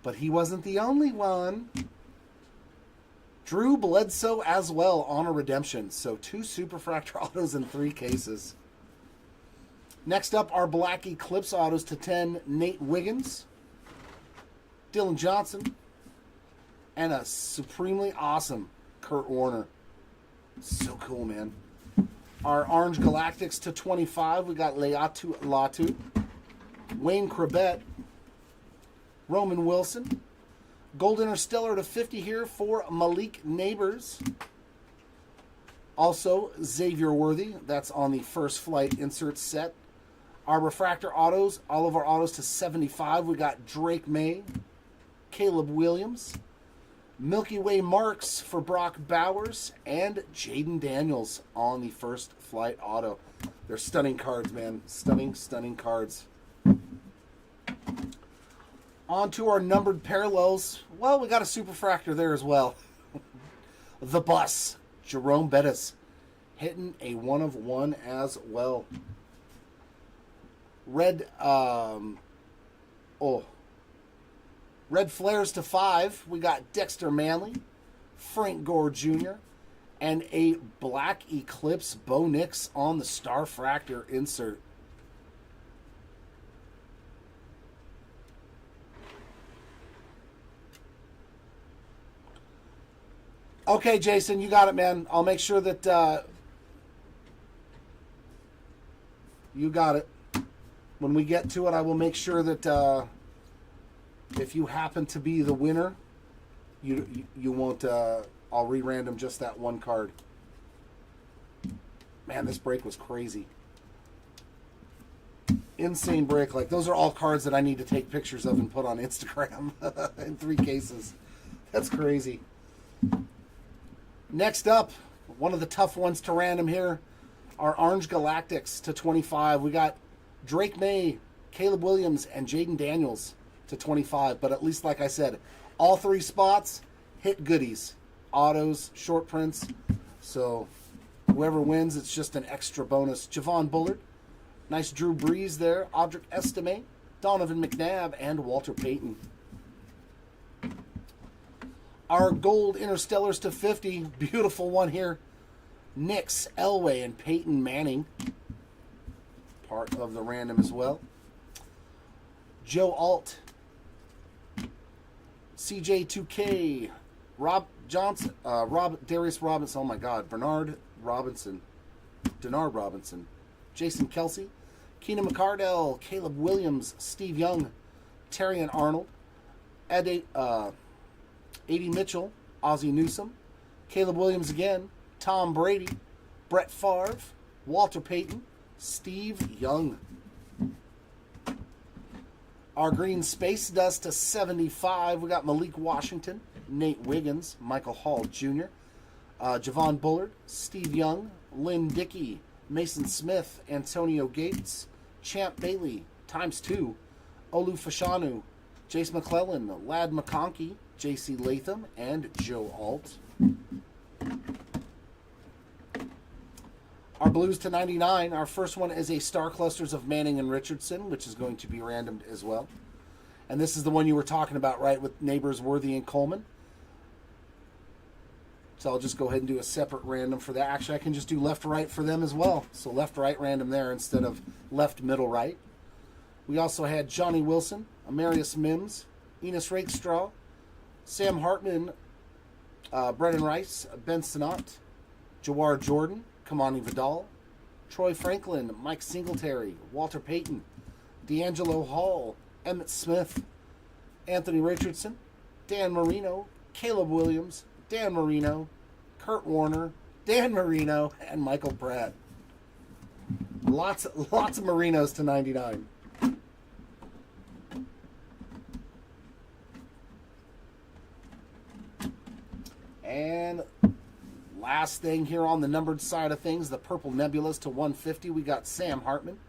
But he wasn't the only one. Drew Bledsoe as well on a redemption. So 2 Superfractor autos in 3 cases. Next up, our Black Eclipse autos to 10, Nate Wiggins, Dylan Johnson, and a supremely awesome Kurt Warner. So cool, man. Our Orange Galactics to 25, we got Leatu Latu, Wayne Corbett, Roman Wilson, Gold Interstellar to 50 here for Malik Neighbors. Also, Xavier Worthy, that's on the First Flight insert set. Our refractor autos, all of our autos to 75. We got Drake May, Caleb Williams, Milky Way Marks for Brock Bowers, and Jaden Daniels on the First Flight auto. They're stunning cards, man. Stunning, stunning cards. On to our numbered parallels. Well, we got a superfractor there as well. The Bus, Jerome Bettis, hitting a 1 of 1 as well. Red Flares to 5. We got Dexter Manley, Frank Gore Jr., and a Black Eclipse Bo Nix on the Starfractor insert. Okay, Jason, you got it, man. I'll make sure that you got it. When we get to it, I will make sure that if you happen to be the winner, you won't. I'll re-random just that one card. Man, this break was crazy. Insane break. Like, those are all cards that I need to take pictures of and put on Instagram in 3 cases. That's crazy. Next up, one of the tough ones to random here, our Orange Galactics to 25. We got Drake May, Caleb Williams, and Jaden Daniels to 25. But at least, like I said, all 3 spots hit goodies. Autos, short prints. So whoever wins, it's just an extra bonus. Javon Bullard, nice Drew Brees there. Audric Estime, Donovan McNabb, and Walter Payton. Our gold Interstellars to 50. Beautiful one here. Nix, Elway, and Peyton Manning. Part of the random as well. Joe Alt. CJ2K. Rob Johnson. Darius Robinson. Oh my God. Denard Robinson. Jason Kelsey. Keenan McCardell. Caleb Williams. Steve Young. Terry and Arnold. A.D. Mitchell, Ozzie Newsome, Caleb Williams again, Tom Brady, Brett Favre, Walter Payton, Steve Young. Our green space dust to 75. We got Malik Washington, Nate Wiggins, Michael Hall Jr., Javon Bullard, Steve Young, Lynn Dickey, Mason Smith, Antonio Gates, Champ Bailey, ×2, Olu Fashanu, Jace McClellan, Lad McConkey, J.C. Latham, and Joe Alt. Our blues to 99. Our first one is a Star Clusters of Manning and Richardson, which is going to be randomed as well. And this is the one you were talking about, right, with Neighbors, Worthy, and Coleman. So I'll just go ahead and do a separate random for that. Actually, I can just do left-right for them as well. So left-right random there instead of left-middle-right. We also had Johnny Wilson, Amarius Mims, Enos Rakestraw, Sam Hartman, Brennan Rice, Ben Sinnott, Jawar Jordan, Kamani Vidal, Troy Franklin, Mike Singletary, Walter Payton, D'Angelo Hall, Emmett Smith, Anthony Richardson, Dan Marino, Caleb Williams, Dan Marino, Kurt Warner, Dan Marino, and Michael Pratt. Lots of Marinos to 99. And last thing here on the numbered side of things, the Purple Nebulas to 150. We got Sam Hartman,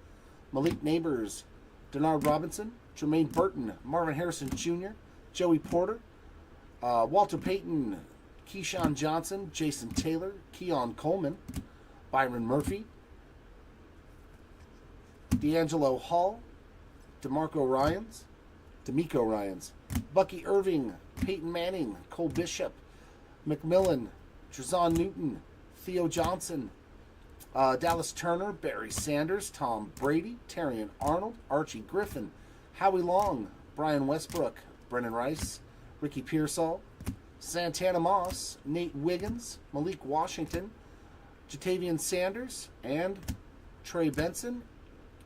Malik Neighbors, Denard Robinson, Jermaine Burton, Marvin Harrison Jr., Joey Porter, Walter Payton, Keyshawn Johnson, Jason Taylor, Keon Coleman, Byron Murphy, D'Angelo Hall, D'Amico Ryans, Bucky Irving, Peyton Manning, Cole Bishop, McMillan, Trezon Newton, Theo Johnson, Dallas Turner, Barry Sanders, Tom Brady, Terrion Arnold, Archie Griffin, Howie Long, Brian Westbrook, Brennan Rice, Ricky Pearsall, Santana Moss, Nate Wiggins, Malik Washington, Jatavian Sanders, and Trey Benson,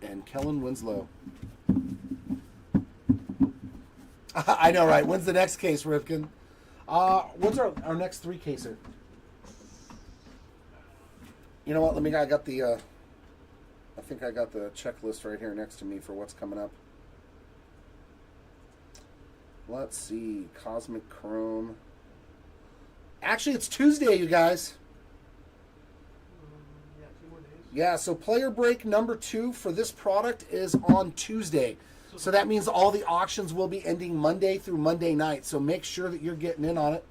and Kellen Winslow. I know, right? When's the next case, Rifkin? What's our next 3-caser? You know what? I got the, I think I got the checklist right here next to me for what's coming up. Let's see. Cosmic Chrome. Actually, it's Tuesday, you guys. Yeah, 2 more days. Yeah, so player break number 2 for this product is on Tuesday. So that means all the auctions will be ending Monday through Monday night. So make sure that you're getting in on it.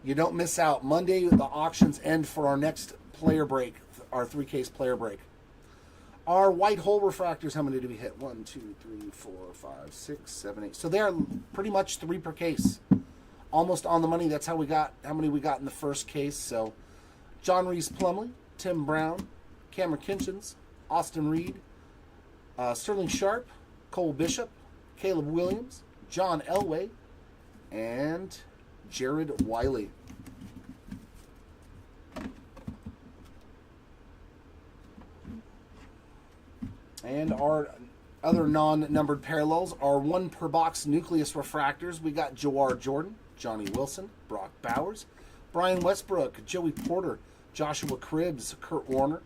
You don't miss out. Monday, the auctions end for our next player break, our 3-case player break. Our white hole refractors, how many did we hit? 1, 2, 3, 4, 5, 6, 7, 8. So they are pretty much 3 per case. Almost on the money. That's how many we got in the first case. So John Reese Plumley, Tim Brown, Cameron Kinchins, Austin Reed, Sterling Sharp, Cole Bishop, Caleb Williams, John Elway, and Jared Wiley. And our other non-numbered parallels are 1 per box nucleus refractors. We got Jawar Jordan, Johnny Wilson, Brock Bowers, Brian Westbrook, Joey Porter, Joshua Cribbs, Kurt Warner,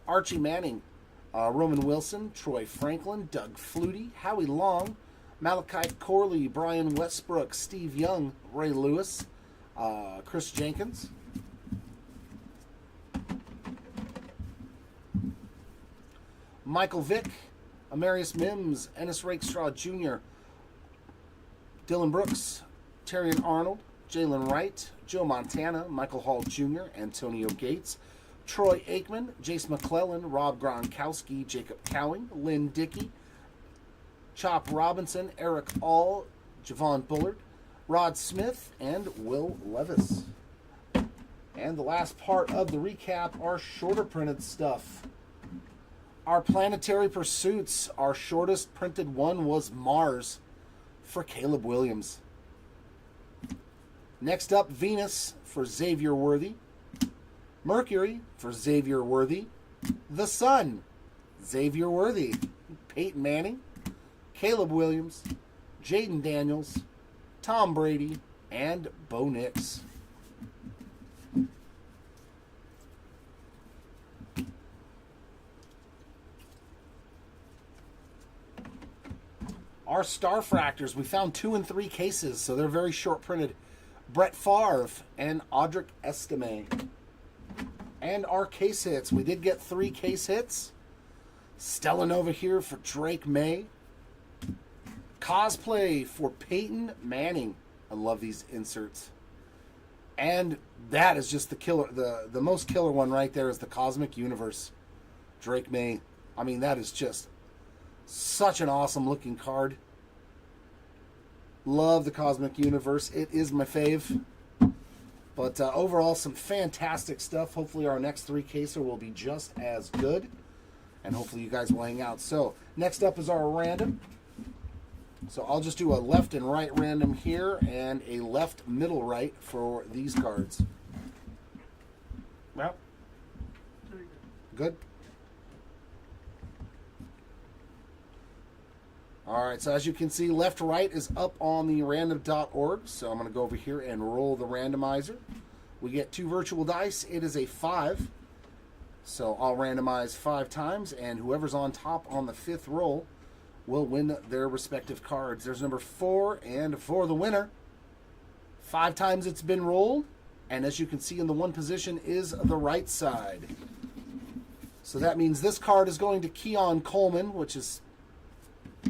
Archie Manning, Roman Wilson, Troy Franklin, Doug Flutie, Howie Long, Malachi Corley, Brian Westbrook, Steve Young, Ray Lewis, Chris Jenkins. Michael Vick, Amarius Mims, Ennis Rakestraw Jr., Dylan Brooks, Terrion Arnold, Jalen Wright, Joe Montana, Michael Hall Jr., Antonio Gates, Troy Aikman, Jace McClellan, Rob Gronkowski, Jacob Cowing, Lynn Dickey, Chop Robinson, Eric All, Javon Bullard, Rod Smith, and Will Levis. And the last part of the recap, our shorter printed stuff. Our Planetary Pursuits, our shortest printed one was Mars for Caleb Williams. Next up, Venus for Xavier Worthy. Mercury for Xavier Worthy. The Sun, Xavier Worthy. Peyton Manning, Caleb Williams, Jaden Daniels, Tom Brady, and Bo Nix. Our Star Fractors, we found 2 and 3 cases, so they're very short printed. Brett Favre and Audric Estime. And our case hits, we did get 3 case hits. Stellan over here for Drake May. Cosplay for Peyton Manning. I love these inserts. And that is just the killer, the most killer one right there is the Cosmic Universe. Drake May. I mean, that is just such an awesome looking card. Love the Cosmic Universe. It is my fave. But overall, some fantastic stuff. Hopefully our next 3-caser will be just as good. And hopefully you guys will hang out. So next up is our random. So I'll just do a left and right random here and a left middle right for these cards. Well, good. All right, so as you can see, left right is up on the random.org. So I'm going to go over here and roll the randomizer. We get 2 virtual dice. It is a 5. So I'll randomize 5 times, and whoever's on top on the 5th roll will win their respective cards. There's number 4, and for the winner, 5 times it's been rolled, and as you can see in the 1 position is the right side. So that means this card is going to Keon Coleman, which is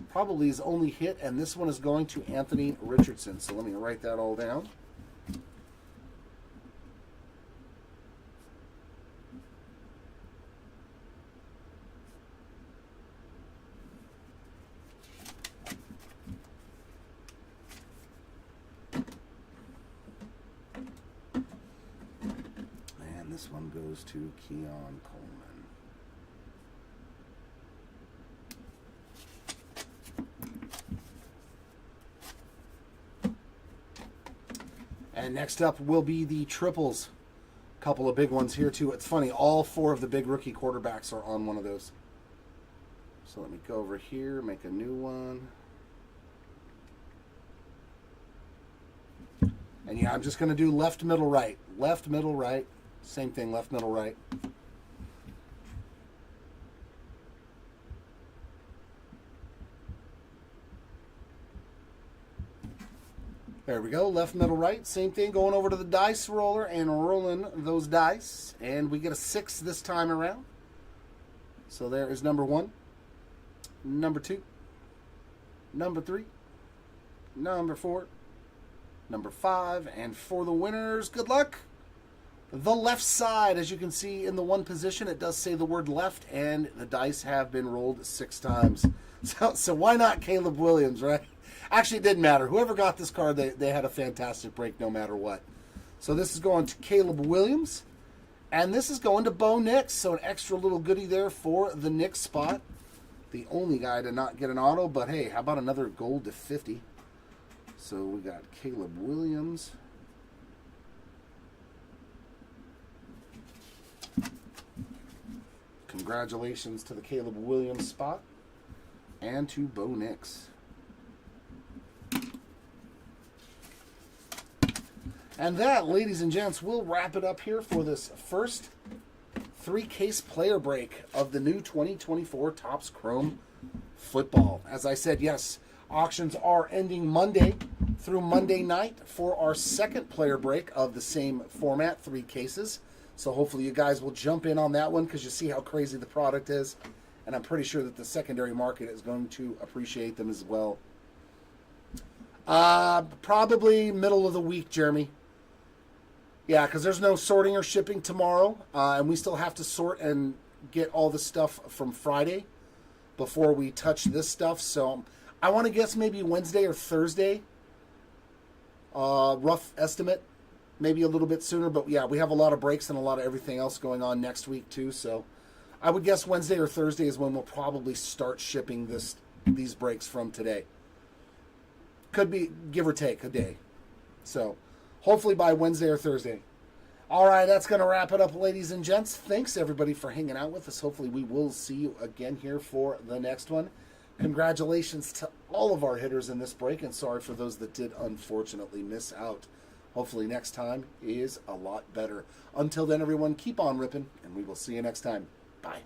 probably his only hit, and this one is going to Anthony Richardson. So let me write that all down. And this one goes to Keon Coleman. And next up will be the triples. A couple of big ones here too. It's funny, all 4 of the big rookie quarterbacks are on one of those. So let me go over here, make a new one. And yeah, I'm just going to do left, middle, right. Left, middle, right. Same thing, left, middle, right. There we go, left, middle, right. Same thing, going over to the dice roller and rolling those dice. And we get a 6 this time around. So there is number 1, number 2, number 3, number 4, number 5, and for the winners, good luck. The left side, as you can see in the one position, it does say the word left, and the dice have been rolled 6 times. So why not Caleb Williams, right? Actually, it didn't matter. Whoever got this card, they had a fantastic break no matter what. So this is going to Caleb Williams, and this is going to Bo Nix. So an extra little goodie there for the Nix spot. The only guy to not get an auto, but hey, how about another gold to 50? So we got Caleb Williams. Congratulations to the Caleb Williams spot and to Bo Nix. And that, ladies and gents, will wrap it up here for this first 3-case player break of the new 2024 Topps Chrome football. As I said, yes, auctions are ending Monday through Monday night for our second player break of the same format, 3 cases. So hopefully you guys will jump in on that one because you see how crazy the product is. And I'm pretty sure that the secondary market is going to appreciate them as well. Probably middle of the week, Jeremy. Yeah, because there's no sorting or shipping tomorrow. And we still have to sort and get all the stuff from Friday before we touch this stuff. So I want to guess maybe Wednesday or Thursday. Rough estimate. Maybe a little bit sooner, but yeah, we have a lot of breaks and a lot of everything else going on next week too. So I would guess Wednesday or Thursday is when we'll probably start shipping these breaks from today. Could be give or take a day. So hopefully by Wednesday or Thursday. All right, that's going to wrap it up, ladies and gents. Thanks everybody for hanging out with us. Hopefully we will see you again here for the next one. Congratulations to all of our hitters in this break, and sorry for those that did unfortunately miss out. Hopefully next time is a lot better. Until then, everyone, keep on ripping, and we will see you next time. Bye.